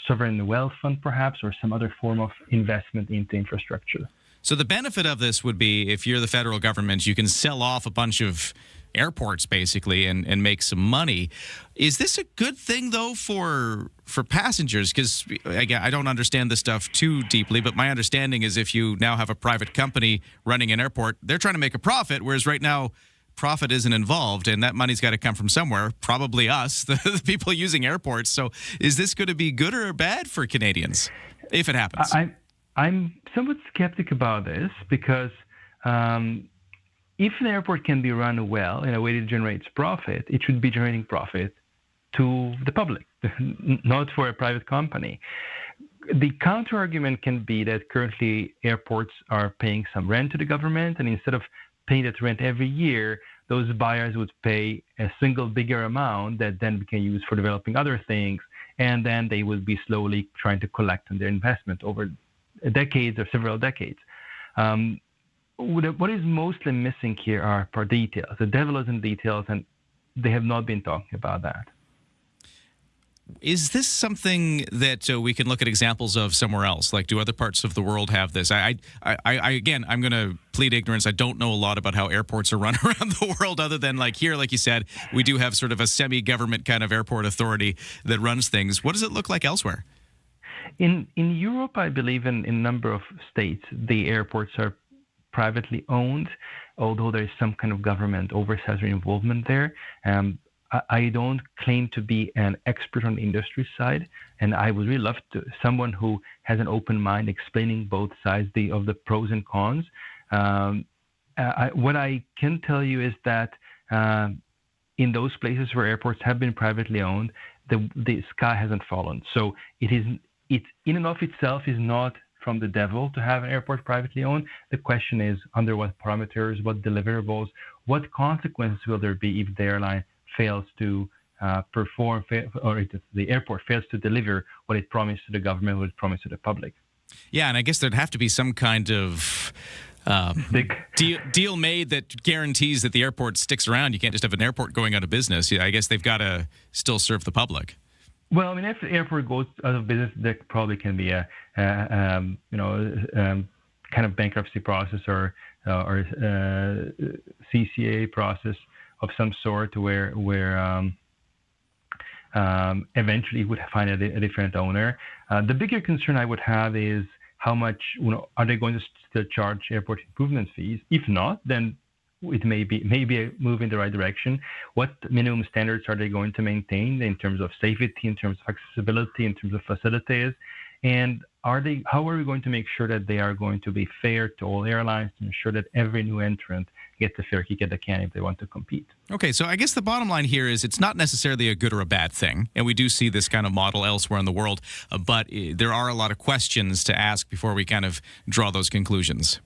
sovereign wealth fund perhaps, or some other form of investment into infrastructure.
So the benefit of this would be, if you're the federal government, you can sell off a bunch of airports basically and make some money. Is this a good thing though for passengers? Because I don't understand this stuff too deeply, but my understanding is if you now have a private company running an airport, they're trying to make a profit, whereas right now profit isn't involved, and that money's got to come from somewhere, probably us, the people using airports. So is this going to be good or bad for Canadians if it happens?
I'm somewhat skeptic about this because if an airport can be run well in a way that generates profit, it should be generating profit to the public, not for a private company. The counter-argument can be that currently airports are paying some rent to the government, and instead of paying that rent every year, those buyers would pay a single bigger amount that then can use for developing other things, and then they will be slowly trying to collect on their investment over decades or several decades. What is mostly missing here are details. The devil is in details, and they have not been talking about that.
Is this something that we can look at examples of somewhere else? Like, do other parts of the world have this? Again, I'm going to plead ignorance. I don't know a lot about how airports are run around the world, other than like here, like you said, we do have sort of a semi-government kind of airport authority that runs things. What does it look like elsewhere?
In Europe, I believe in a number of states, the airports are privately owned, although there is some kind of government oversight or involvement there. I don't claim to be an expert on the industry side, and I would really love someone who has an open mind explaining both sides of the pros and cons. What I can tell you is that in those places where airports have been privately owned, the sky hasn't fallen. So it in and of itself is not from the devil to have an airport privately owned. The question is under what parameters, what deliverables, what consequences will there be if the airline fails to perform, or if the airport fails to deliver what it promised to the government, what it promised to the public.
Yeah, and I guess there'd have to be some kind of deal made that guarantees that the airport sticks around. You can't just have an airport going out of business. I guess they've got to still serve the public.
Well, I mean, if the airport goes out of business, there probably can be a kind of bankruptcy process or CCA process of some sort where eventually you would find a different owner. The bigger concern I would have is how much, are they going to still charge airport improvement fees? If not, then it may be a move in the right direction. What minimum standards are they going to maintain in terms of safety, in terms of accessibility, in terms of facilities? And how are we going to make sure that they are going to be fair to all airlines to ensure that every new entrant gets a fair kick at the can if they want to compete?
Okay, so I guess the bottom line here is it's not necessarily a good or a bad thing, and we do see this kind of model elsewhere in the world, but there are a lot of questions to ask before we kind of draw those conclusions.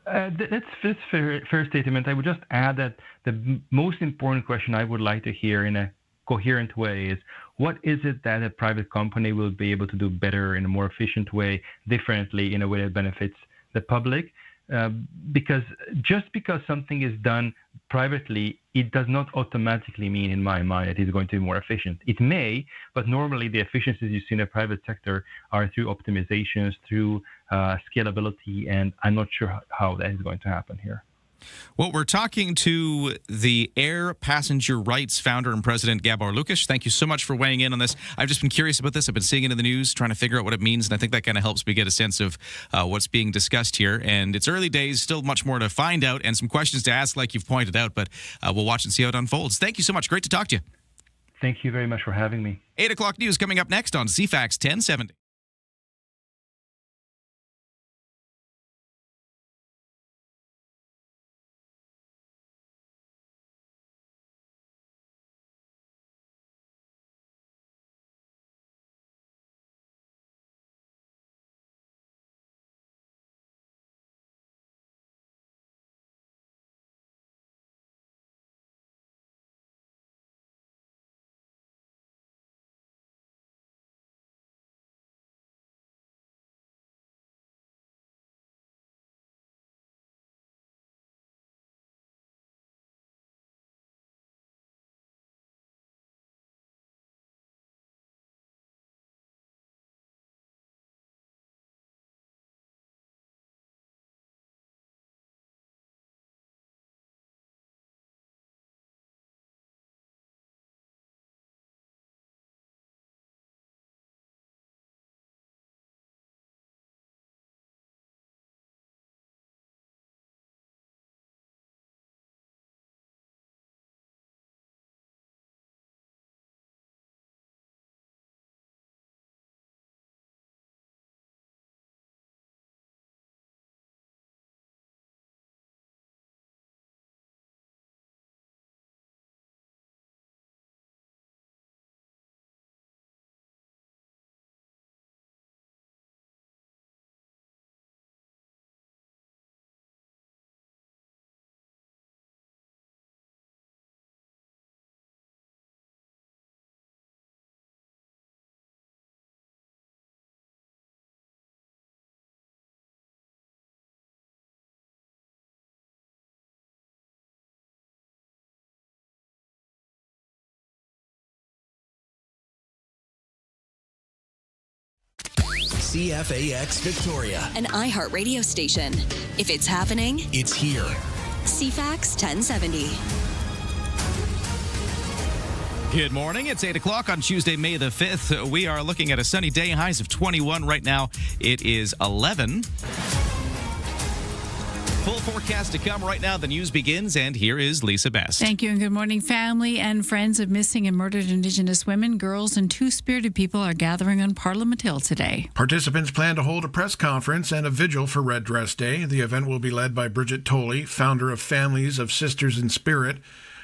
That's fair statement. I would just add that the most important question I would like to hear in a coherent way is, what is it that a private company will be able to do better in a more efficient way, differently, in a way that benefits the public? Because just because something is done privately, it does not automatically mean, in my mind, that it's going to be more efficient. It may, but normally the efficiencies you see in the private sector are through optimizations, through scalability, and I'm not sure how that is going to happen here.
Well, we're talking to the Air Passenger Rights founder and president, Gabor Lukacs. Thank you so much for weighing in on this. I've just been curious about this. I've been seeing it in the news, trying to figure out what it means, and I think that kind of helps me get a sense of what's being discussed here. And it's early days, still much more to find out, and some questions to ask, like you've pointed out, but we'll watch and see how it unfolds. Thank you so much. Great to talk to you.
Thank you very much for having me.
8 o'clock news coming up next on CFAX 1070.
CFAX Victoria,
An iHeartRadio station. If it's happening,
it's here.
CFAX 1070.
Good morning. It's 8 o'clock on Tuesday, May the 5th. We are looking at a sunny day, highs of 21. Right now, it is 11. Full forecast to come right now. The news begins, and here is Lisa Best.
Thank you, and good morning. Family and friends of missing and murdered Indigenous women, girls, and two-spirited people are gathering on Parliament Hill today.
Participants plan to hold a press conference and a vigil for Red Dress Day. The event will be led by Bridget Tolley, founder of Families of Sisters in Spirit.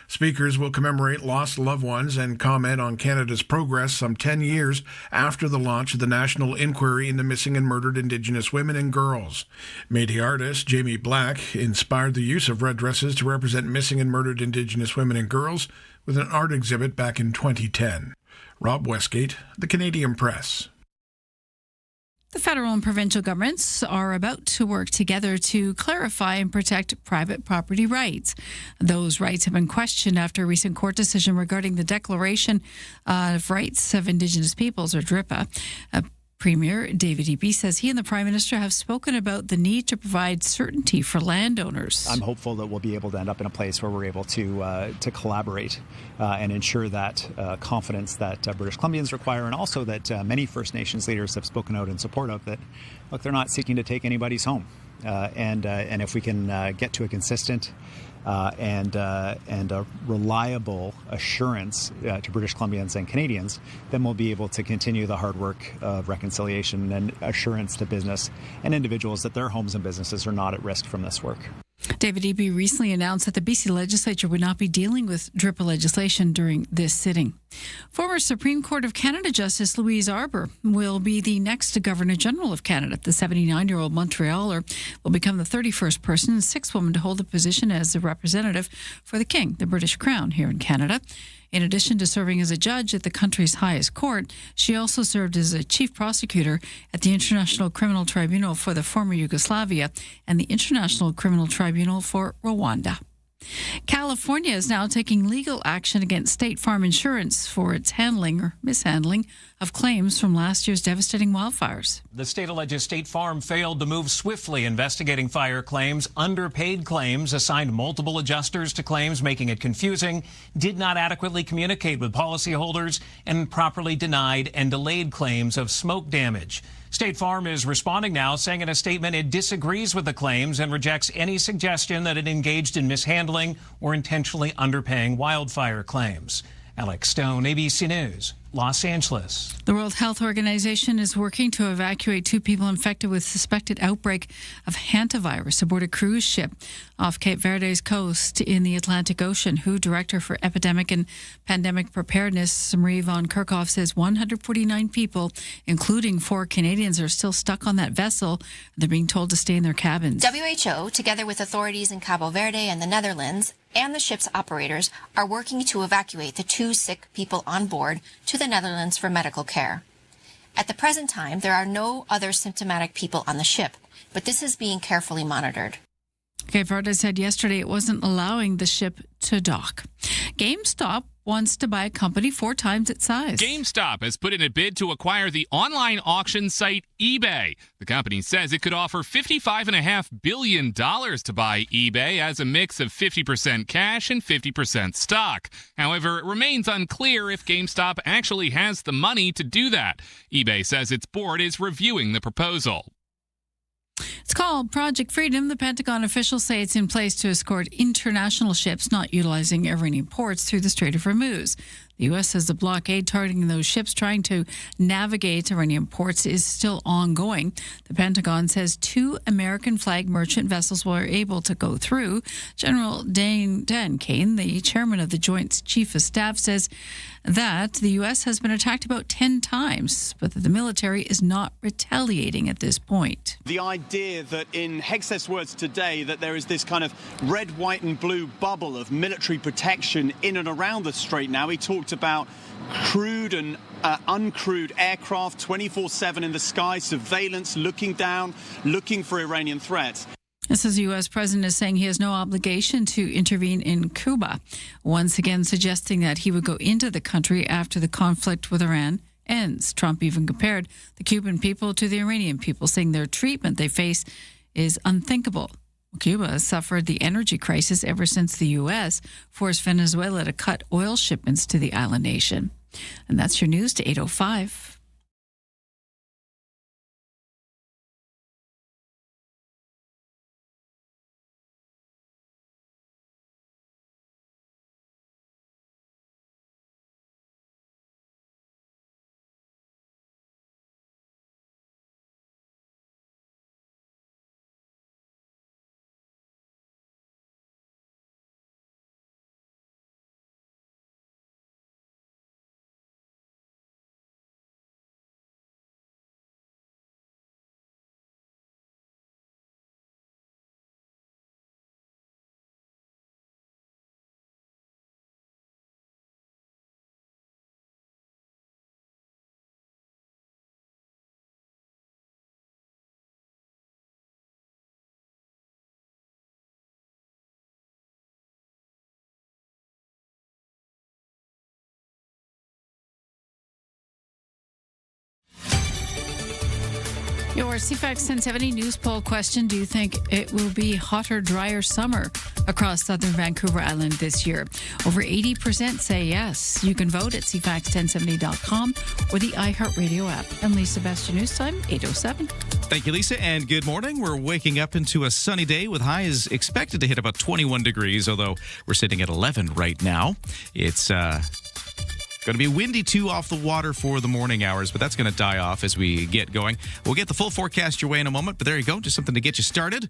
Speakers will commemorate lost loved ones and comment on Canada's progress some 10 years after the launch of the National Inquiry into Missing and Murdered Indigenous Women and Girls. Métis artist Jamie Black inspired the use of red dresses to represent missing and murdered Indigenous women and girls with an art exhibit back in 2010. Rob Westgate, The Canadian Press.
The federal and provincial governments are about to work together to clarify and protect private property rights. Those rights have been questioned after a recent court decision regarding the Declaration of Rights of Indigenous Peoples, or DRIPA. Premier David Eby says he and the Prime Minister have spoken about the need to provide certainty for landowners.
I'm hopeful that we'll be able to end up in a place where we're able to collaborate and ensure that confidence that British Columbians require, and also that many First Nations leaders have spoken out in support of, that, look, they're not seeking to take anybody's home. and if we can get to a consistent and a reliable assurance to British Columbians and Canadians, then we'll be able to continue the hard work of reconciliation and assurance to business and individuals that their homes and businesses are not at risk from this work.
David Eby recently announced that the BC legislature would not be dealing with DRIPA legislation during this sitting. Former Supreme Court of Canada Justice Louise Arbour will be the next Governor General of Canada. The 79-year-old Montrealer will become the 31st person and 6th woman to hold the position as a representative for the King, the British Crown, here in Canada. In addition to serving as a judge at the country's highest court, she also served as a chief prosecutor at the International Criminal Tribunal for the former Yugoslavia and the International Criminal Tribunal for Rwanda. California is now taking legal action against State Farm Insurance for its handling or mishandling of claims from last year's devastating wildfires.
The state alleges State Farm failed to move swiftly investigating fire claims, underpaid claims, assigned multiple adjusters to claims, making it confusing, did not adequately communicate with policyholders, and properly denied and delayed claims of smoke damage. State Farm is responding now, saying in a statement it disagrees with the claims and rejects any suggestion that it engaged in mishandling or intentionally underpaying wildfire claims. Alex Stone, ABC News, Los Angeles.
The World Health Organization is working to evacuate 2 people infected with suspected outbreak of hantavirus aboard a cruise ship off Cape Verde's coast in the Atlantic Ocean. WHO Director for Epidemic and Pandemic Preparedness, Marie von Kerkhoff, says 149 people, including 4 Canadians, are still stuck on that vessel. They're being told to stay in their cabins.
WHO, together with authorities in Cabo Verde and the Netherlands, and the ship's operators are working to evacuate the 2 sick people on board to the Netherlands for medical care. At the present time, there are no other symptomatic people on the ship, but this is being carefully monitored.
Cape Verde said yesterday it wasn't allowing the ship to dock. GameStop wants to buy a company 4 times its size.
GameStop has put in a bid to acquire the online auction site eBay. The company says it could offer $55.5 billion to buy eBay as a mix of 50% cash and 50% stock. However, it remains unclear if GameStop actually has the money to do that. eBay says its board is reviewing the proposal.
It's called Project Freedom. The Pentagon officials say it's in place to escort international ships not utilizing Iranian ports through the Strait of Hormuz. The U.S. says the blockade targeting those ships trying to navigate Iranian ports is still ongoing. The Pentagon says 2 American-flagged merchant vessels were able to go through. General Dan Kane, the chairman of the Joint Chief of Staff, says that the U.S. has been attacked about 10 times, but that the military is not retaliating at this point.
The idea that, in Hegseth's words today, that there is this kind of red, white and blue bubble of military protection in and around the strait now. He talked about crewed and uncrewed aircraft 24/7 in the sky, surveillance, looking down, looking for Iranian threats.
This is the U.S. president is saying he has no obligation to intervene in Cuba, once again suggesting that he would go into the country after the conflict with Iran ends. Trump even compared the Cuban people to the Iranian people, saying their treatment they face is unthinkable. Cuba has suffered the energy crisis ever since the U.S. forced Venezuela to cut oil shipments to the island nation. And that's your news to 8:05. Your CFAX 1070 news poll question: do you think it will be hotter, drier summer across southern Vancouver Island this year. Over 80% say yes. You can vote at CFAX1070.com or the iHeartRadio app. I'm Lisa Best, your news time, 8:07.
Thank you, Lisa, and good morning. We're waking up into a sunny day with highs expected to hit about 21 degrees, although we're sitting at 11 right now. It's going to be windy, too, off the water for the morning hours, but that's going to die off as we get going. We'll get the full forecast your way in a moment, but there you go, just something to get you started.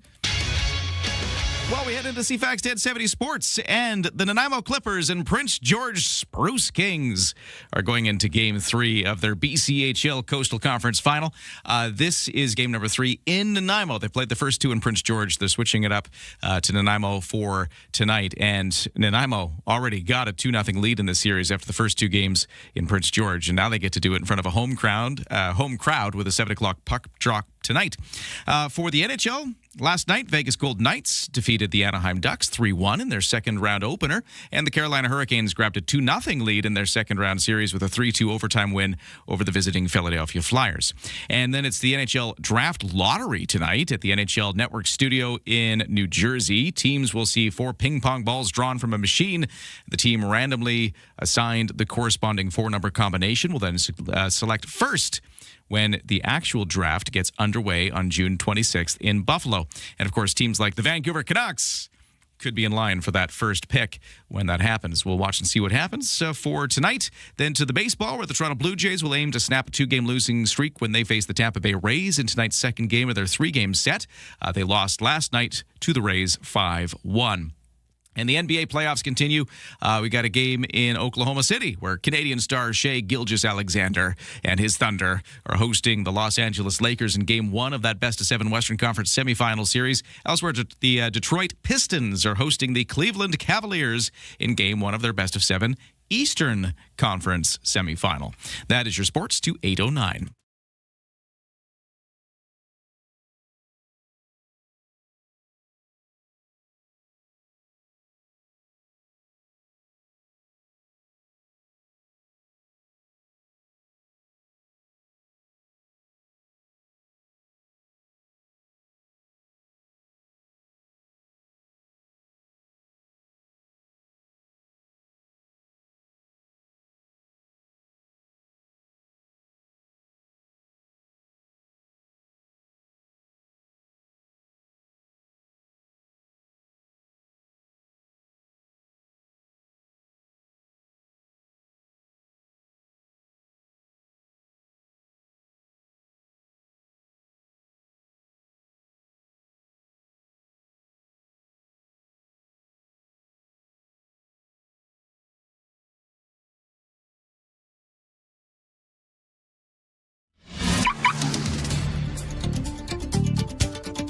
Well, we head into CFAX 1070 Sports, and the Nanaimo Clippers and Prince George Spruce Kings are going into Game 3 of their BCHL Coastal Conference Final. This is Game number 3 in Nanaimo. They played the first two in Prince George. They're switching it up to Nanaimo for tonight, and Nanaimo already got a 2-0 lead in the series after the first two games in Prince George, and now they get to do it in front of a home crowd with a 7 o'clock puck drop tonight. For the NHL, last night, Vegas Golden Knights defeated the Anaheim Ducks 3-1 in their second-round opener, and the Carolina Hurricanes grabbed a 2-0 lead in their second-round series with a 3-2 overtime win over the visiting Philadelphia Flyers. And then it's the NHL Draft Lottery tonight at the NHL Network Studio in New Jersey. Teams will see 4 ping-pong balls drawn from a machine. The team randomly assigned the corresponding 4-number combination will then select first when the actual draft gets underway on June 26th in Buffalo. And, of course, teams like the Vancouver Canucks could be in line for that first pick when that happens. We'll watch and see what happens for tonight. Then to the baseball, where the Toronto Blue Jays will aim to snap a 2-game losing streak when they face the Tampa Bay Rays in tonight's second game of their 3-game set. They lost last night to the Rays 5-1. And the NBA playoffs continue. We got a game in Oklahoma City where Canadian star Shai Gilgeous-Alexander and his Thunder are hosting the Los Angeles Lakers in Game 1 of that best-of-7 Western Conference semifinal series. Elsewhere, the Detroit Pistons are hosting the Cleveland Cavaliers in Game 1 of their best-of-7 Eastern Conference semifinal. That is your sports to 8:09.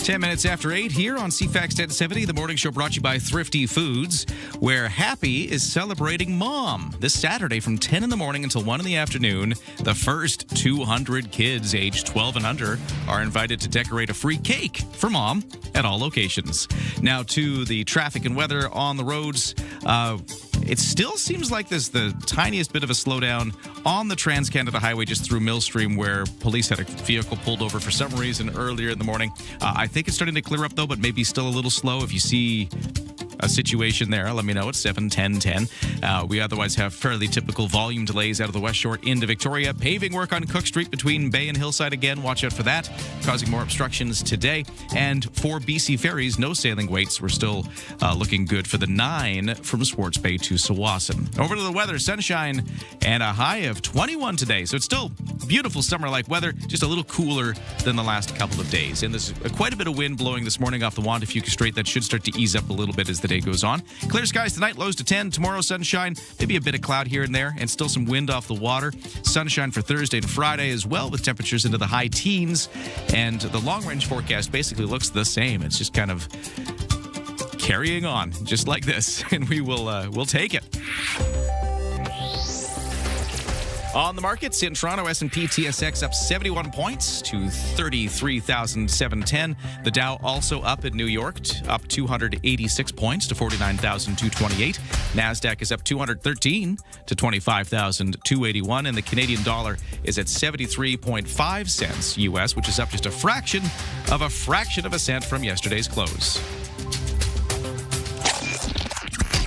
Ten minutes after 8 here on CFAX 1070, the morning show brought to you by Thrifty Foods, where Happy is celebrating Mom. This Saturday from 10 in the morning until 1 in the afternoon, the first 200 kids aged 12 and under are invited to decorate a free cake for Mom at all locations. Now to the traffic and weather on the roads. It still seems like there's the tiniest bit of a slowdown on the Trans-Canada Highway just through Millstream, where police had a vehicle pulled over for some reason earlier in the morning. I think it's starting to clear up, though, but maybe still a little slow. If you see a situation there, let me know. It's 7-10-10. We otherwise have fairly typical volume delays out of the West Shore into Victoria. Paving work on Cook Street between Bay and Hillside again. Watch out for that, causing more obstructions today. And for BC Ferries, no sailing waits. We're still looking good for the 9 from Swartz Bay to Sawasan. Over to the weather, sunshine and a high of 21 today. So it's still beautiful summer-like weather, just a little cooler than the last couple of days. And there's quite a bit of wind blowing this morning off the Wantafuka Strait. That should start to ease up a little bit as the day goes on. Clear skies tonight, lows to 10. Tomorrow, sunshine, maybe a bit of cloud here and there, and still some wind off the water. Sunshine for Thursday and Friday as well, with temperatures into the high teens. And the long-range forecast basically looks the same. It's just kind of carrying on, just like this, and we'll take it. On the markets in Toronto, S&P TSX up 71 points to 33,710. The Dow also up in New York, up 286 points to 49,228. NASDAQ is up 213 to 25,281. And the Canadian dollar is at 73.5 cents U.S., which is up just a fraction of a cent from yesterday's close.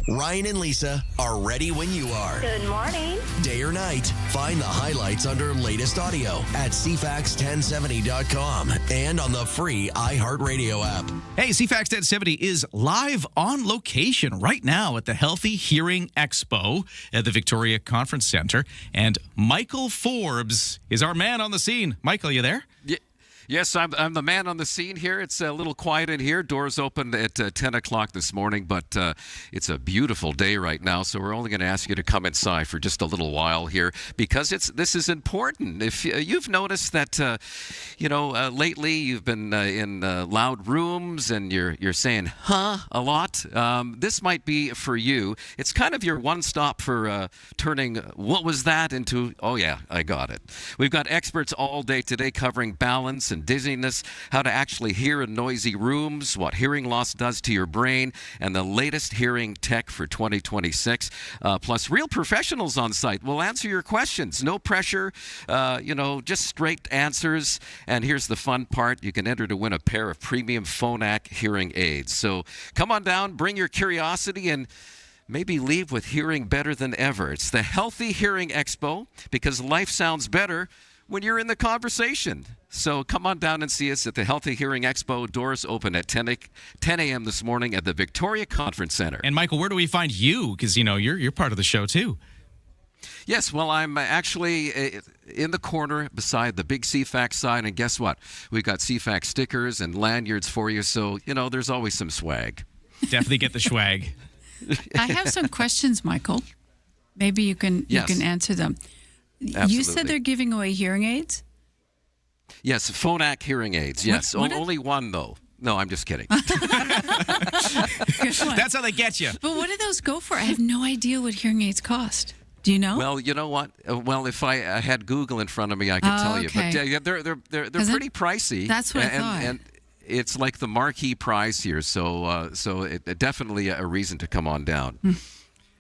Ryan and Lisa are ready when you are.
Good morning.
Day or night, find the highlights under latest audio at CFAX1070.com and on the free iHeartRadio app.
Hey, CFAX 1070 is live on location right now at the Healthy Hearing Expo at the Victoria Conference Center. And Michael Forbes is our man on the scene. Michael, you there?
Yes, I'm the man on the scene here. It's a little quiet in here. Doors opened at 10 o'clock this morning, but it's a beautiful day right now, so we're only going to ask you to come inside for just a little while here because this is important. If you've noticed that, lately you've been in loud rooms and you're saying, huh, a lot, this might be for you. It's kind of your one-stop for turning what was that into, oh yeah, I got it. We've got experts all day today covering balance and dizziness, how to actually hear in noisy rooms, what hearing loss does to your brain, and the latest hearing tech for 2026. Plus, real professionals on site will answer your questions. No pressure, just straight answers. And here's the fun part. You can enter to win a pair of premium Phonak hearing aids. So come on down, bring your curiosity, and maybe leave with hearing better than ever. It's the Healthy Hearing Expo because life sounds better when you're in the conversation. So come on down and see us at the Healthy Hearing Expo. Doors open at 10 a.m. this morning at the Victoria Conference Center.
And Michael, where do we find you? Because, you're part of the show too.
Yes, well, I'm actually in the corner beside the big CFAX sign. And guess what? We've got CFAX stickers and lanyards for you. So, there's always some swag.
Definitely get the swag.
I have some questions, Michael. Maybe you can answer them.
Absolutely.
You said they're giving away hearing aids?
Yes, Phonak hearing aids. Yes, only one though. No, I'm just kidding.
That's how they get you.
But what do those go for? I have no idea what hearing aids cost. Do you know?
Well, you know what? Well, if I had Google in front of me, I could tell you. But they're pretty pricey.
That's what I thought.
And it's like the marquee prize here, so definitely a reason to come on down.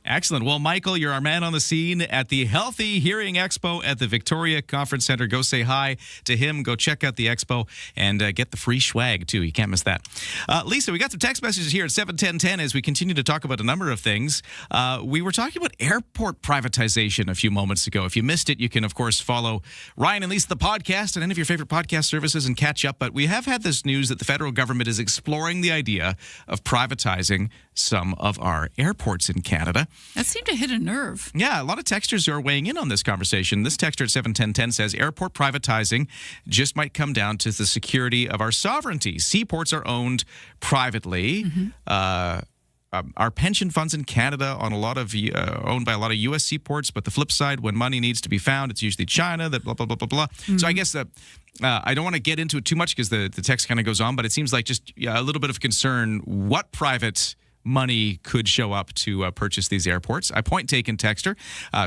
Excellent. Well, Michael, you're our man on the scene at the Healthy Hearing Expo at the Victoria Conference Center. Go say hi to him. Go check out the expo and get the free swag, too. You can't miss that. Lisa, we got some text messages here at 71010 as we continue to talk about a number of things. We were talking about airport privatization a few moments ago. If you missed it, you can, of course, follow Ryan and Lisa, the podcast, and any of your favorite podcast services and catch up. But we have had this news that the federal government is exploring the idea of privatizing some of our airports in Canada.
That seemed to hit a nerve.
Yeah, a lot of texters are weighing in on this conversation. This texter at 71010 says airport privatizing just might come down to the security of our sovereignty. Seaports are owned privately. Our pension funds in Canada owned by a lot of U.S. seaports, but the flip side, when money needs to be found, it's usually China, that blah, blah, blah, blah, blah. So I guess that I don't want to get into it too much because the text kind of goes on, but it seems like just a little bit of concern what private money could show up to purchase these airports. I point taken texter.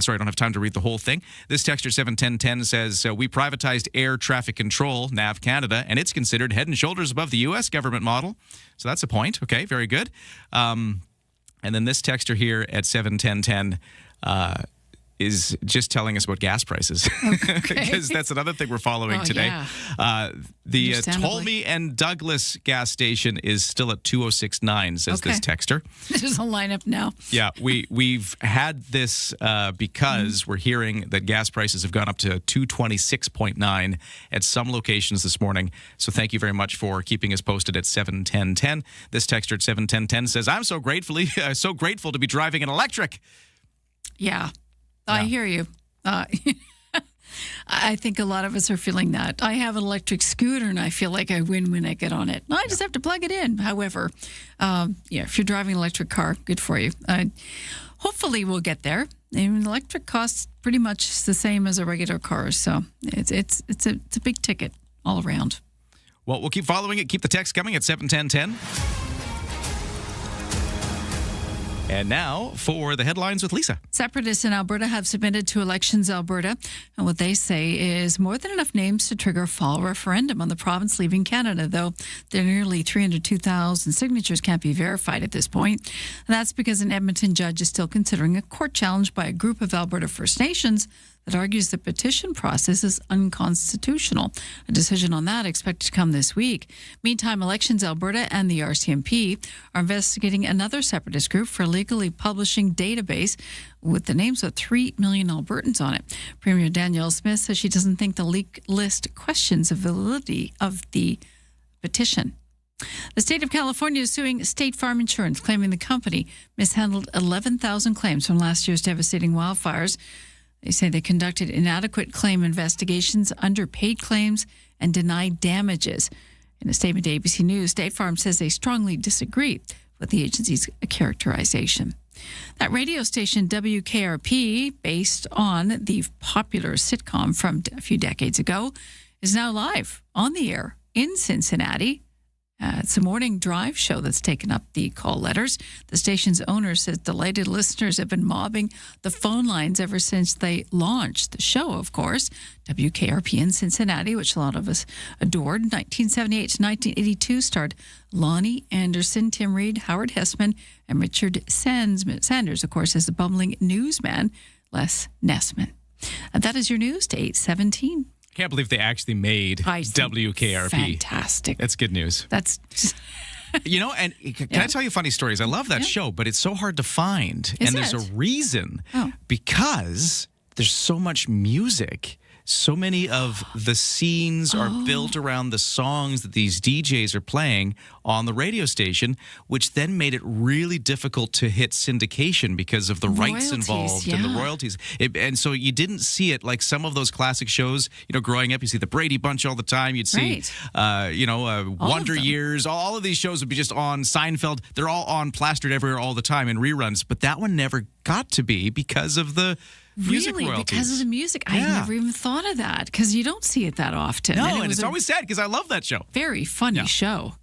Sorry, I don't have time to read the whole thing. This texter 71010 says, we privatized air traffic control, NAV Canada, and it's considered head and shoulders above the U.S. government model. So that's a point. Okay, very good. And then this texter here at 71010 is just telling us about gas prices because that's another thing we're following today. Yeah. The Tolmie and Douglas gas station is still at 206.9, says this texter.
There's a lineup now.
Yeah, we've had this because we're hearing that gas prices have gone up to 226.9 at some locations this morning. So thank you very much for keeping us posted at 71010. This texter at 71010 says, I'm so grateful to be driving an electric.
Yeah. I hear you. I think a lot of us are feeling that. I have an electric scooter, and I feel like I win when I get on it. I just have to plug it in. However, if you're driving an electric car, good for you. Hopefully, we'll get there. And electric costs pretty much the same as a regular car, so it's a big ticket all around.
Well, we'll keep following it. Keep the text coming at 71010. And now for the headlines with Lisa.
Separatists in Alberta have submitted to Elections Alberta, and what they say is more than enough names to trigger a fall referendum on the province leaving Canada, though their nearly 302,000 signatures can't be verified at this point. And that's because an Edmonton judge is still considering a court challenge by a group of Alberta First Nations that argues the petition process is unconstitutional. A decision on that expected to come this week. Meantime, Elections Alberta and the RCMP are investigating another separatist group for illegally publishing database with the names of 3 million Albertans on it. Premier Danielle Smith says she doesn't think the leak list questions the validity of the petition. The state of California is suing State Farm Insurance, claiming the company mishandled 11,000 claims from last year's devastating wildfires. They say they conducted inadequate claim investigations, underpaid claims, and denied damages. In a statement to ABC News, State Farm says they strongly disagree with the agency's characterization. That radio station, WKRP, based on the popular sitcom from a few decades ago, is now live on the air in Cincinnati. It's a morning drive show that's taken up the call letters. The station's owner says delighted listeners have been mobbing the phone lines ever since they launched the show, of course. WKRP in Cincinnati, which a lot of us adored. 1978 to 1982 starred Lonnie Anderson, Tim Reed, Howard Hessman, and Richard Sanders, of course, as the bumbling newsman, Les Nessman. And that is your news to 8:17.
I can't believe they actually made WKRP.
Fantastic.
That's good news.
That's just...
You know, and can I tell you funny stories? I love that show, but it's so hard to find.
Is
and there's
it?
a reason.
Oh.
Because there's so much music. So many of the scenes are built around the songs that these DJs are playing on the radio station, which then made it really difficult to hit syndication because of the rights involved and the royalties. And so you didn't see it like some of those classic shows, you know, growing up, you see the Brady Bunch all the time. You'd see, Wonder Years. All of these shows would be just on Seinfeld. They're all on plastered everywhere all the time in reruns. But that one never got to be because of the music royalties.
Because of the music. I never even thought of that because you don't see it that often.
No, and it's always sad because I love that show.
Very funny show.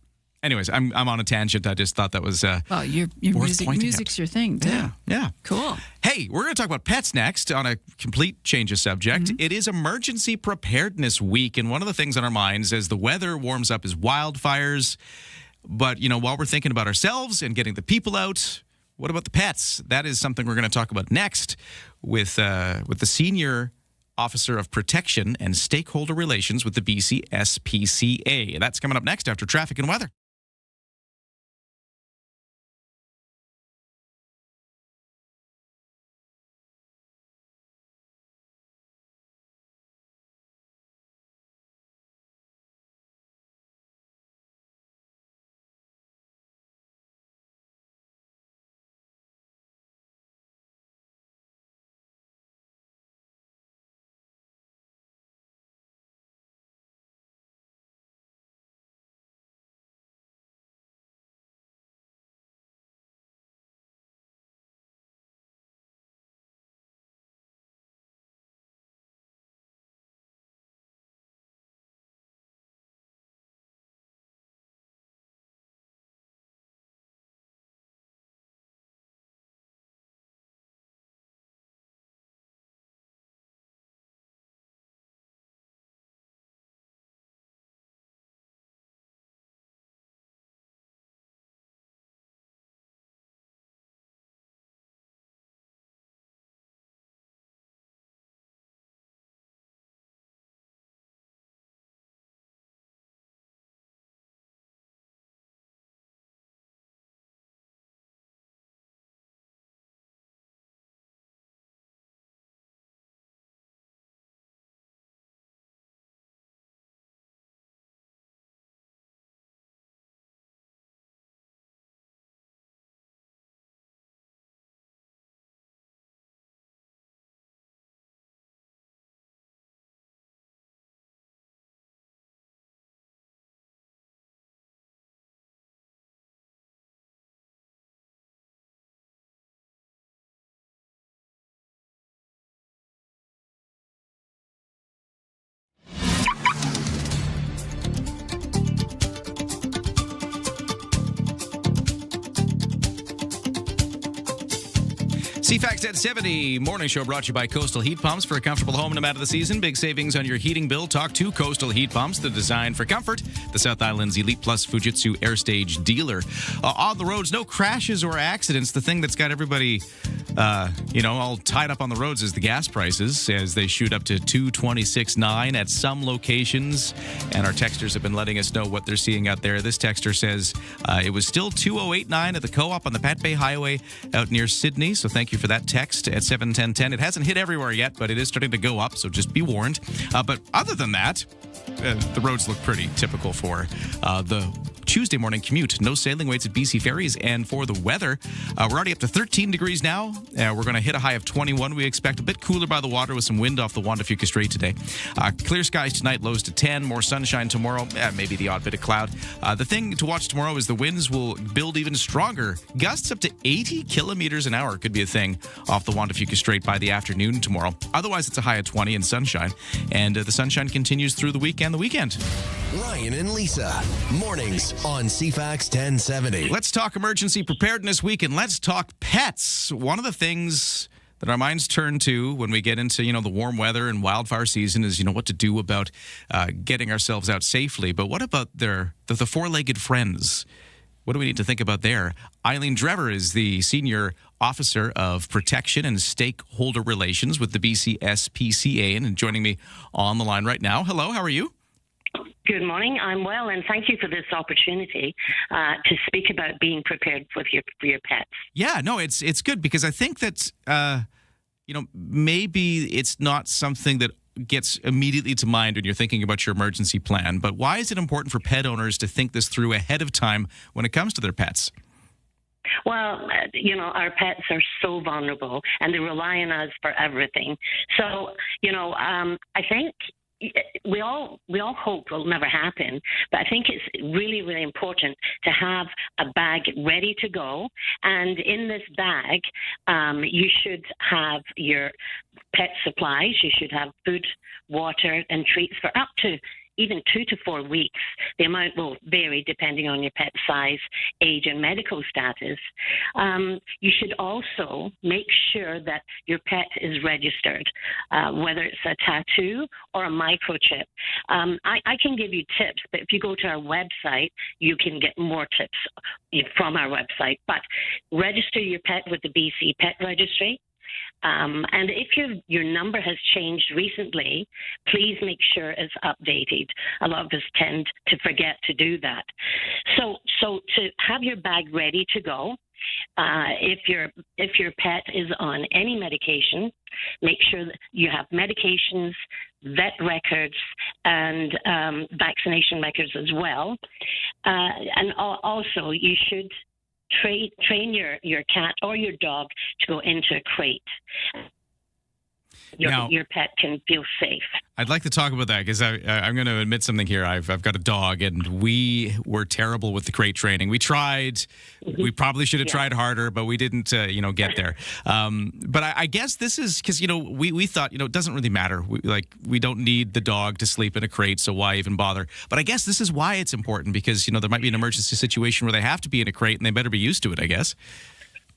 Anyways, I'm on a tangent. I just thought that was
well, your music's your thing too.
Yeah.
Cool.
Hey, we're going to talk about pets next on a complete change of subject. It is Emergency Preparedness Week, and one of the things on our minds as the weather warms up is wildfires. But, you know, while we're thinking about ourselves and getting the people out, what about the pets? That is something we're going to talk about next with the Senior Officer of Protection and Stakeholder Relations with the BC SPCA. That's coming up next after traffic and weather. CFAX at 70 morning show brought to you by Coastal Heat Pumps. For a comfortable home no matter the season, big savings on your heating bill. Talk to Coastal Heat Pumps, the design for comfort. The South Island's Elite Plus Fujitsu Air Stage dealer. On the roads, no crashes or accidents. The thing that's got everybody all tied up on the roads is the gas prices as they shoot up to $2.26.9 at some locations. And our texters have been letting us know what they're seeing out there. This texter says it was still $2.08.9 at the co-op on the Pat Bay Highway out near Sydney. So thank you for that text at 71010. It hasn't hit everywhere yet, but it is starting to go up. So just be warned. But other than that, the roads look pretty typical for the Tuesday morning commute. No sailing waits at BC Ferries. And for the weather, we're already up to 13 degrees now. We're going to hit a high of 21. We expect a bit cooler by the water with some wind off the Juan de Fuca Strait today. Clear skies tonight, lows to 10. More sunshine tomorrow. Maybe the odd bit of cloud. The thing to watch tomorrow is the winds will build even stronger. Gusts up to 80 kilometers an hour could be a thing off the Juan de Fuca Strait by the afternoon tomorrow. Otherwise, it's a high of 20 and sunshine. And the sunshine continues through the week and the weekend.
Ryan and Lisa, mornings on CFAX 1070.
Let's talk emergency preparedness week, and let's talk pets. One of the things that our minds turn to when we get into, the warm weather and wildfire season is, what to do about getting ourselves out safely. But what about the four-legged friends? What do we need to think about there? Eileen Drever is the Senior Officer of Protection and Stakeholder Relations with the BC SPCA and joining me on the line right now. Hello, how are you?
Good morning. I'm well, and thank you for this opportunity to speak about being prepared for your pets.
Yeah, no, it's good because I think that maybe it's not something that gets immediately to mind when you're thinking about your emergency plan. But why is it important for pet owners to think this through ahead of time when it comes to their pets?
Well, our pets are so vulnerable, and they rely on us for everything. So, I think we all hope will never happen, but I think it's really, really important to have a bag ready to go. And in this bag, you should have your pet supplies. You should have food, water, and treats for up to even 2 to 4 weeks. The amount will vary depending on your pet size, age, and medical status. You should also make sure that your pet is registered, whether it's a tattoo or a microchip. I can give you tips, but if you go to our website, you can get more tips from our website. But register your pet with the BC Pet Registry. And if your number has changed recently, please make sure it's updated. A lot of us tend to forget to do that. So to have your bag ready to go, if your pet is on any medication, make sure that you have medications, vet records, and vaccination records as well. And also, you should train your cat or your dog to go into a crate. Your pet can feel safe.
I'd like to talk about that because I'm going to admit something here. I've got a dog, and we were terrible with the crate training. We tried. Mm-hmm. We probably should have tried harder, but we didn't, get there. But I guess this is because, we thought, it doesn't really matter. We don't need the dog to sleep in a crate, so why even bother? But I guess this is why it's important because, there might be an emergency situation where they have to be in a crate, and they better be used to it, I guess.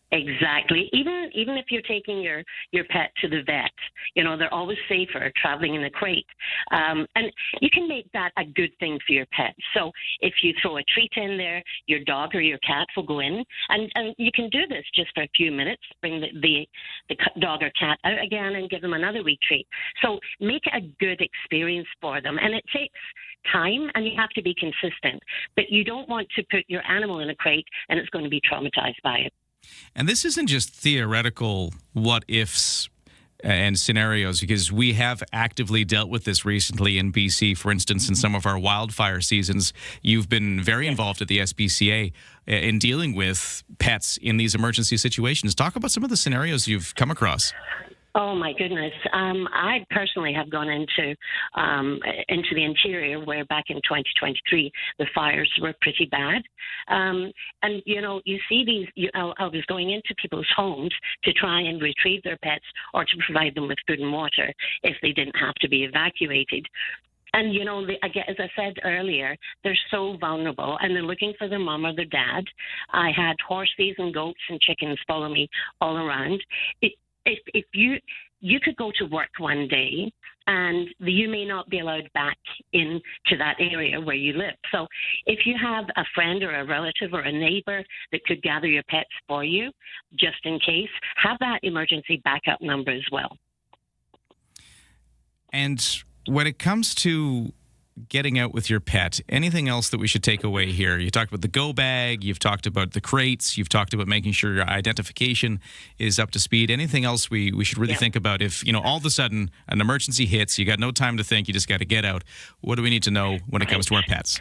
Exactly. Even if you're taking your pet to the vet, they're always safer traveling in a crate. And you can make that a good thing for your pet. So if you throw a treat in there, your dog or your cat will go in. And you can do this just for a few minutes, bring the dog or cat out again and give them another wee treat. So make it a good experience for them. And it takes time, and you have to be consistent. But you don't want to put your animal in a crate and it's going to be traumatized by it.
And this isn't just theoretical what-ifs and scenarios, because we have actively dealt with this recently in BC. For instance, in some of our wildfire seasons, you've been very involved at the SPCA in dealing with pets in these emergency situations. Talk about some of the scenarios you've come across.
Oh my goodness! I personally have gone into the interior where back in 2023 the fires were pretty bad, and you see these. I was going into people's homes to try and retrieve their pets or to provide them with food and water if they didn't have to be evacuated. And, as I said earlier, they're so vulnerable and they're looking for their mom or their dad. I had horses and goats and chickens follow me all around. If you you could go to work one day and you may not be allowed back into that area where you live. So if you have a friend or a relative or a neighbor that could gather your pets for you, just in case, have that emergency backup number as well.
And when it comes to getting out with your pet, anything else that we should take away here? You talked about the go bag, you've talked about the crates, you've talked about making sure your identification is up to speed. Anything else we should really think about if, all of a sudden an emergency hits, you got no time to think, you just got to get out? What do we need to know when it comes to our pets?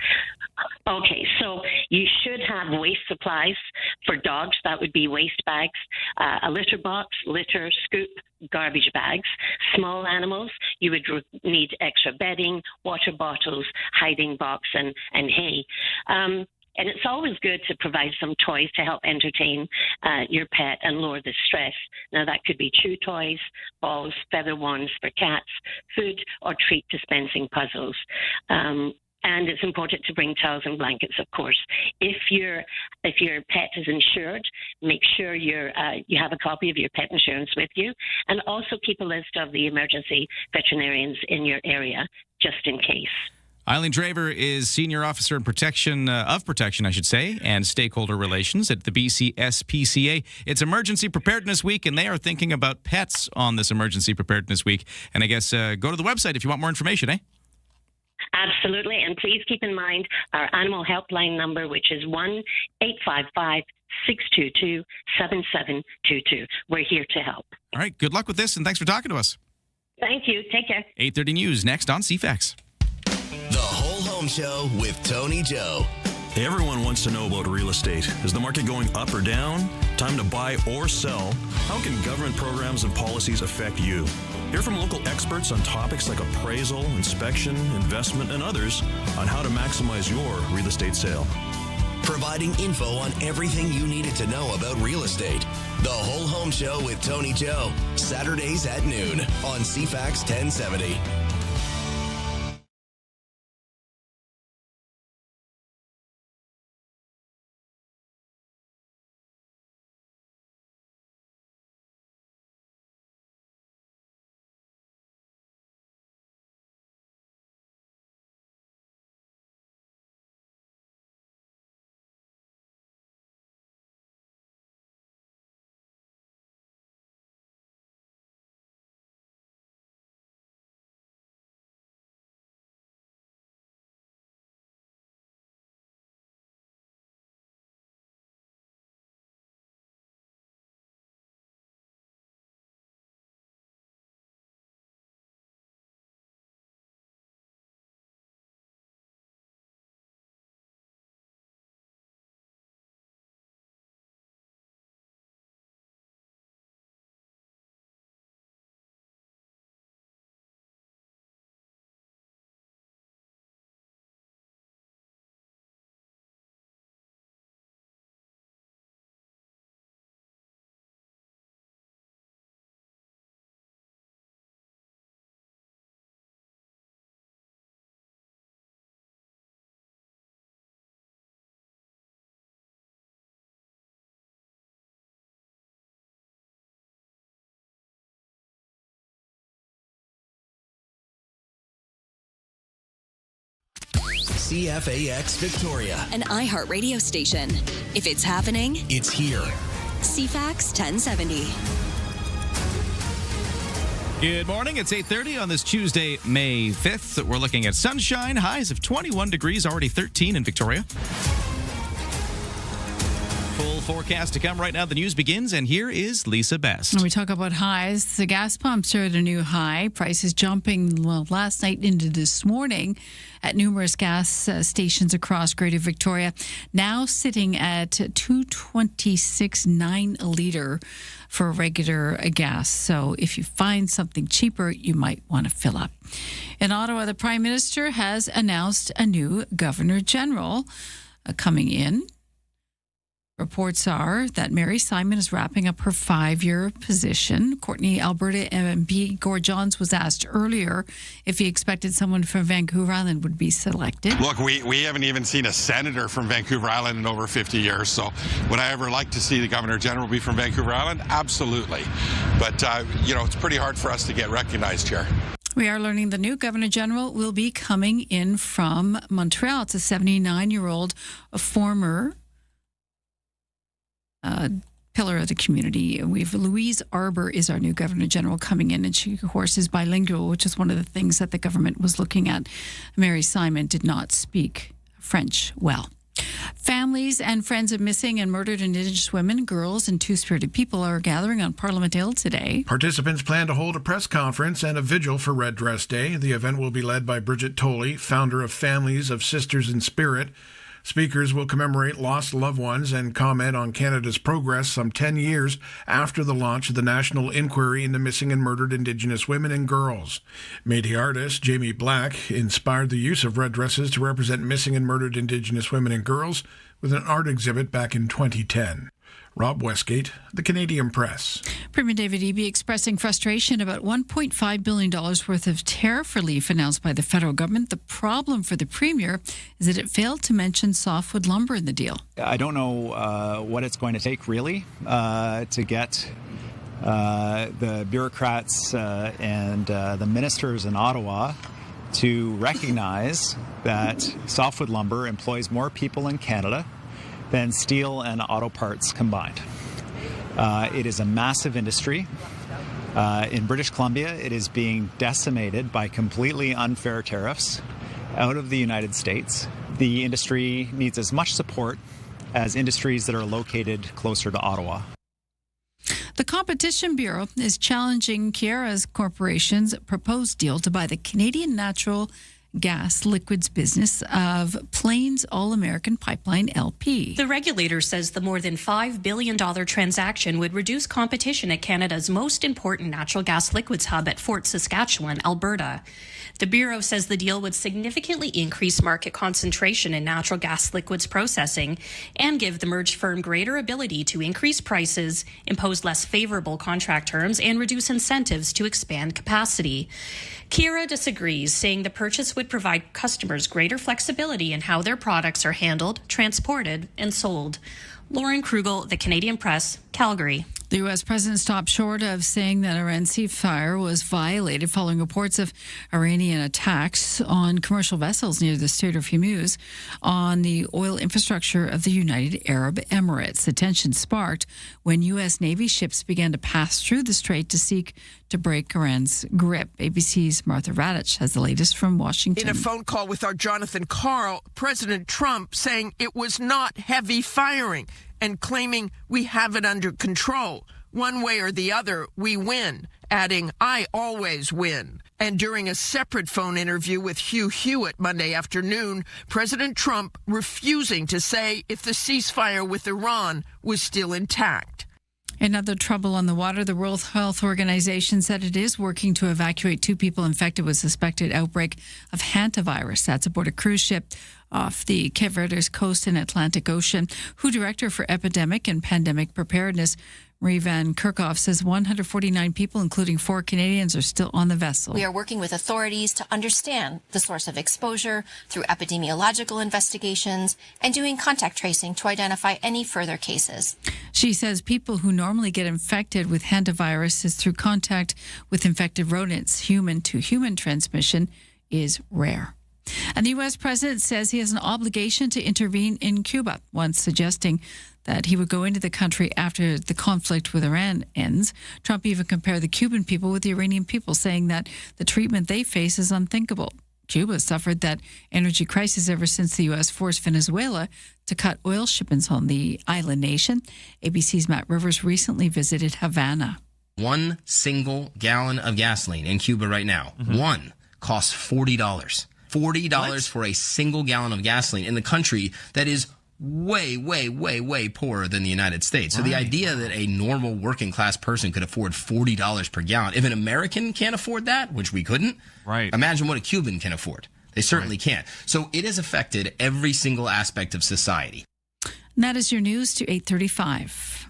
Okay, so you should have waste supplies for dogs. That would be waste bags, a litter box, litter, scoop, garbage bags. Small animals, you would need extra bedding, water bottles, hiding box, and hay. And it's always good to provide some toys to help entertain your pet and lower the stress. Now, that could be chew toys, balls, feather wands for cats, food or treat dispensing puzzles. And it's important to bring towels and blankets, of course. If your pet is insured, make sure you have a copy of your pet insurance with you, and also keep a list of the emergency veterinarians in your area, just in case.
Eileen Draver is Senior Officer in Protection, and Stakeholder Relations at the BC SPCA. It's Emergency Preparedness Week, and they are thinking about pets on this Emergency Preparedness Week. And I guess go to the website if you want more information, eh?
Absolutely, and please keep in mind our animal helpline number, which is 1-855-622-7722. We're here to help.
All right, good luck with this, and thanks for talking to us.
Thank you. Take care.
8:30 News next on CFAX.
The Whole Home Show with Tony Joe.
Everyone wants to know about real estate. Is the market going up or down? Time to buy or sell? How can government programs and policies affect you? Hear from local experts on topics like appraisal, inspection, investment, and others on how to maximize your real estate sale.
Providing info on everything you needed to know about real estate. The Whole Home Show with Tony Joe. Saturdays at noon on CFAX 1070. CFAX Victoria.
An iHeartRadio station. If it's happening,
it's here.
CFAX 1070.
Good morning. It's 8:30 on this Tuesday, May 5th. We're looking at sunshine, highs of 21 degrees, already 13 in Victoria. Full forecast to come right now. The news begins, and here is Lisa Best.
When we talk about highs, the gas pumps are at a new high. Prices jumping, last night into this morning at numerous gas stations across Greater Victoria. Now sitting at $2.26.9 a litre for regular gas. So if you find something cheaper, you might want to fill up. In Ottawa, the Prime Minister has announced a new Governor General coming in. Reports are that Mary Simon is wrapping up her 5-year position. Courtney Alberta MP Gord Johns was asked earlier if he expected someone from Vancouver Island would be selected.
Look, we haven't even seen a senator from Vancouver Island in over 50 years, so would I ever like to see the Governor General be from Vancouver Island? Absolutely. But, it's pretty hard for us to get recognized here.
We are learning the new Governor General will be coming in from Montreal. It's a 79-year-old former pillar of the community. We've Louise Arbour is our new Governor General coming in, and she, of course, is bilingual, which is one of the things that the government was looking at. Mary Simon did not speak French well. Families and friends of missing and murdered Indigenous women, girls, and two-spirited people are gathering on Parliament Hill today.
Participants plan to hold a press conference and a vigil for Red Dress Day. The event will be led by Bridget Tolley, founder of Families of Sisters in Spirit. Speakers will commemorate lost loved ones and comment on Canada's progress some 10 years after the launch of the National Inquiry into Missing and Murdered Indigenous Women and Girls. Métis artist Jamie Black inspired the use of red dresses to represent missing and murdered Indigenous women and girls with an art exhibit back in 2010. Rob Westgate, The Canadian Press.
Premier David Eby expressing frustration about $1.5 billion worth of tariff relief announced by the federal government. The problem for the Premier is that it failed to mention softwood lumber in the deal.
I don't know what it's going to take, really, to get the bureaucrats and the ministers in Ottawa to recognize that softwood lumber employs more people in Canada than steel and auto parts combined. It is a massive industry. In British Columbia, it is being decimated by completely unfair tariffs out of the United States. The industry needs as much support as industries that are located closer to Ottawa.
The Competition Bureau is challenging Keyera's corporation's proposed deal to buy the Canadian Natural Gas Liquids business of Plains All-American Pipeline LP.
The regulator says the more than $5 billion transaction would reduce competition at Canada's most important natural gas liquids hub at Fort Saskatchewan, Alberta. The Bureau says the deal would significantly increase market concentration in natural gas liquids processing and give the merged firm greater ability to increase prices, impose less favorable contract terms, and reduce incentives to expand capacity. Keyera disagrees, saying the purchase would provide customers greater flexibility in how their products are handled, transported, and sold. Lauren Krugel, The Canadian Press, Calgary.
The U.S. president stopped short of saying that Iran ceasefire was violated following reports of Iranian attacks on commercial vessels near the Strait of Hormuz on the oil infrastructure of the United Arab Emirates. The tension sparked when U.S. Navy ships began to pass through the strait to seek to break Iran's grip. ABC's Martha Radich has the latest from Washington.
In a phone call with our Jonathan Karl, President Trump saying it was not heavy firing and claiming we have it under control. One way or the other, we win, adding, I always win. And during a separate phone interview with Hugh Hewitt Monday afternoon, President Trump refusing to say if the ceasefire with Iran was still intact.
Another trouble on the water. The World Health Organization said it is working to evacuate 2 people infected with suspected outbreak of hantavirus. That's aboard a cruise ship off the Cape Verde's coast in Atlantic Ocean. WHO Director for Epidemic and Pandemic Preparedness, Marie Van Kerkhoff, says 149 people, including 4 Canadians, are still on the vessel.
We are working with authorities to understand the source of exposure through epidemiological investigations and doing contact tracing to identify any further cases.
She says people who normally get infected with hantavirus is through contact with infected rodents. Human-to-human transmission is rare. And the U.S. president says he has an obligation to intervene in Cuba, once suggesting that he would go into the country after the conflict with Iran ends. Trump even compared the Cuban people with the Iranian people, saying that the treatment they face is unthinkable. Cuba suffered that energy crisis ever since the U.S. forced Venezuela to cut oil shipments on the island nation. ABC's Matt Rivers recently visited Havana.
1 single gallon of gasoline in Cuba right now, one costs $40. $40 for a single gallon of gasoline in the country that is way, way, way, way poorer than the United States. So the idea that a normal working class person could afford $40 per gallon, if an American can't afford that, which we couldn't, imagine what a Cuban can afford. They certainly can't. So it has affected every single aspect of society.
And that is your news to 8:35.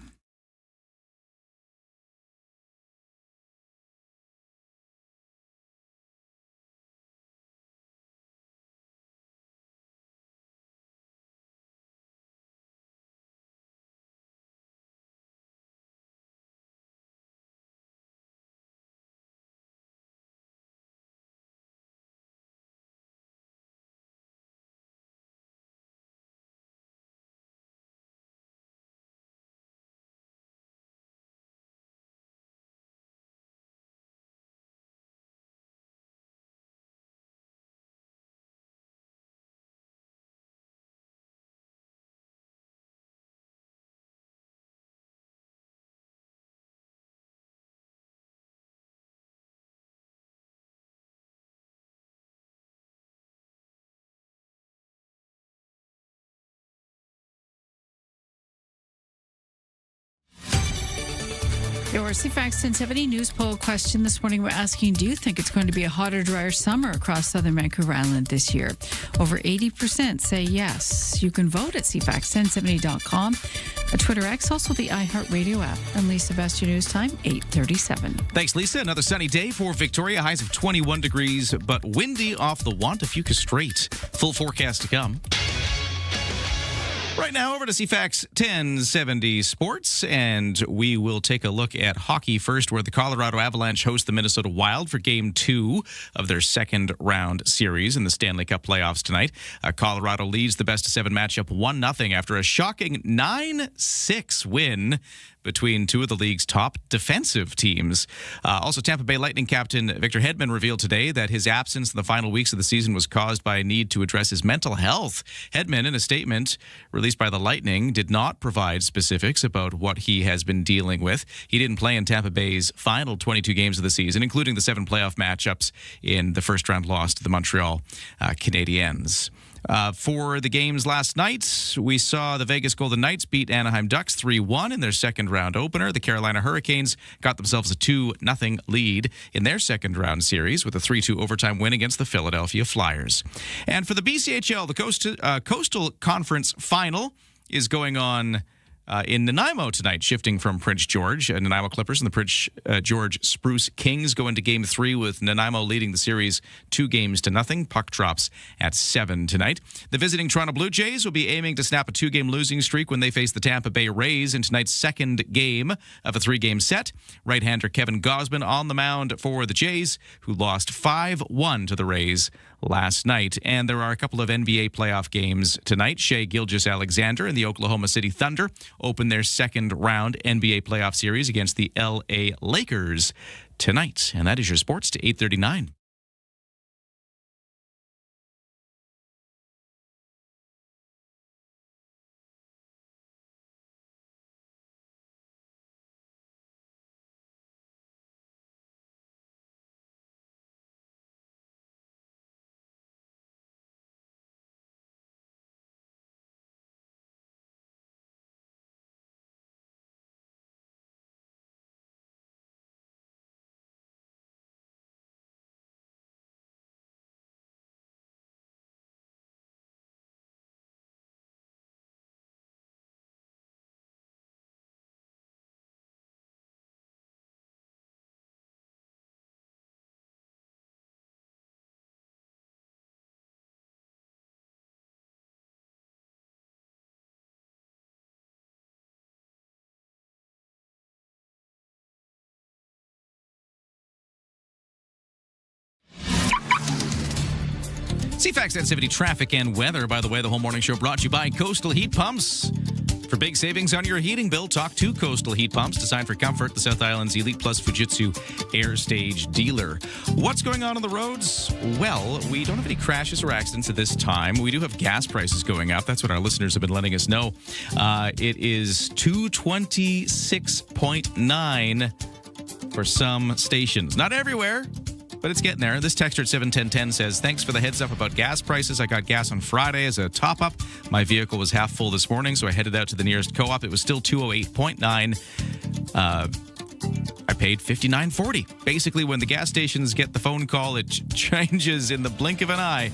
Your CFAX 1070 news poll question this morning, we're asking, do you think it's going to be a hotter, drier summer across southern Vancouver Island this year? Over 80% say yes. You can vote at CFAX1070.com, at Twitter X, also the iHeartRadio app. And Lisa, best your news time, 8:37.
Thanks, Lisa. Another sunny day for Victoria. Highs of 21 degrees, but windy off the want. A few straight. Full forecast to come. Right now, over to CFAX 1070 Sports, and we will take a look at hockey first, where the Colorado Avalanche host the Minnesota Wild for Game 2 of their second-round series in the Stanley Cup playoffs tonight. Colorado leads the best-of-7 matchup 1-0 after a shocking 9-6 win between two of the league's top defensive teams. Also, Tampa Bay Lightning captain Victor Hedman revealed today that his absence in the final weeks of the season was caused by a need to address his mental health. Hedman, in a statement released by the Lightning, did not provide specifics about what he has been dealing with. He didn't play in Tampa Bay's final 22 games of the season, including the 7 playoff matchups in the first-round loss to the Montreal Canadiens. For the games last night, we saw the Vegas Golden Knights beat Anaheim Ducks 3-1 in their second-round opener. The Carolina Hurricanes got themselves a 2-0 lead in their second-round series with a 3-2 overtime win against the Philadelphia Flyers. And for the BCHL, the Coastal Conference Final is going on in Nanaimo tonight, shifting from Prince George. Nanaimo Clippers and the Prince George Spruce Kings go into Game 3 with Nanaimo leading the series 2-0. Puck drops at 7 tonight. The visiting Toronto Blue Jays will be aiming to snap a 2-game losing streak when they face the Tampa Bay Rays in tonight's second game of a 3-game set. Right-hander Kevin Gausman on the mound for the Jays, who lost 5-1 to the Rays last night. And there are a couple of NBA playoff games tonight. Shai Gilgeous-Alexander and the Oklahoma City Thunder open their second-round NBA playoff series against the LA Lakers tonight. And that is your sports to 8:39. CFAX 1070 traffic and weather. By the way, the whole morning show brought to you by Coastal Heat Pumps. For big savings on your heating bill, talk to Coastal Heat Pumps, designed for comfort, the South Island's Elite Plus Fujitsu Air Stage dealer. What's going on the roads? Well, we don't have any crashes or accidents at this time. We do have gas prices going up. That's what our listeners have been letting us know. It is $226.9 for some stations. Not everywhere, but it's getting there. This texter at 71010 says, thanks for the heads up about gas prices. I got gas on Friday as a top-up. My vehicle was half full this morning, so I headed out to the nearest co-op. It was still $208.9. I paid $59.40. Basically, when the gas stations get the phone call, it changes in the blink of an eye.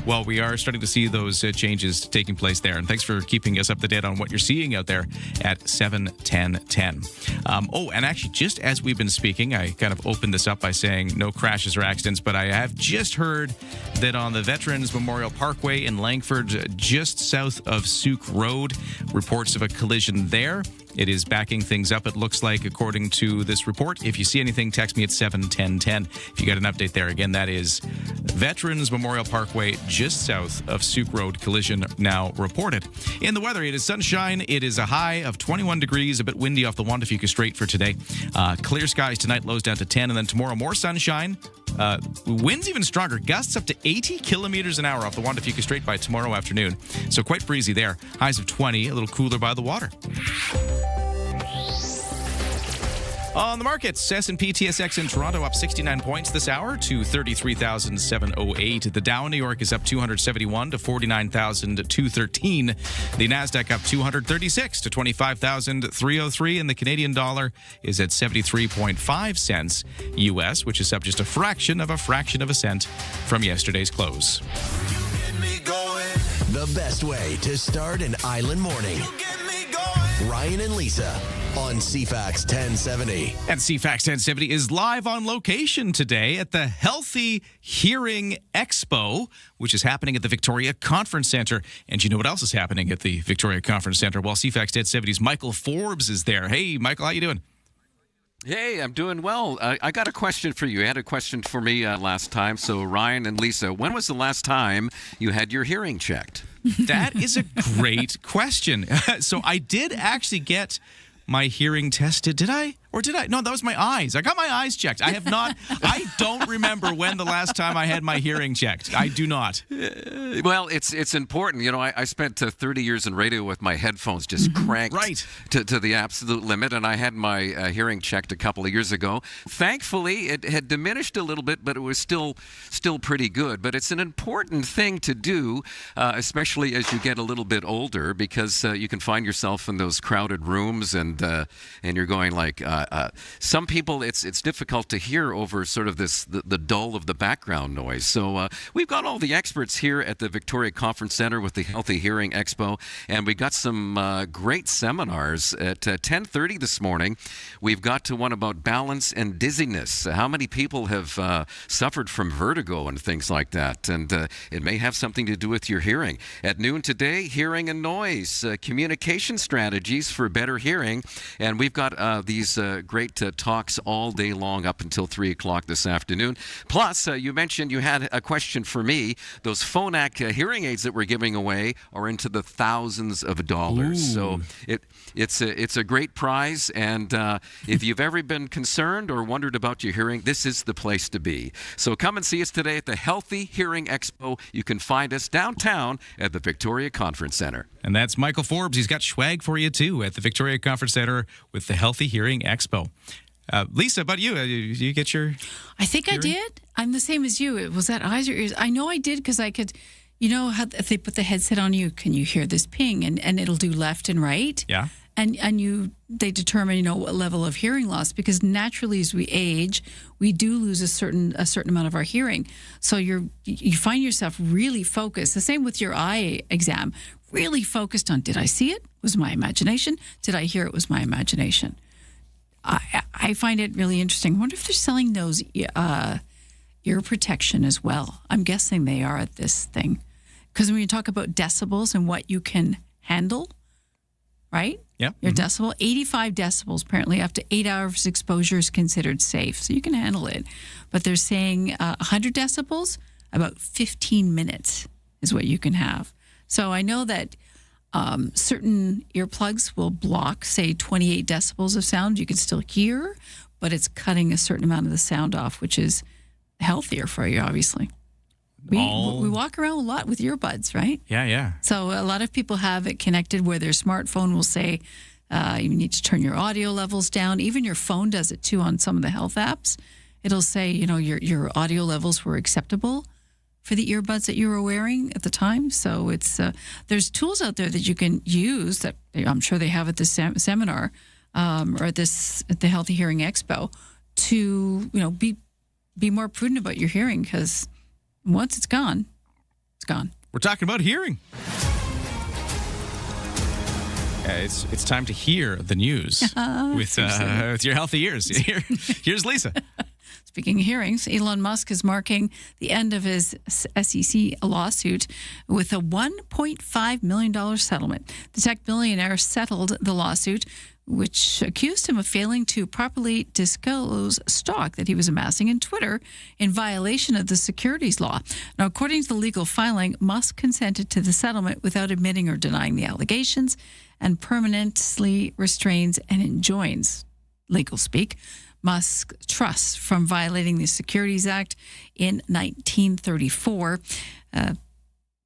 Well, we are starting to see those changes taking place there. And thanks for keeping us up to date on what you're seeing out there at 7:10:10. And actually, just as we've been speaking, I kind of opened this up by saying no crashes or accidents, but I have just heard that on the Veterans Memorial Parkway in Langford, just south of Souk Road, reports of a collision there. It is backing things up, it looks like, according to this report. If you see anything, text me at 7:10:10. If you got an update there, again, that is Veterans Memorial Parkway, just south of Souk Road, collision now reported. In the weather, it is sunshine. It is a high of 21 degrees, a bit windy off the Juan de Fuca Strait for today. Clear skies tonight, lows down to 10, and then tomorrow more sunshine. Winds even stronger, gusts up to 80 kilometers an hour off the Juan de Fuca Strait by tomorrow afternoon. So quite breezy there. Highs of 20, a little cooler by the water. On the markets, S&P TSX in Toronto up 69 points this hour to 33,708. The Dow in New York is up 271 to 49,213. The Nasdaq up 236 to 25,303, and the Canadian dollar is at 73.5 cents US, which is up just a fraction of a cent from yesterday's close.
The best way to start an island morning. Ryan and Lisa on CFAX 1070.
And CFAX 1070 is live on location today at the Healthy Hearing Expo, which is happening at the Victoria Conference Centre. And you know what else is happening at the Victoria Conference Centre? Well, CFAX 1070's Michael Forbes is there. Hey, Michael, how you doing?
Hey, I'm doing well. I got a question for you. You had a question for me last time. So, Ryan and Lisa, when was the last time you had your hearing checked?
That is a great question. So I did actually get my hearing tested. Did I? Or did I? No, that was my eyes. I got my eyes checked. I have not. I don't remember when the last time I had my hearing checked. I do not.
Well, it's important. You know, I spent 30 years in radio with my headphones just cranked to the absolute limit, and I had my hearing checked a couple of years ago. Thankfully, it had diminished a little bit, but it was still pretty good. But it's an important thing to do, especially as you get a little bit older, because you can find yourself in those crowded rooms, and you're going like. Some people, it's difficult to hear over sort of the dull of the background noise. So we've got all the experts here at the Victoria Conference Centre with the Healthy Hearing Expo, and we got some great seminars at 10:30 this morning. We've got to one about balance and dizziness. How many people have suffered from vertigo and things like that? And it may have something to do with your hearing. At noon today, hearing and noise, communication strategies for better hearing, and we've got these great talks all day long up until 3 o'clock this afternoon. Plus, you mentioned you had a question for me. Those Phonak hearing aids that we're giving away are into the thousands of dollars.
Ooh.
So it's a great prize, and if you've ever been concerned or wondered about your hearing, this is the place to be. So come and see us today at the Healthy Hearing Expo. You can find us downtown at the Victoria Conference Centre.
And that's Michael Forbes. He's got swag for you, too, at the Victoria Conference Centre with the Healthy Hearing Expo. Lisa, about you? Did you get your
I think
hearing?
I did. I'm the same as you. Was that eyes or ears? I know I did because I could, you know, how if they put the headset on you, can you hear this ping? And it'll do left and right.
Yeah.
And they determine, you know, what level of hearing loss, because naturally as we age, we do lose a certain amount of our hearing. So you find yourself really focused. The same with your eye exam, really focused on, did I see it? Was my imagination? Did I hear it? Was my imagination? I find it really interesting. I wonder if they're selling those ear protection as well. I'm guessing they are at this thing. Because when you talk about decibels and what you can handle, right?
Yeah.
Your decibel, 85 decibels, apparently up to 8 hours exposure is considered safe. So you can handle it. But they're saying 100 decibels, about 15 minutes is what you can have. So I know that certain earplugs will block, say, 28 decibels of sound. You can still hear, but it's cutting a certain amount of the sound off, which is healthier for you, obviously. We walk around a lot with earbuds, right?
Yeah.
So a lot of people have it connected where their smartphone will say you need to turn your audio levels down. Even your phone does it too on some of the health apps. It'll say, you know, your audio levels were acceptable for the earbuds that you were wearing at the time. So it's there's tools out there that you can use that I'm sure they have at this seminar or at the Healthy Hearing Expo to, you know, be more prudent about your hearing, because once it's gone, gone.
We're talking about hearing. It's time to hear the news with your healthy ears. Here's Lisa.
Speaking of hearings, Elon Musk is marking the end of his SEC lawsuit with a $1.5 million settlement. The tech billionaire settled the lawsuit, which accused him of failing to properly disclose stock that he was amassing in Twitter in violation of the securities law. Now, according to the legal filing, Musk consented to the settlement without admitting or denying the allegations and permanently restrains and enjoins, legal speak, Musk trusts from violating the Securities Act in 1934.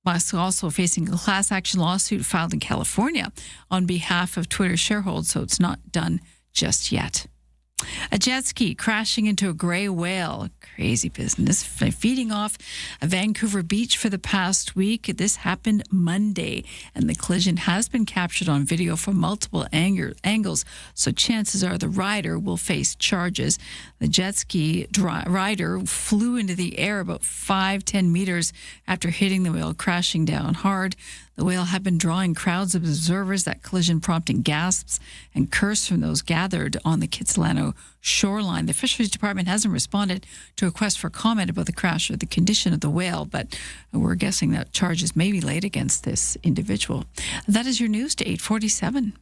Musk also facing a class action lawsuit filed in California on behalf of Twitter shareholders, so it's not done just yet. A jet ski crashing into a gray whale. Crazy business. Feeding off a Vancouver beach for the past week. This happened Monday, and the collision has been captured on video from multiple angles, so chances are the rider will face charges. The jet ski rider flew into the air about 5-10 meters after hitting the whale, crashing down hard. The whale had been drawing crowds of observers, that collision prompting gasps and curse from those gathered on the Kitsilano shoreline. The Fisheries Department hasn't responded to a request for comment about the crash or the condition of the whale, but we're guessing that charges may be laid against this individual. That is your news to 8:47.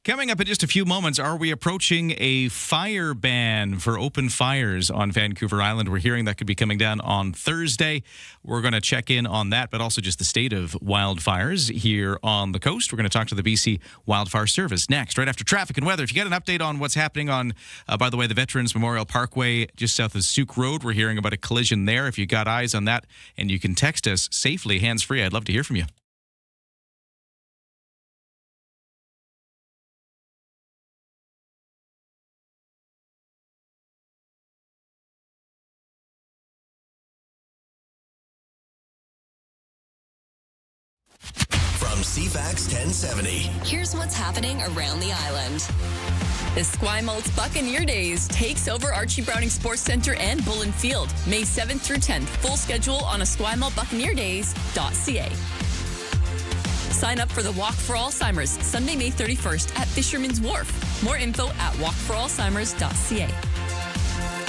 Coming up in just a few moments, are we approaching a fire ban for open fires on Vancouver Island? We're hearing that could be coming down on Thursday. We're going to check in on that, but also just the state of wildfires here on the coast. We're going to talk to the BC Wildfire Service next, right after traffic and weather. If you got an update on what's happening on, by the way, the Veterans Memorial Parkway just south of Souk Road, we're hearing about a collision there. If you got eyes on that, and you can text us safely, hands-free, I'd love to hear from you.
From CFAX 1070.
Here's what's happening around the island. The Esquimalt Buccaneer Days takes over Archie Browning Sports Centre and Bullen Field, May 7th through 10th. Full schedule on esquimaltbuccaneerdays.ca. Sign up for the Walk for Alzheimer's, Sunday, May 31st at Fisherman's Wharf. More info at walkforalzheimers.ca.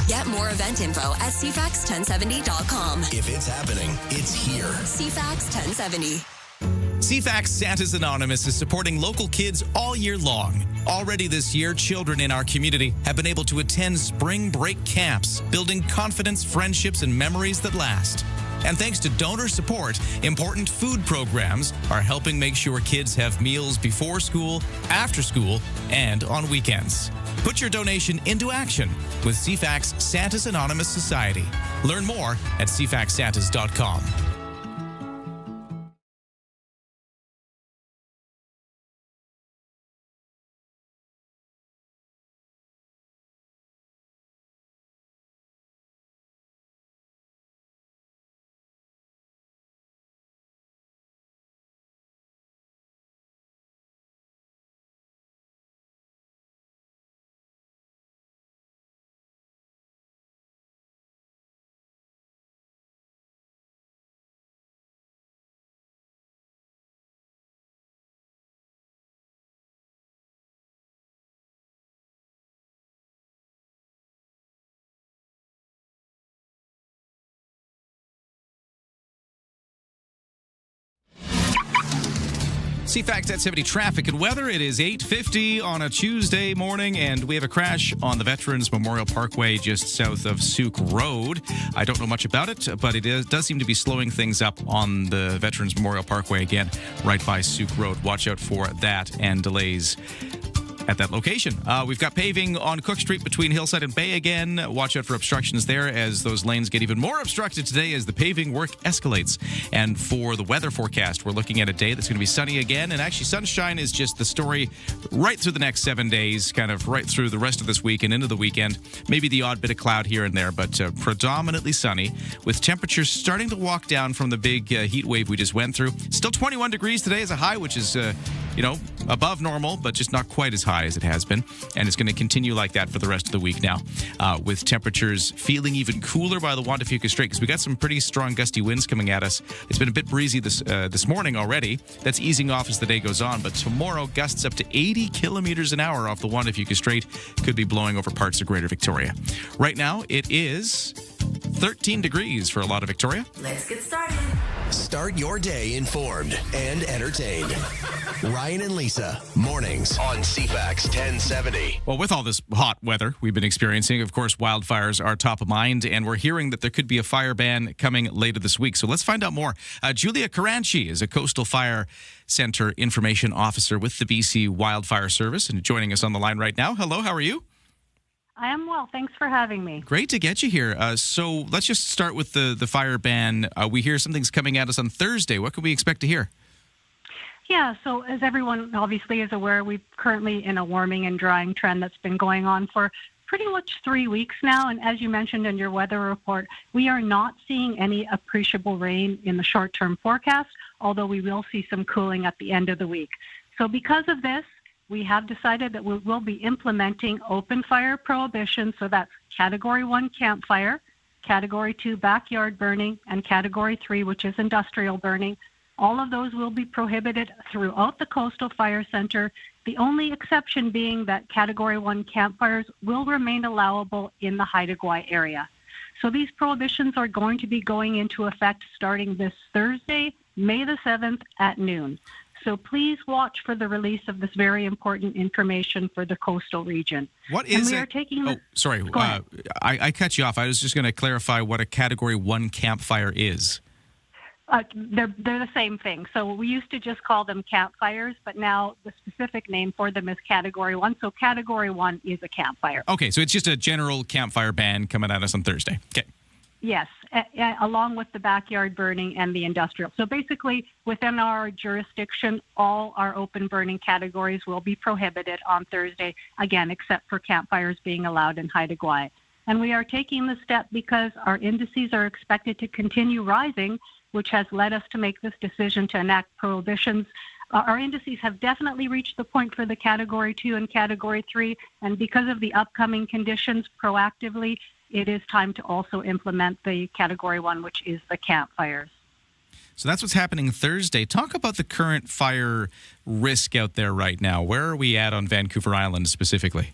Get more event info at CFAX1070.com.
If it's happening, it's here.
CFAX 1070.
CFAX Santa's Anonymous is supporting local kids all year long. Already this year, children in our community have been able to attend spring break camps, building confidence, friendships, and memories that last. And thanks to donor support, important food programs are helping make sure kids have meals before school, after school, and on weekends. Put your donation into action with CFAX Santa's Anonymous Society. Learn more at cfaxsantas.com. CFAX 1070 traffic and weather. It is 8:50 on a Tuesday morning, and we have a crash on the Veterans Memorial Parkway just south of Souk Road. I don't know much about it, but it does seem to be slowing things up on the Veterans Memorial Parkway again, right by Souk Road. Watch out for that and delays at that location. We've got paving on Cook Street between Hillside and Bay again. Watch out for obstructions there as those lanes get even more obstructed today as the paving work escalates. And for the weather forecast, we're looking at a day that's going to be sunny again. And actually, sunshine is just the story right through the next 7 days, kind of right through the rest of this week and into the weekend. Maybe the odd bit of cloud here and there, but predominantly sunny, with temperatures starting to walk down from the big heat wave we just went through. Still 21 degrees today as a high, which is above normal, but just not quite as high as it has been. And it's going to continue like that for the rest of the week now, with temperatures feeling even cooler by the Juan de Fuca Strait, because we got some pretty strong gusty winds coming at us. It's been a bit breezy this morning already. That's easing off as the day goes on, but tomorrow gusts up to 80 kilometers an hour off the Juan de Fuca Strait could be blowing over parts of Greater Victoria. Right now, it is 13 degrees for a lot of Victoria.
Let's get started.
Start your day informed and entertained. Ryan and Lisa, mornings on CFAX 1070.
Well, with all this hot weather we've been experiencing, of course, wildfires are top of mind, and we're hearing that there could be a fire ban coming later this week. So let's find out more. Julia Caranchi is a Coastal Fire Center Information Officer with the BC Wildfire Service, and joining us on the line right now. Hello, how are you?
I am well. Thanks for having me.
Great to get you here. So let's just start with the fire ban. We hear something's coming at us on Thursday. What can we expect to hear?
Yeah, so as everyone obviously is aware, we're currently in a warming and drying trend that's been going on for pretty much 3 weeks now. And as you mentioned in your weather report, we are not seeing any appreciable rain in the short-term forecast, although we will see some cooling at the end of the week. So because of this, we have decided that we will be implementing open fire prohibition. So that's Category 1 campfire, Category 2 backyard burning, and Category 3, which is industrial burning. All of those will be prohibited throughout the Coastal Fire Center, the only exception being that Category 1 campfires will remain allowable in the Haida Gwaii area. So these prohibitions are going to be going into effect starting this Thursday, May the 7th at noon. So please watch for the release of this very important information for the coastal region.
What is
it?
Sorry. I cut you off. I was just going to clarify what a Category 1 campfire is.
They're the same thing. So we used to just call them campfires, but now the specific name for them is Category 1. So Category 1 is a campfire.
Okay, so it's just a general campfire ban coming at us on Thursday. Okay.
Yes, along with the backyard burning and the industrial. So basically, within our jurisdiction, all our open burning categories will be prohibited on Thursday, again, except for campfires being allowed in Haida Gwaii. And we are taking the step because our indices are expected to continue rising, which has led us to make this decision to enact prohibitions. Our indices have definitely reached the point for the Category 2 and Category 3, and because of the upcoming conditions proactively, it is time to also implement the Category 1, which is the campfires.
So that's what's happening Thursday. Talk about the current fire risk out there right now. Where are we at on Vancouver Island specifically?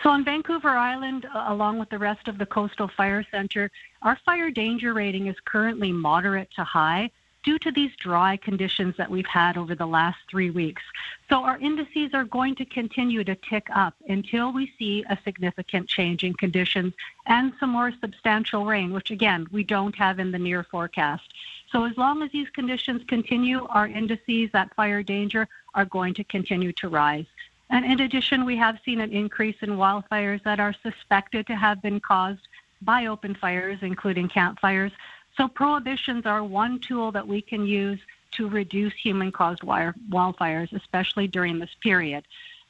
So on Vancouver Island, along with the rest of the Coastal Fire Center, our fire danger rating is currently moderate to high due to these dry conditions that we've had over the last 3 weeks. So our indices are going to continue to tick up until we see a significant change in conditions and some more substantial rain, which again, we don't have in the near forecast. So as long as these conditions continue, our indices, that fire danger, are going to continue to rise. And in addition, we have seen an increase in wildfires that are suspected to have been caused by open fires, including campfires. So prohibitions are one tool that we can use to reduce human-caused wildfires, especially during this period.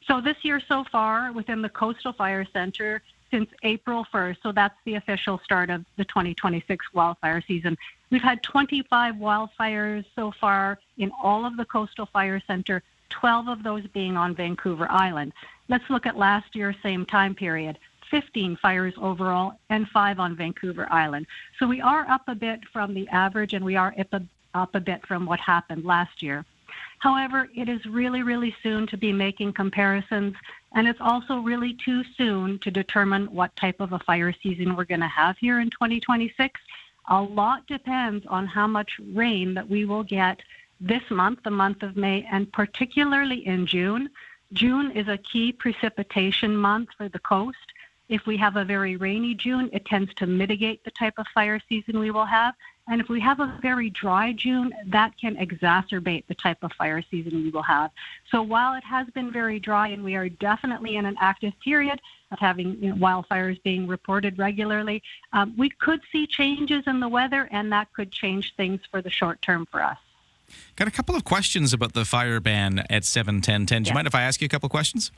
So this year so far, within the Coastal Fire Center, since April 1st, so that's the official start of the 2026 wildfire season, we've had 25 wildfires so far in all of the Coastal Fire Center, 12 of those being on Vancouver Island. Let's look at last year's same time period. 15 fires overall and 5 on Vancouver Island. So we are up a bit from the average, and we are up a bit from what happened last year. However, it is really, really soon to be making comparisons, and it's also really too soon to determine what type of a fire season we're going to have here in 2026. A lot depends on how much rain that we will get this month, the month of May, and particularly in June. June is a key precipitation month for the coast. If we have a very rainy June, it tends to mitigate the type of fire season we will have. And if we have a very dry June, that can exacerbate the type of fire season we will have. So while it has been very dry and we are definitely in an active period of having wildfires being reported regularly, we could see changes in the weather, and that could change things for the short term for us.
Got a couple of questions about the fire ban at 7:10:10. Do you mind if I ask you a couple of questions?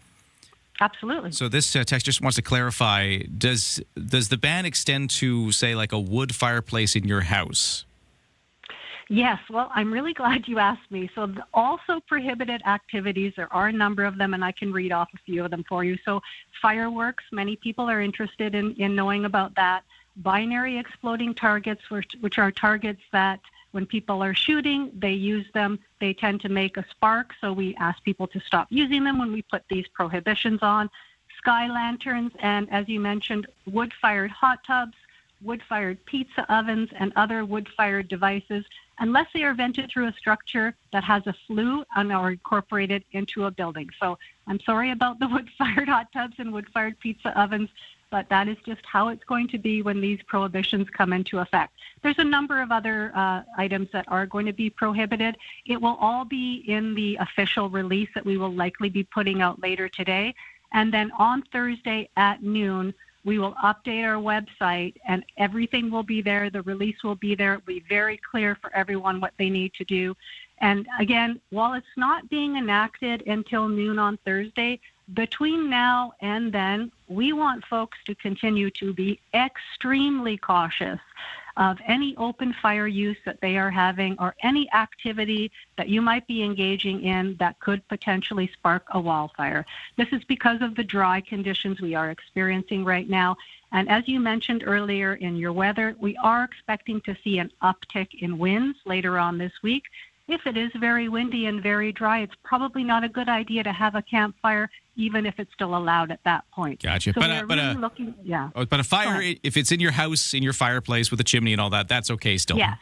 Absolutely.
So this text just wants to clarify, does the ban extend to, say, like a wood fireplace in your house?
Yes, well, I'm really glad you asked me. So also prohibited activities, there are a number of them, and I can read off a few of them for you. So fireworks, many people are interested in knowing about that. Binary exploding targets, which are targets that when people are shooting, they use them. They tend to make a spark, so we ask people to stop using them when we put these prohibitions on. Sky lanterns, and as you mentioned, wood-fired hot tubs, wood-fired pizza ovens, and other wood-fired devices, unless they are vented through a structure that has a flue and are incorporated into a building. So I'm sorry about the wood-fired hot tubs and wood-fired pizza ovens, but that is just how it's going to be when these prohibitions come into effect. There's a number of other items that are going to be prohibited. It will all be in the official release that we will likely be putting out later today. And then on Thursday at noon, we will update our website and everything will be there. The release will be there. It'll be very clear for everyone what they need to do. And again, while it's not being enacted until noon on Thursday, between now and then, we want folks to continue to be extremely cautious of any open fire use that they are having or any activity that you might be engaging in that could potentially spark a wildfire. This is because of the dry conditions we are experiencing right now. And as you mentioned earlier in your weather, we are expecting to see an uptick in winds later on this week. If it is very windy and very dry, it's probably not a good idea to have a campfire, even if it's still allowed at that point.
Gotcha.
So
But a fire, if it's in your house, in your fireplace with a chimney and all that, that's okay still.
Yes.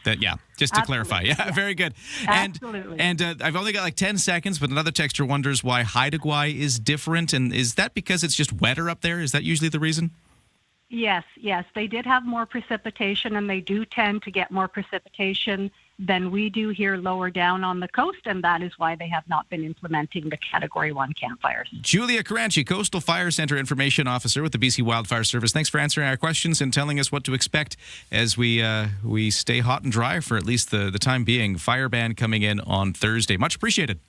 Just to clarify. Yeah, very good.
Absolutely.
And I've only got like 10 seconds, but another texter wonders why Haida Gwaii is different. And is that because it's just wetter up there? Is that usually the reason?
Yes. They did have more precipitation, and they do tend to get more precipitation than we do here lower down on the coast, and that is why they have not been implementing the Category 1 campfires.
Julia Caranci, Coastal Fire Center Information Officer with the BC Wildfire Service. Thanks for answering our questions and telling us what to expect as we stay hot and dry for at least the time being. Fire ban coming in on Thursday. Much appreciated.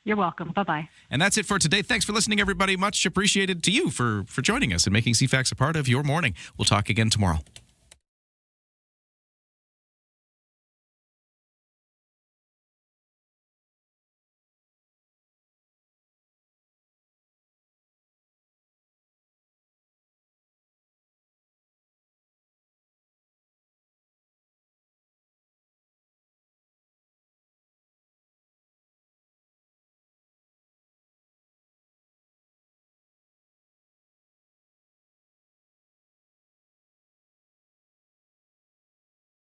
You're welcome. Bye-bye.
And that's it for today. Thanks for listening, everybody. Much appreciated to you for joining us and making CFAX a part of your morning. We'll talk again tomorrow.